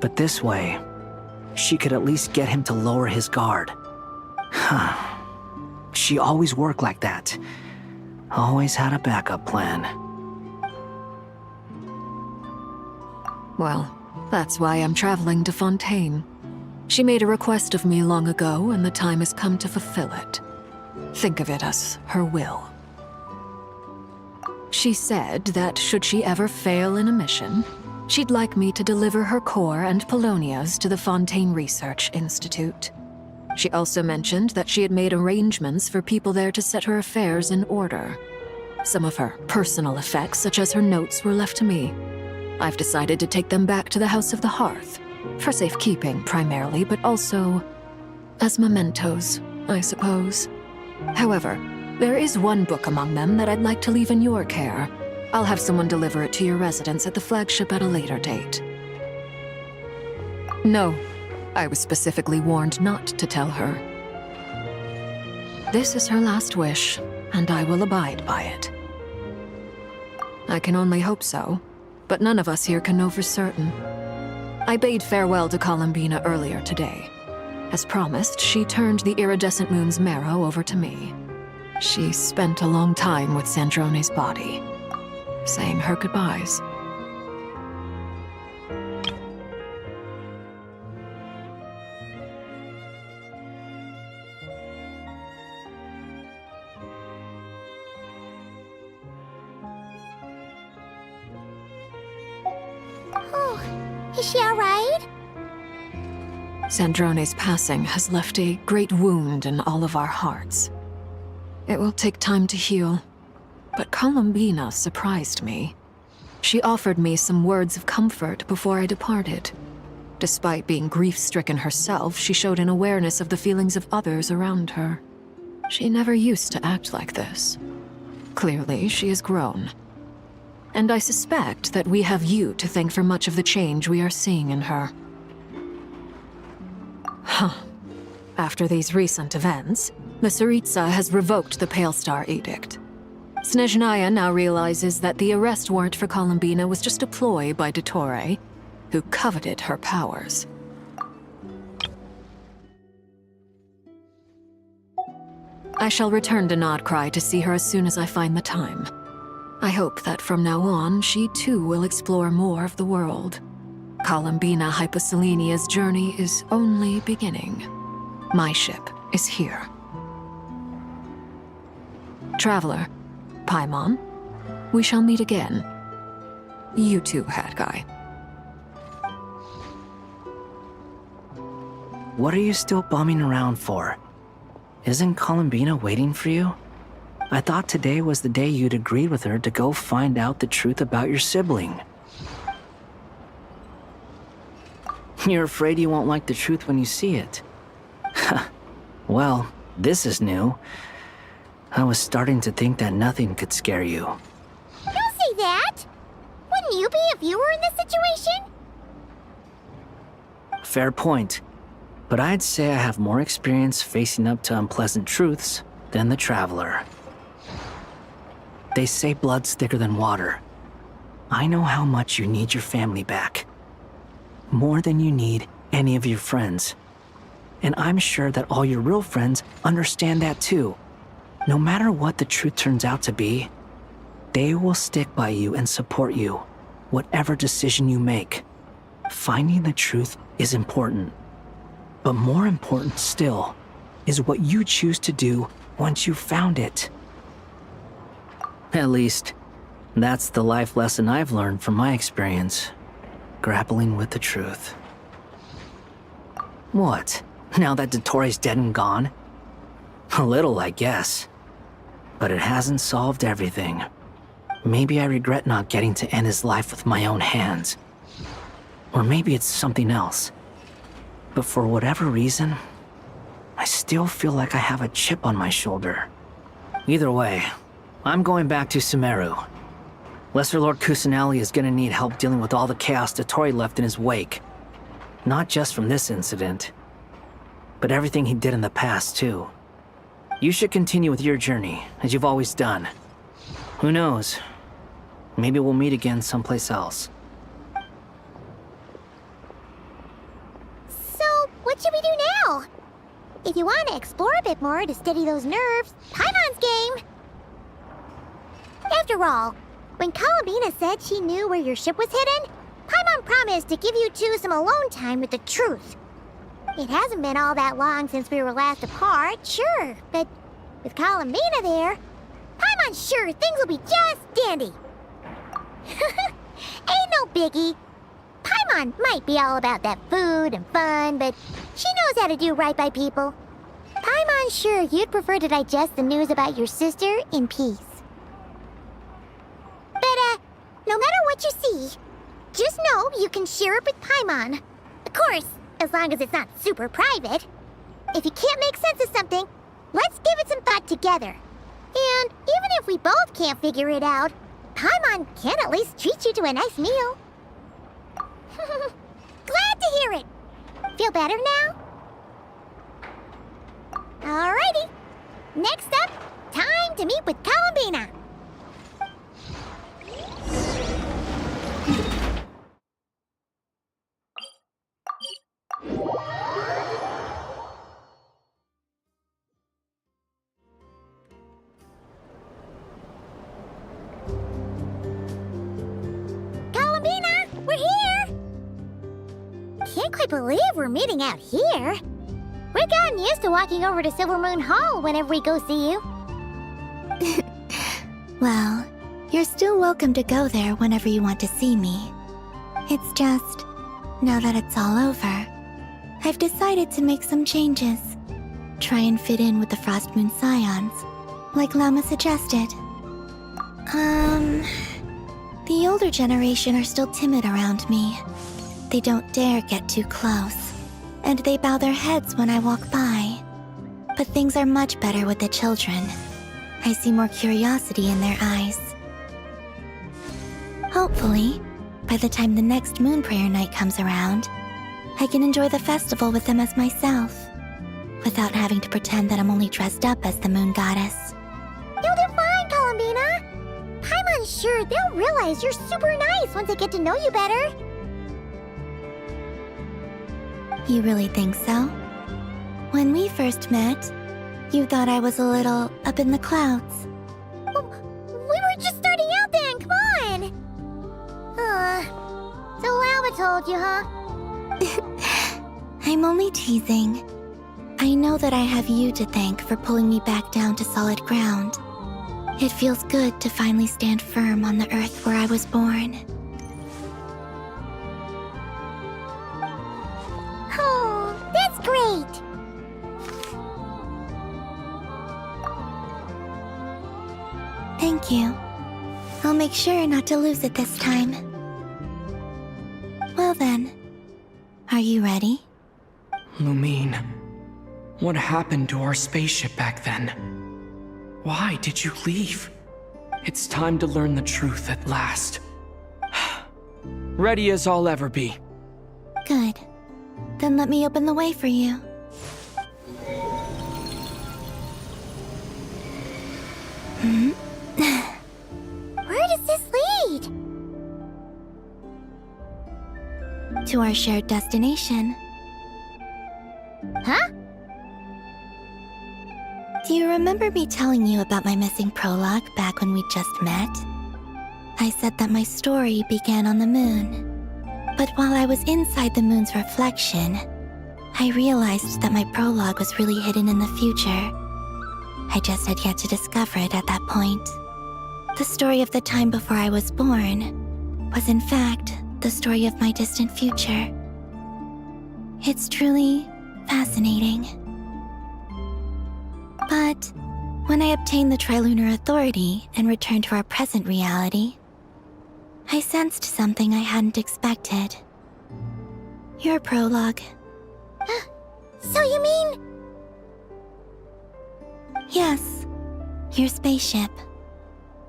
But this way, she could at least get him to lower his guard. She always worked like that. Always had a backup plan. Well, that's why I'm traveling to Fontaine. She made a request of me long ago, and the time has come to fulfill it. Think of it as her will. She said that should she ever fail in a mission, she'd like me to deliver her core and Polonia's to the Fontaine Research Institute. She also mentioned that she had made arrangements for people there to set her affairs in order. Some of her personal effects, such as her notes, were left to me. I've decided to take them back to the House of the Hearth, for safekeeping primarily, but also as mementos, I suppose. However, there is one book among them that I'd like to leave in your care. I'll have someone deliver it to your residence at the flagship at a later date. No, I was specifically warned not to tell her. This is her last wish, and I will abide by it. I can only hope so, but none of us here can know for certain. I bade farewell to Columbina earlier today. As promised, she turned the iridescent moon's marrow over to me. She spent a long time with Sandrone's body, saying her goodbyes. Oh, is she alright? Sandrone's passing has left a great wound in all of our hearts. It will take time to heal, but Columbina surprised me. She offered me some words of comfort before I departed. Despite being grief-stricken herself, she showed an awareness of the feelings of others around her. She never used to act like this. Clearly, she has grown. And I suspect that we have you to thank for much of the change we are seeing in her. Huh. After these recent events, the Tsaritsa has revoked the Pale Star Edict. Snezhnaya now realizes that the arrest warrant for Columbina was just a ploy by Dottore, who coveted her powers. I shall return to Nodcry to see her as soon as I find the time. I hope that from now on, she too will explore more of the world. Columbina Hyposelenia's journey is only beginning. My ship is here. Traveler, Paimon, we shall meet again. You too, Hat Guy. What are you still bumming around for? Isn't Columbina waiting for you? I thought today was the day you'd agreed with her to go find out the truth about your sibling. You're afraid you won't like the truth when you see it. Well, this is new. I was starting to think that nothing could scare you. Don't say that! Wouldn't you be if you were in this situation? Fair point. But I'd say I have more experience facing up to unpleasant truths than the Traveler. They say blood's thicker than water. I know how much you need your family back. More than you need any of your friends. And I'm sure that all your real friends understand that too. No matter what the truth turns out to be, they will stick by you and support you, whatever decision you make. Finding the truth is important. But more important still is what you choose to do once you've found it. At least, that's the life lesson I've learned from my experience, grappling with the truth. What? Now that Dottore's dead and gone? A little, I guess. But it hasn't solved everything. Maybe I regret not getting to end his life with my own hands. Or maybe it's something else. But for whatever reason, I still feel like I have a chip on my shoulder. Either way, I'm going back to Sumeru. Lesser Lord Kusanali is gonna need help dealing with all the chaos Dottore left in his wake. Not just from this incident, but everything he did in the past, too. You should continue with your journey, as you've always done. Who knows? Maybe we'll meet again someplace else. So, what should we do now? If you want to explore a bit more to steady those nerves, Paimon's game! After all, when Columbina said she knew where your ship was hidden, Paimon promised to give you two some alone time with the truth. It hasn't been all that long since we were last apart, sure, but With Columbina there, I'm unsure things will be just dandy. Ain't no biggie. Paimon might be all about that food and fun, but she knows how to do right by people. Paimon's sure you'd prefer to digest the news about your sister in peace. But, no matter what you see, just know you can share it with Paimon. Of course, as long as it's not super private. If you can't make sense of something, let's give it some thought together. And even if we both can't figure it out, Paimon can at least treat you to a nice meal. Glad to hear it. Feel better now? Alrighty. Next up, time to meet with Columbina. Columbina, we're here! Can't quite believe we're meeting out here. We've gotten used to walking over to Silver Moon Hall whenever we go see you. Well, you're still welcome to go there whenever you want to see me. It's just, now that it's all over, I've decided to make some changes. Try and fit in with the Frost Moon Scions, like Lama suggested. The older generation are still timid around me. They don't dare get too close, and they bow their heads when I walk by. But things are much better with the children. I see more curiosity in their eyes. Hopefully, by the time the next Moon Prayer Night comes around, I can enjoy the festival with them as myself, without having to pretend that I'm only dressed up as the Moon Goddess. You'll do fine, Columbina. Paimon's sure they'll realize you're super nice once they get to know you better. You really think so? When we first met, you thought I was a little up in the clouds. We were just starting out then, come on! So Lama told you, huh? I'm only teasing. I know that I have you to thank for pulling me back down to solid ground. It feels good to finally stand firm on the earth where I was born. Oh, that's great! Thank you. I'll make sure not to lose it this time. Well then, are you ready? Lumine, what happened to our spaceship back then? Why did you leave? It's time to learn the truth at last. Ready as I'll ever be. Good. Then let me open the way for you. Where does this lead? To our shared destination. Huh? Do you remember me telling you about my missing prologue back when we just met? I said that my story began on the moon. But while I was inside the moon's reflection, I realized that my prologue was really hidden in the future. I just had yet to discover it at that point. The story of the time before I was born was in fact the story of my distant future. It's truly fascinating. But when I obtained the Trilunar Authority and returned to our present reality, I sensed something I hadn't expected. Your prologue. So you mean... Yes, your spaceship.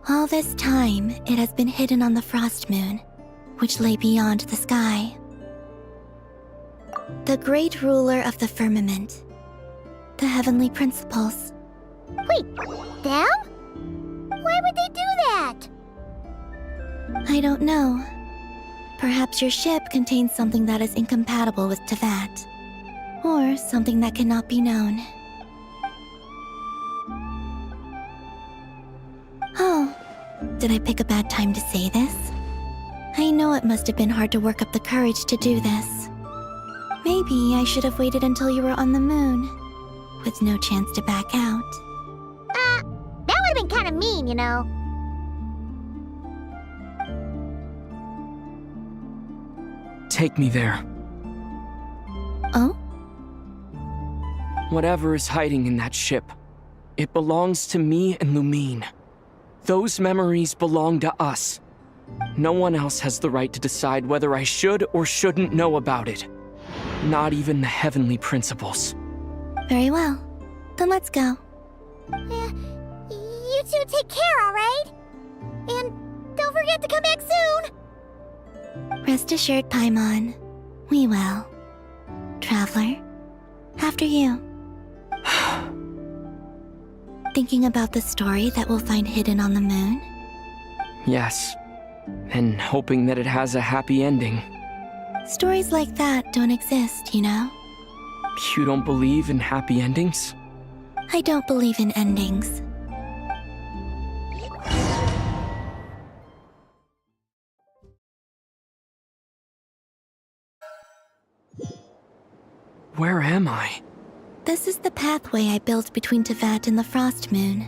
All this time, it has been hidden on the Frost Moon, which lay beyond the sky. The great ruler of the firmament. The heavenly principles. Wait, them? Why would they do that? I don't know. Perhaps your ship contains something that is incompatible with Tevat. Or something that cannot be known. Oh, did I pick a bad time to say this? I know it must have been hard to work up the courage to do this. Maybe I should have waited until you were on the moon, with no chance to back out. kinda mean, you know. Take me there. Oh? Whatever is hiding in that ship, it belongs to me and Lumine. Those memories belong to us. No one else has the right to decide whether I should or shouldn't know about it. Not even the heavenly principles. Very well. Then let's go. You two take care, alright? And don't forget to come back soon! Rest assured, Paimon. We will. Traveler, after you. Thinking about the story that we'll find hidden on the moon? Yes. And hoping that it has a happy ending. Stories like that don't exist, you know? You don't believe in happy endings? I don't believe in endings. Where am I? This is the pathway I built between Tevat and the Frost Moon.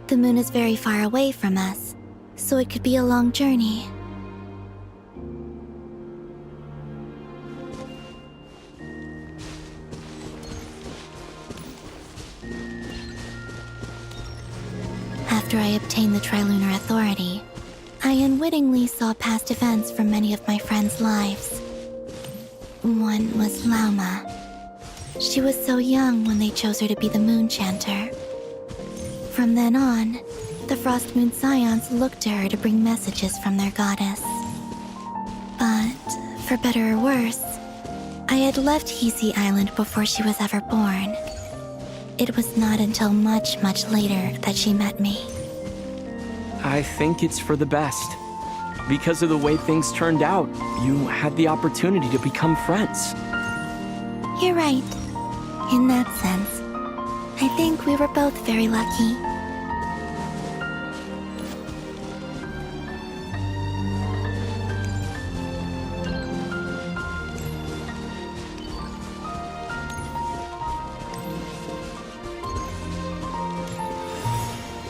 The moon is very far away from us, so it could be a long journey. After I obtained the Trilunar Authority, I unwittingly saw past events from many of my friends' lives. One was Lauma. She was so young when they chose her to be the Moon Chanter. From then on, the Frost Moon Scions looked to her to bring messages from their goddess. But, for better or worse, I had left Hisi Island before she was ever born. It was not until much, much later that she met me. I think it's for the best. Because of the way things turned out, you had the opportunity to become friends. You're right. In that sense, I think we were both very lucky.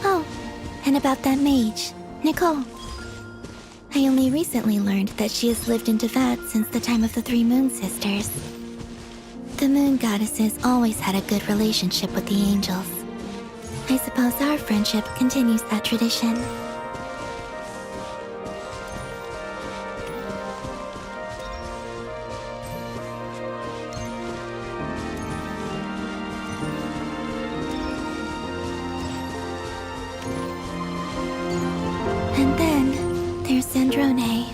Oh, and about that mage, Nicole. I only recently learned that she has lived in Tevat since the time of the Three Moon Sisters. The moon goddesses always had a good relationship with the angels. I suppose our friendship continues that tradition. And then there's Sandrone.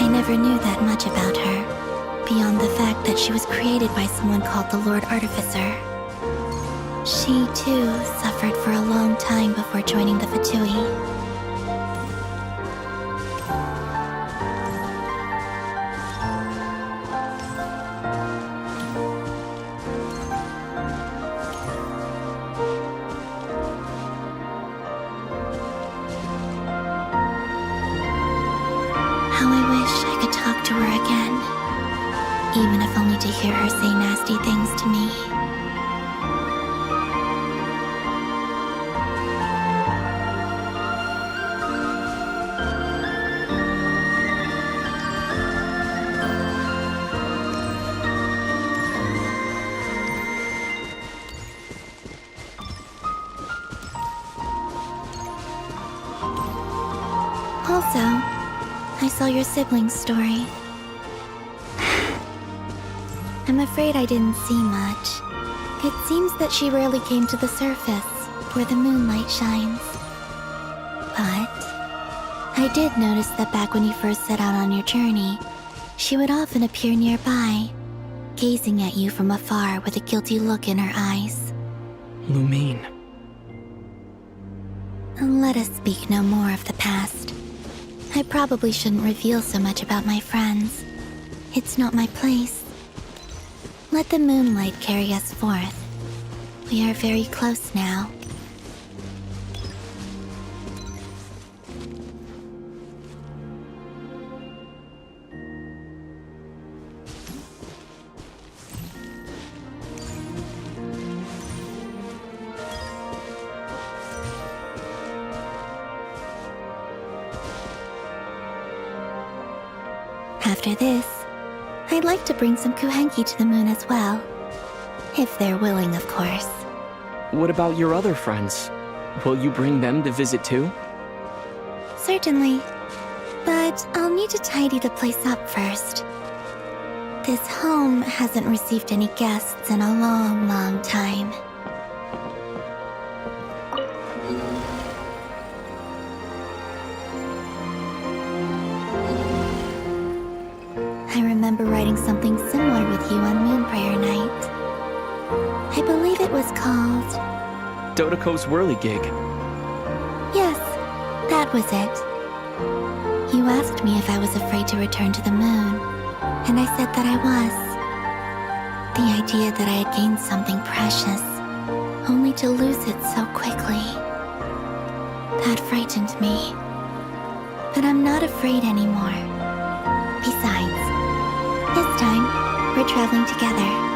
I never knew that much about her, beyond the fact that she was created by someone called the Lord Artificer. She, too, suffered for a long time before joining the Fatui. How I wish I could talk to her again, even if only to hear her say nasty things to me. Also, I saw your sibling's story. I'm afraid I didn't see much. It seems that she rarely came to the surface, where the moonlight shines. But I did notice that back when you first set out on your journey, she would often appear nearby, gazing at you from afar with a guilty look in her eyes. Lumine. Let us speak no more of the past. I probably shouldn't reveal so much about my friends. It's not my place. Let the moonlight carry us forth. We are very close now. After this, I'd like to bring some kuhenki to the moon as well. If they're willing, of course. What about your other friends? Will you bring them to visit too? Certainly. But I'll need to tidy the place up first. This home hasn't received any guests in a long, long time. I remember writing something similar with you on Moon Prayer Night. I believe it was called... Dodoko's Whirligig. Yes, that was it. You asked me if I was afraid to return to the moon, and I said that I was. The idea that I had gained something precious, only to lose it so quickly. That frightened me. But I'm not afraid anymore. Besides, this time, we're traveling together.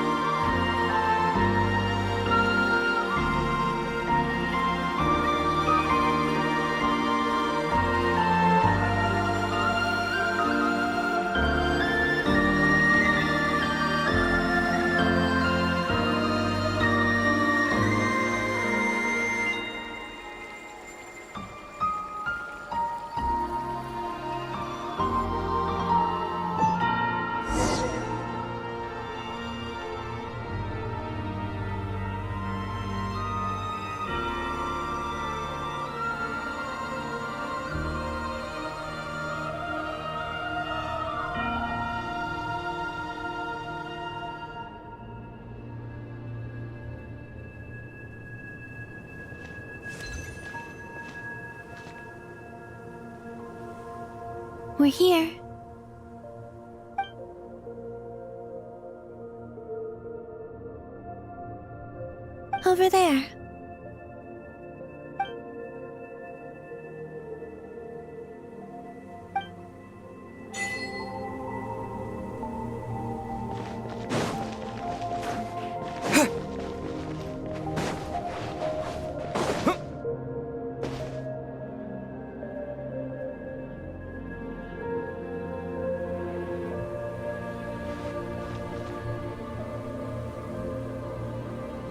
We're here. Over there.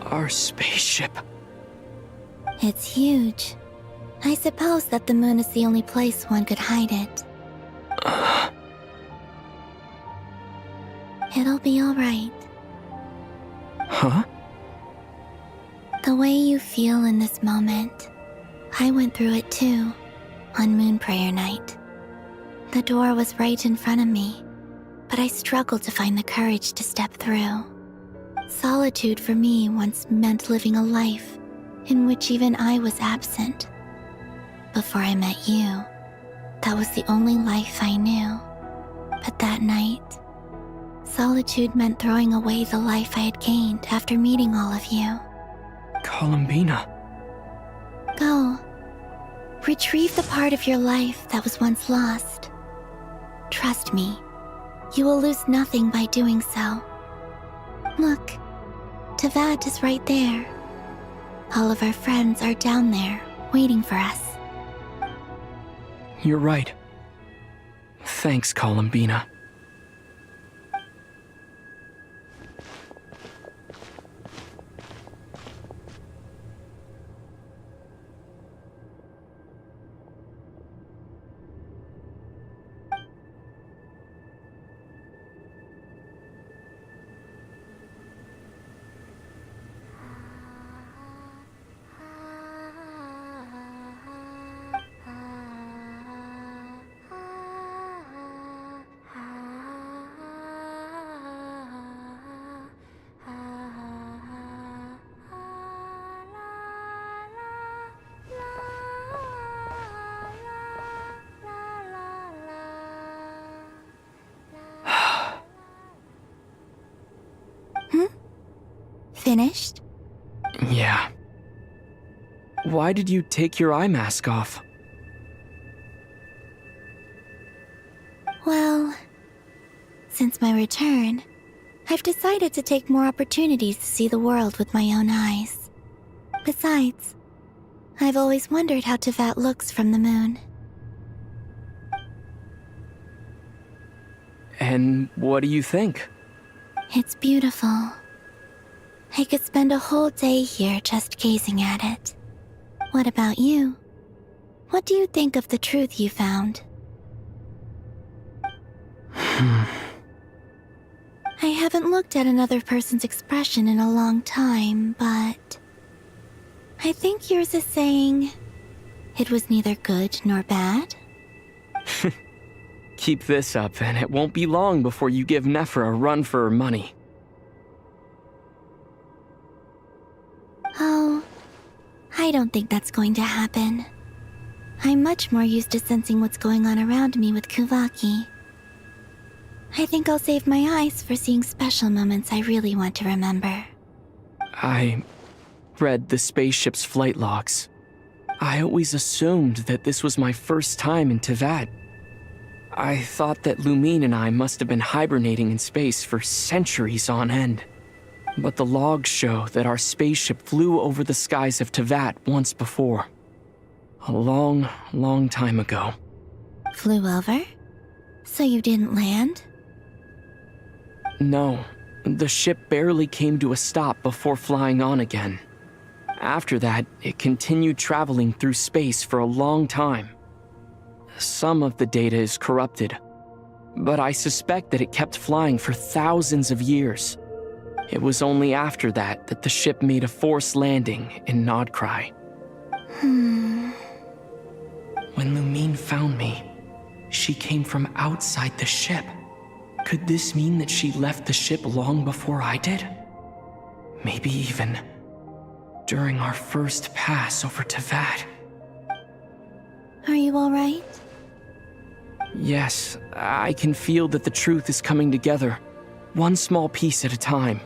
Our spaceship. It's huge. I suppose that the moon is the only place one could hide it. It'll be all right. Huh? The way you feel in this moment, I went through it too, on Moon Prayer Night. The door was right in front of me, but I struggled to find the courage to step through. Solitude for me once meant living a life in which even I was absent. Before I met you, that was the only life I knew. But that night, solitude meant throwing away the life I had gained after meeting all of you. Columbina. Go. Retrieve the part of your life that was once lost. Trust me, you will lose nothing by doing so. Look, Teyvat is right there. All of our friends are down there, waiting for us. You're right. Thanks, Columbina. Finished? Yeah. Why did you take your eye mask off? Well, since my return, I've decided to take more opportunities to see the world with my own eyes. Besides, I've always wondered how Teyvat looks from the moon. And what do you think? It's beautiful. I could spend a whole day here just gazing at it. What about you? What do you think of the truth you found? I haven't looked at another person's expression in a long time, but I think yours is saying it was neither good nor bad. Keep this up, and it won't be long before you give Nephra a run for her money. Oh, I don't think that's going to happen. I'm much more used to sensing what's going on around me with Kuvaki. I think I'll save my eyes for seeing special moments I really want to remember. I read the spaceship's flight logs. I always assumed that this was my first time in Tevat. I thought that Lumine and I must have been hibernating in space for centuries on end. But the logs show that our spaceship flew over the skies of Tevat once before. A long, long time ago. Flew over? So you didn't land? No, the ship barely came to a stop before flying on again. After that, it continued traveling through space for a long time. Some of the data is corrupted, but I suspect that it kept flying for thousands of years. It was only after that that the ship made a forced landing in Nodcry. When Lumine found me, she came from outside the ship. Could this mean that she left the ship long before I did? Maybe even during our first pass over Tevat. Are you alright? Yes, I can feel that the truth is coming together, one small piece at a time.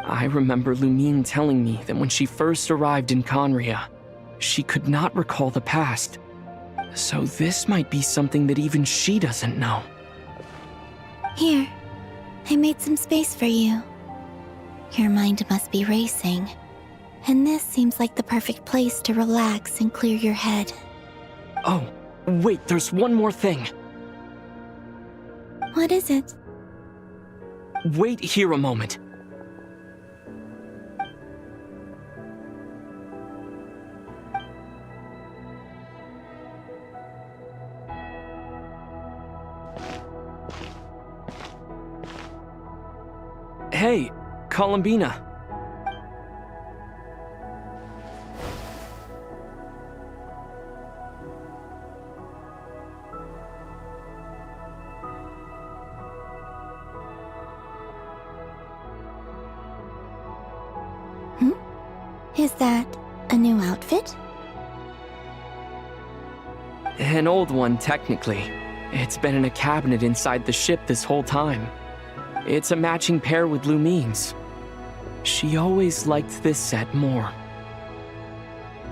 I remember Lumine telling me that when she first arrived in Conria, she could not recall the past. So this might be something that even she doesn't know. Here, I made some space for you. Your mind must be racing, and this seems like the perfect place to relax and clear your head. Oh, wait, there's one more thing. What is it? Wait here a moment. Hey, Columbina. Is that a new outfit? An old one, technically. It's been in a cabinet inside the ship this whole time. It's a matching pair with Lumine's. She always liked this set more.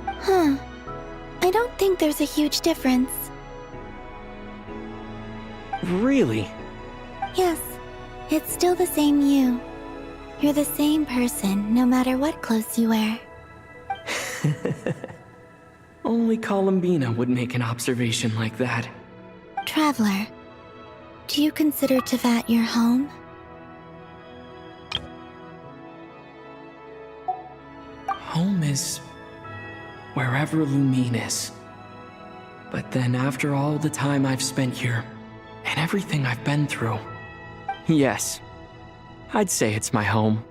Huh. I don't think there's a huge difference. Really? Yes, it's still the same you. You're the same person, no matter what clothes you wear. Only Columbina would make an observation like that. Traveler, do you consider Tevat your home? Home is wherever Lumine is. But then after all the time I've spent here, and everything I've been through, yes, I'd say it's my home.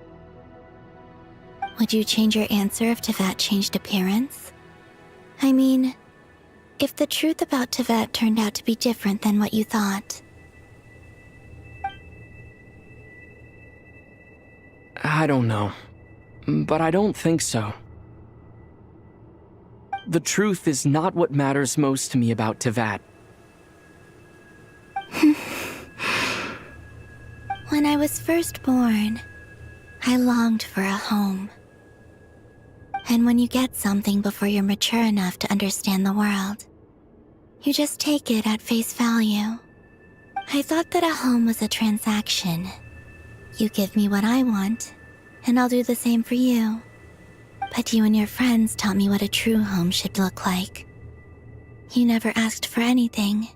Would you change your answer if Tevat changed appearance? I mean, if the truth about Tevat turned out to be different than what you thought. I don't know, but I don't think so. The truth is not what matters most to me about Tevat. When I was first born, I longed for a home. And when you get something before you're mature enough to understand the world, you just take it at face value. I thought that a home was a transaction. You give me what I want, and I'll do the same for you. But you and your friends taught me what a true home should look like. You never asked for anything,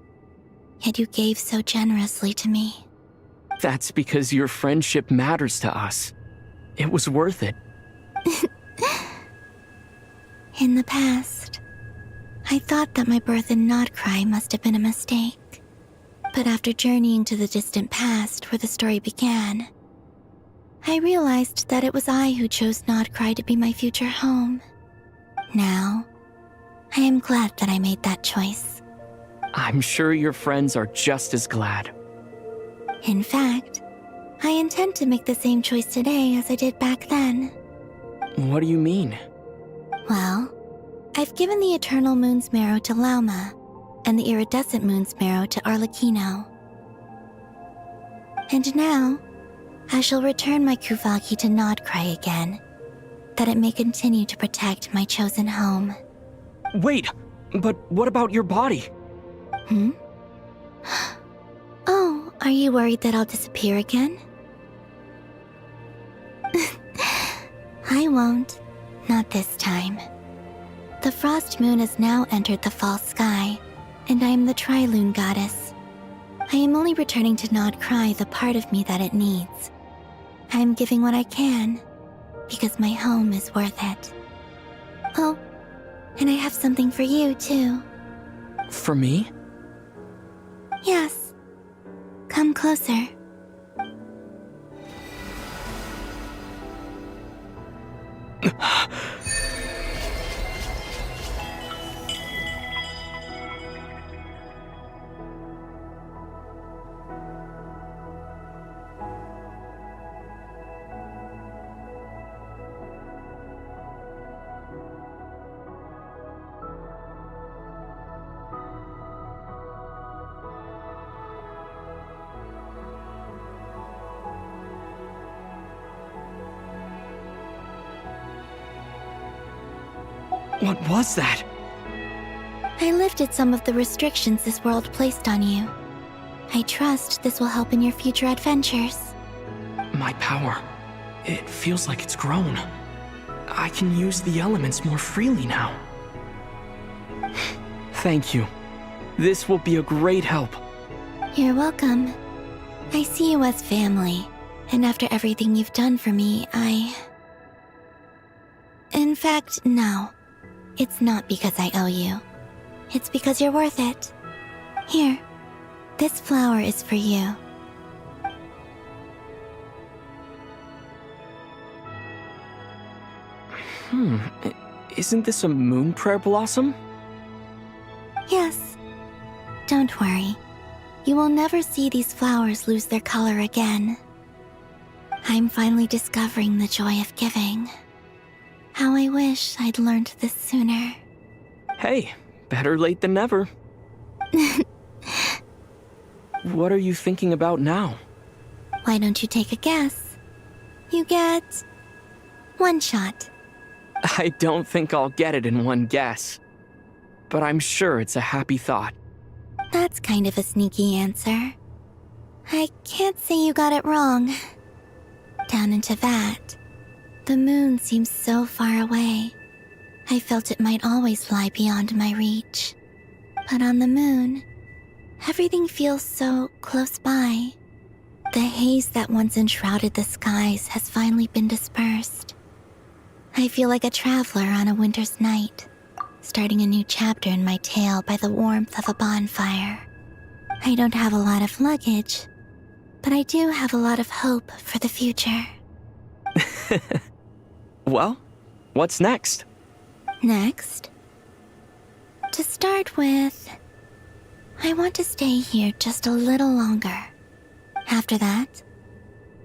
yet you gave so generously to me. That's because your friendship matters to us. It was worth it. In the past, I thought that my birth in Nodcry must have been a mistake. But after journeying to the distant past where the story began, I realized that it was I who chose Nodcry to be my future home. Now, I am glad that I made that choice. I'm sure your friends are just as glad. In fact, I intend to make the same choice today as I did back then. What do you mean? Well, I've given the Eternal Moon's Marrow to Lauma, and the Iridescent Moon's Marrow to Arlecchino. And now, I shall return my Kuvagi to Nodcry again, that it may continue to protect my chosen home. Wait, but what about your body? Hmm? Oh, are you worried that I'll disappear again? I won't. Not this time. The Frost Moon has now entered the fall sky, and I am the Trilune Goddess. I am only returning to Nodcry the part of me that it needs. I am giving what I can, because my home is worth it. Oh, and I have something for you, too. For me? Yes. Come closer. What was that? I lifted some of the restrictions this world placed on you. I trust this will help in your future adventures. My power. It feels like it's grown. I can use the elements more freely now. Thank you. This will be a great help. You're welcome. I see you as family, and after everything you've done for me, In fact, no. It's not because I owe you. It's because you're worth it. Here, this flower is for you. Isn't this a moon prayer blossom? Yes. Don't worry. You will never see these flowers lose their color again. I'm finally discovering the joy of giving. How I wish I'd learned this sooner. Hey, better late than never. What are you thinking about now? Why don't you take a guess? You get 1 shot. I don't think I'll get it in one guess. But I'm sure it's a happy thought. That's kind of a sneaky answer. I can't say you got it wrong. Down into that, the moon seems so far away. I felt it might always lie beyond my reach. But on the moon, everything feels so close by. The haze that once enshrouded the skies has finally been dispersed. I feel like a traveler on a winter's night, starting a new chapter in my tale by the warmth of a bonfire. I don't have a lot of luggage, but I do have a lot of hope for the future. Well, what's next? Next? To start with, I want to stay here just a little longer. After that,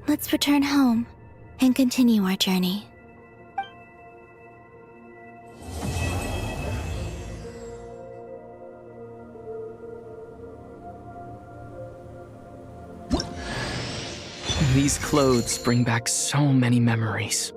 let's return home and continue our journey. These clothes bring back so many memories.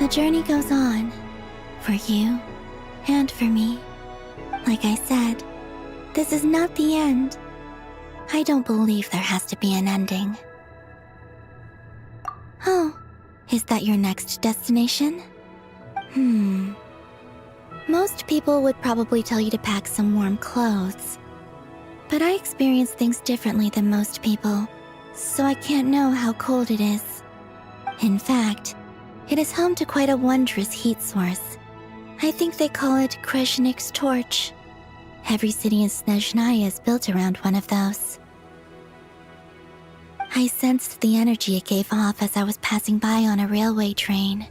The journey goes on, for you and for me. Like I said, this is not the end. I don't believe there has to be an ending. Oh, is that your next destination? Most people would probably tell you to pack some warm clothes. But I experience things differently than most people, so I can't know how cold it is. In fact, it is home to quite a wondrous heat source. I think they call it Kreshnik's torch. Every city in Snezhnaya is built around one of those. I sensed the energy it gave off as I was passing by on a railway train.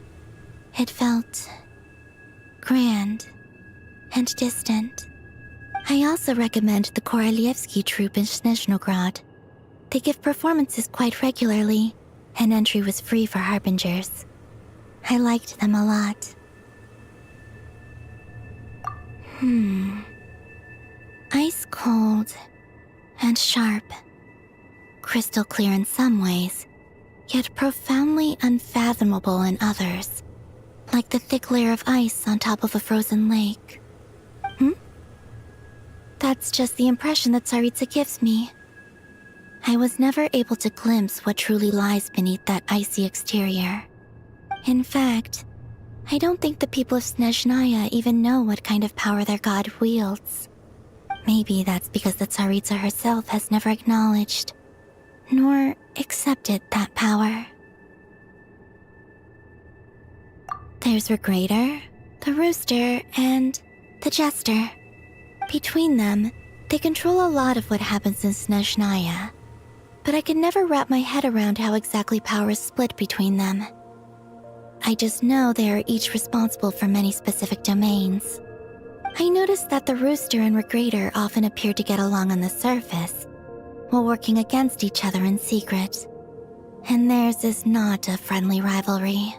It felt grand and distant. I also recommend the Korolievsky troupe in Snezhnograd. They give performances quite regularly, and entry was free for harbingers. I liked them a lot. Ice cold and sharp. Crystal clear in some ways, yet profoundly unfathomable in others. Like the thick layer of ice on top of a frozen lake. That's just the impression that Tsaritsa gives me. I was never able to glimpse what truly lies beneath that icy exterior. In fact, I don't think the people of Snezhnaya even know what kind of power their god wields. Maybe that's because the Tsaritsa herself has never acknowledged, nor accepted that power. There's Regrator, the Rooster, and the Jester. Between them, they control a lot of what happens in Snezhnaya, but I can never wrap my head around how exactly power is split between them. I just know they are each responsible for many specific domains. I noticed that the Rooster and Regrator often appear to get along on the surface, while working against each other in secret, and theirs is not a friendly rivalry.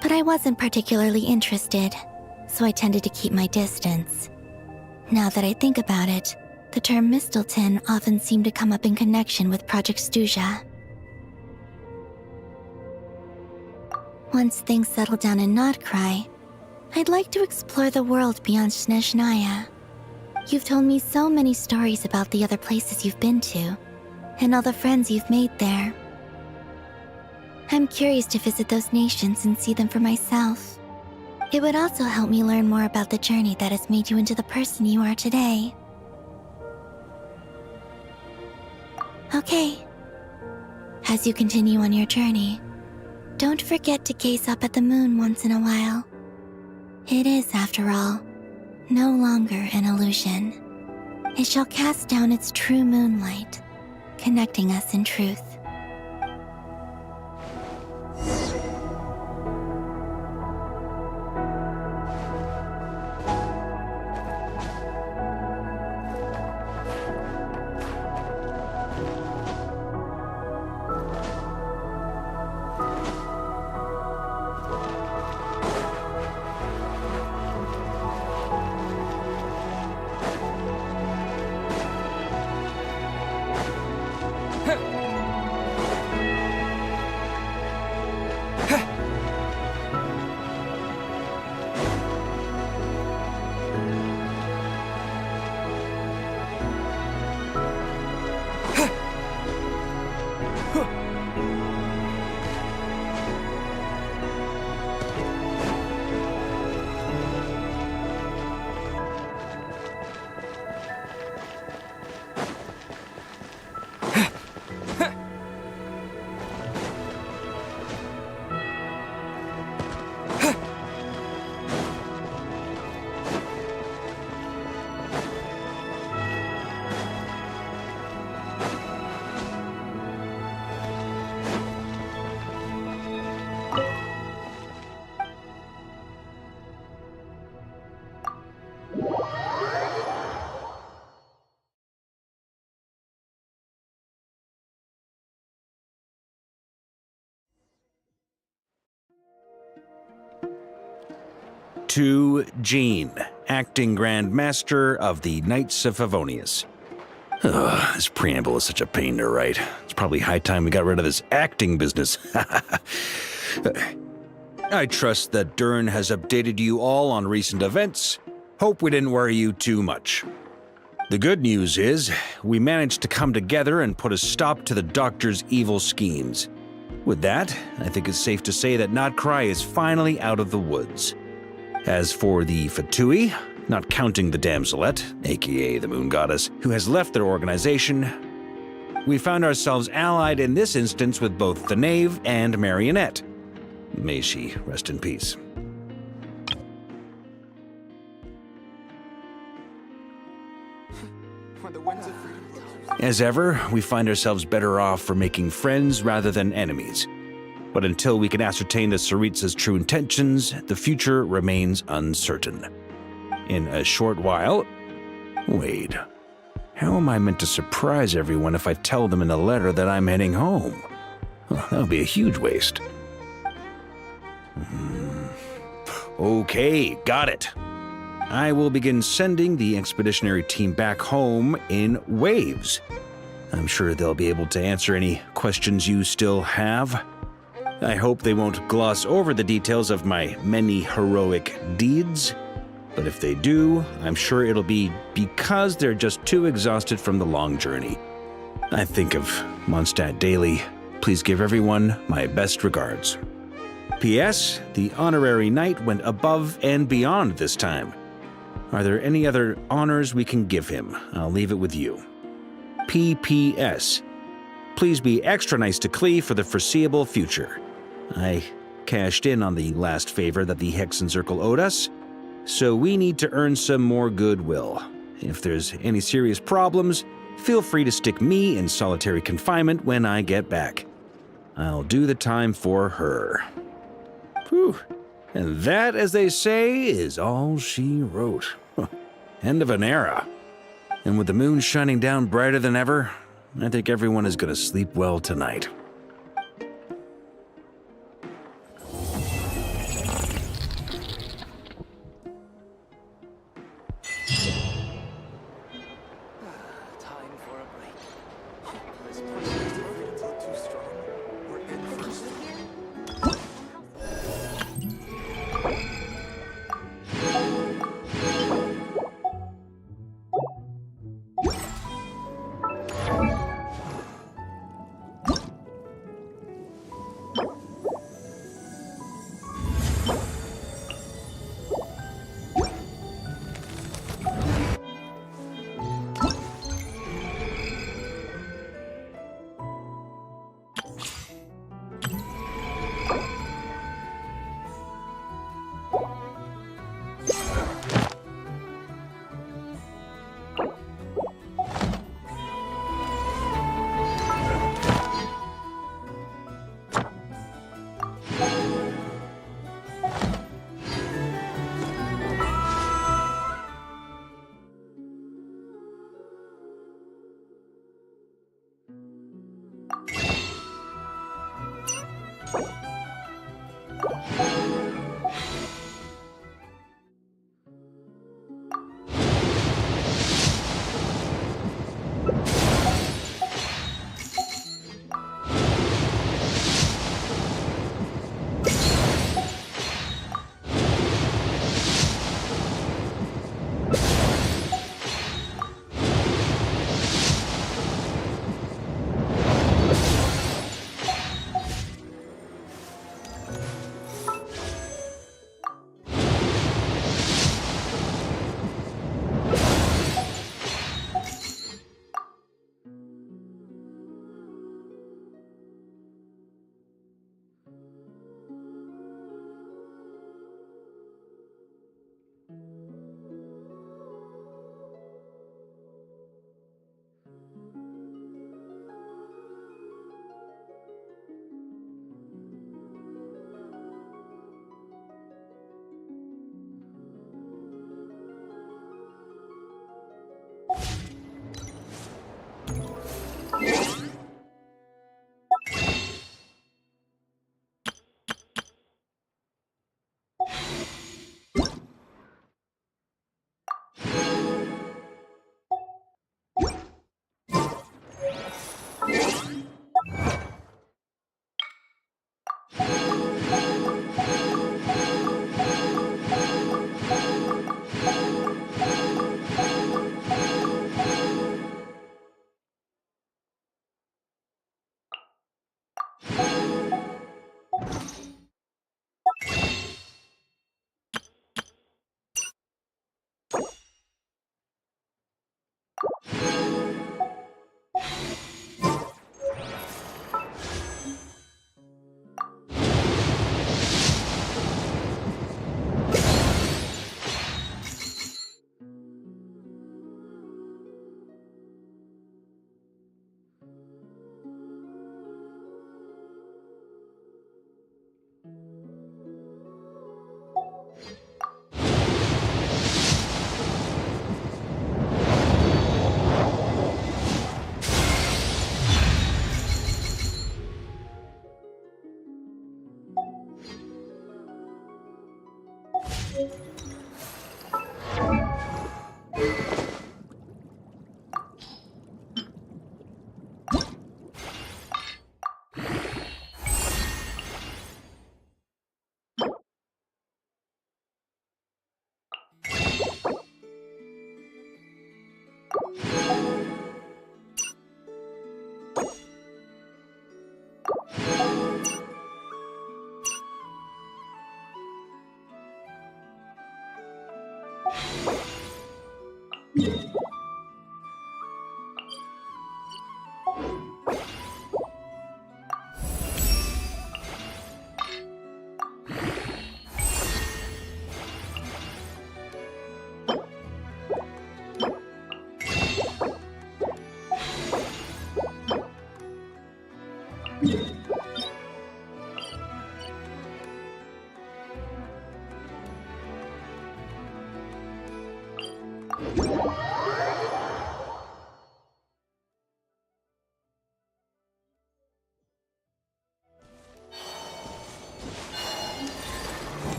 But I wasn't particularly interested, so I tended to keep my distance. Now that I think about it, the term Mistelton often seemed to come up in connection with Project Stuja. Once things settle down in Notcry, I'd like to explore the world beyond Snezhnaya. You've told me so many stories about the other places you've been to, and all the friends you've made there. I'm curious to visit those nations and see them for myself. It would also help me learn more about the journey that has made you into the person you are today. Okay. As you continue on your journey, don't forget to gaze up at the moon once in a while. It is, after all, no longer an illusion. It shall cast down its true moonlight, connecting us in truth. To Jean, acting Grand Master of the Knights of Favonius. This preamble is such a pain to write. It's probably high time we got rid of this acting business. I trust that Dern has updated you all on recent events. Hope we didn't worry you too much. The good news is, we managed to come together and put a stop to the Doctor's evil schemes. With that, I think it's safe to say that Notcry is finally out of the woods. As for the Fatui, not counting the Damselette, aka the Moon Goddess, who has left their organization, we found ourselves allied in this instance with both the Knave and Marionette. May she rest in peace. As ever, we find ourselves better off for making friends rather than enemies. But until we can ascertain the Tsaritsa's true intentions, the future remains uncertain. In a short while... Wait. How am I meant to surprise everyone if I tell them in a letter that I'm heading home? Well, that'll be a huge waste. Okay, got it. I will begin sending the expeditionary team back home in waves. I'm sure they'll be able to answer any questions you still have. I hope they won't gloss over the details of my many heroic deeds. But if they do, I'm sure it'll be because they're just too exhausted from the long journey. I think of Mondstadt daily. Please give everyone my best regards. P.S. The honorary knight went above and beyond this time. Are there any other honors we can give him? I'll leave it with you. P.P.S. Please be extra nice to Klee for the foreseeable future. I cashed in on the last favor that the Hexen Circle owed us, so we need to earn some more goodwill. If there's any serious problems, feel free to stick me in solitary confinement when I get back. I'll do the time for her. Whew. And that, as they say, is all she wrote. End of an era. And with the moon shining down brighter than ever, I think everyone is going to sleep well tonight.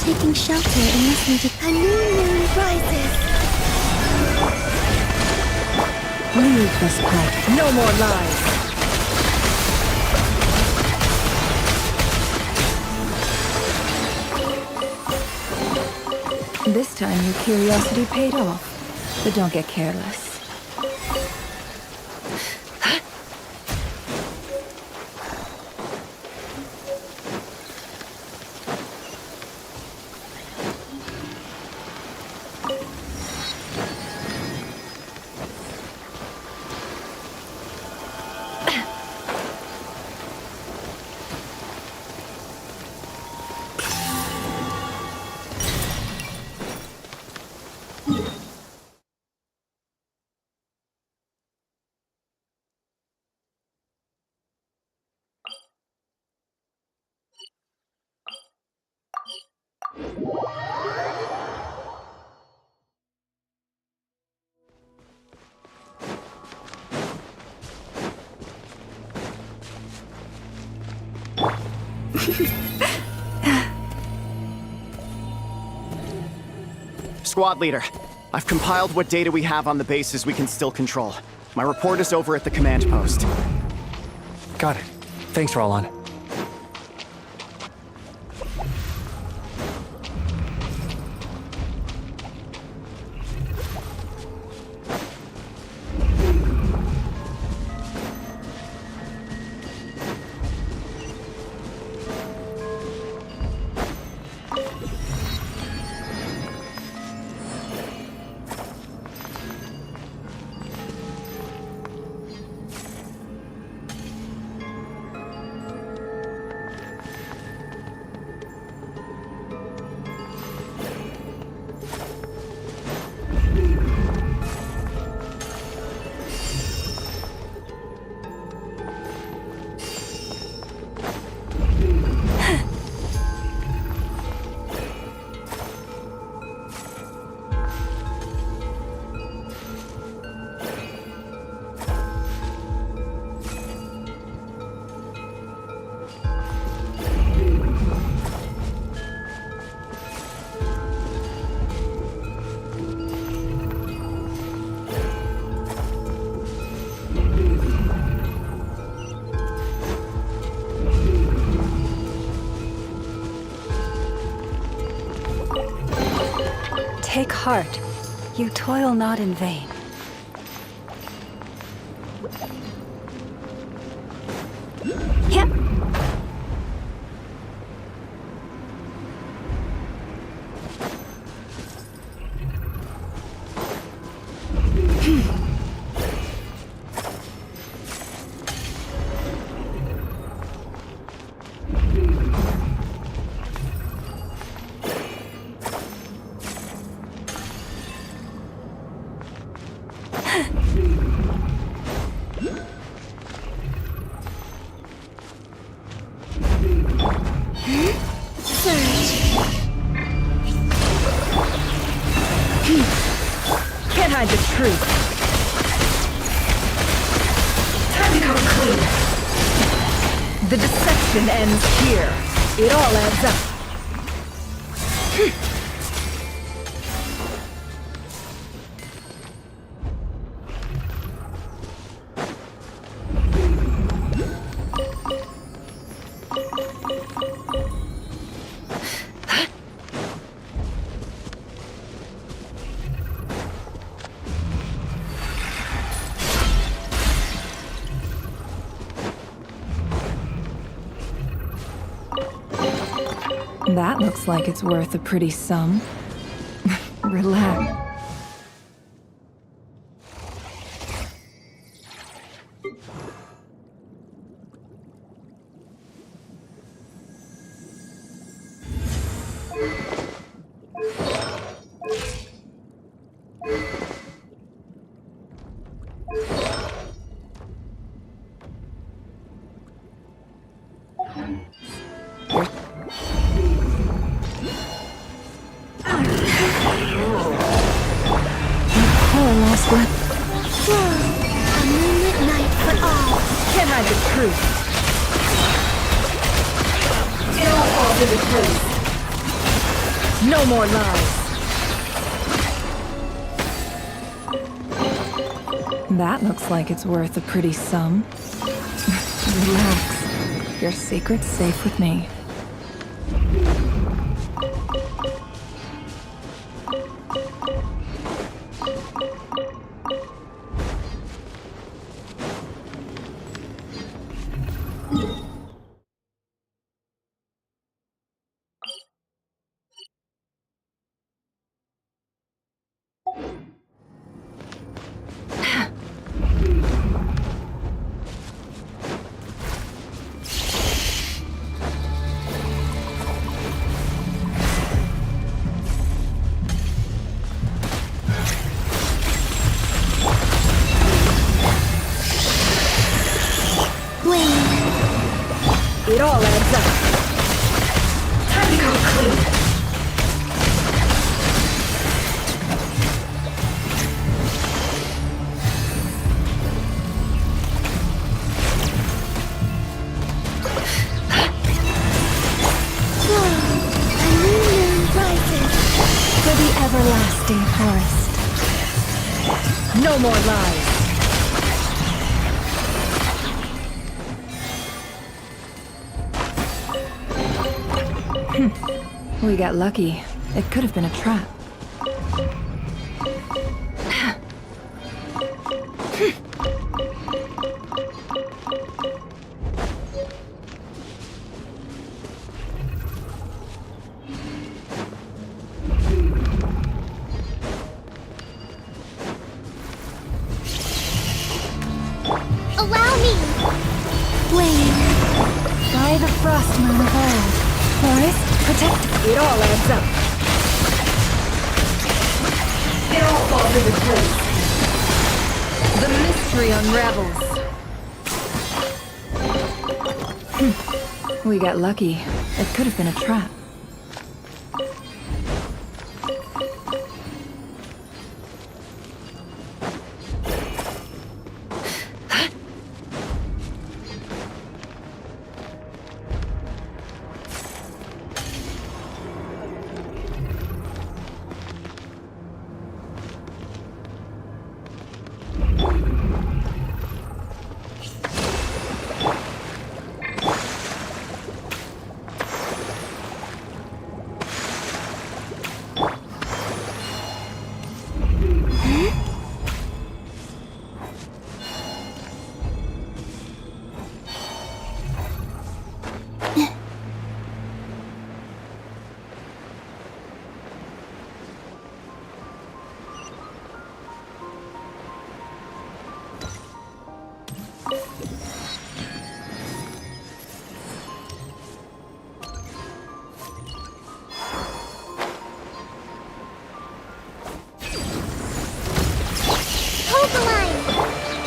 Taking shelter and listening to a new moon rises. Leave this place. No more lies. This time your curiosity paid off, but don't get careless. Squad leader, I've compiled what data we have on the bases we can still control. My report is over at the command post. Got it. Thanks, Roland. heart. You toil not in vain. Yep. Can't hide the truth. Time to come clean. The deception ends here. It all adds up. That looks like it's worth a pretty sum. Relax. A moonlit night for all. Can't hide the truth. It all falls into place. No more lies. That looks like it's worth a pretty sum. Relax. Your secret's safe with me. It all adds up. Time to come clean. A new moon rises. For the everlasting forest. No more lies. We got lucky. It could have been a trap. Allow me! Flame. By the frost moon of old. Forest, protect. It all adds up. It all falls into place. The mystery unravels. We got lucky. It could have been a trap.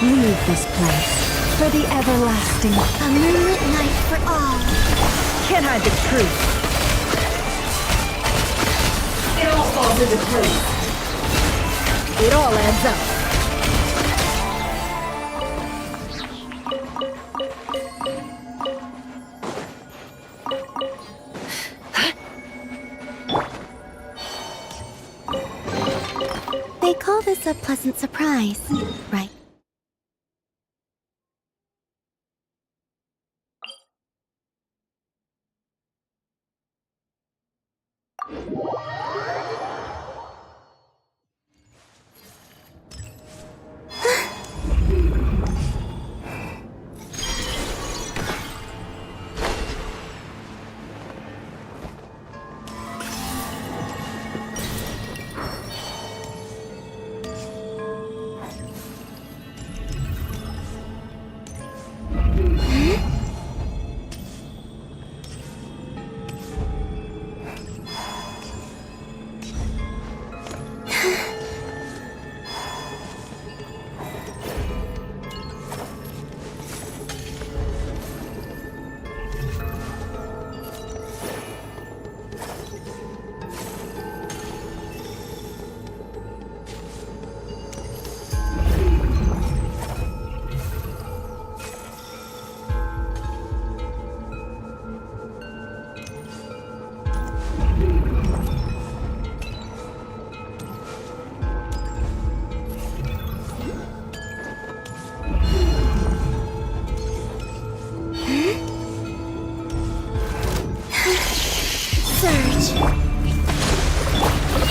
Leave this place for the everlasting. A moonlit night for all. Can't hide the truth. It all falls into place. It all adds up. They call this a pleasant surprise, right?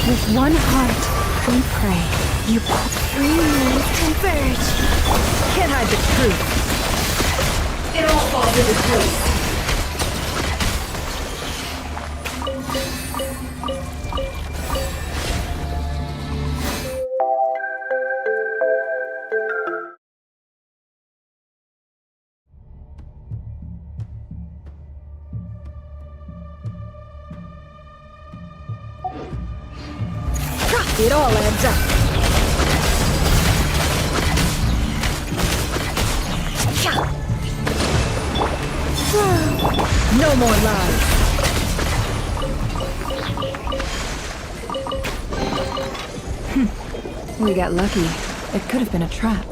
With one heart, we pray. You both Three moons converge. Can't hide the truth. It all falls into place. It all adds up. No more lies. We got lucky. It could have been a trap.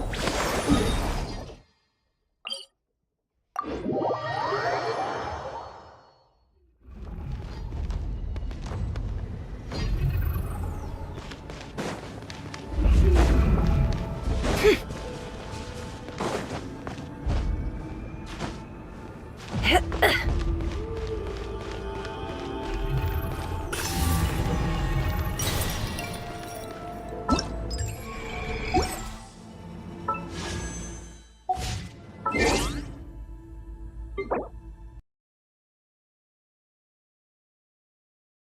Yeah.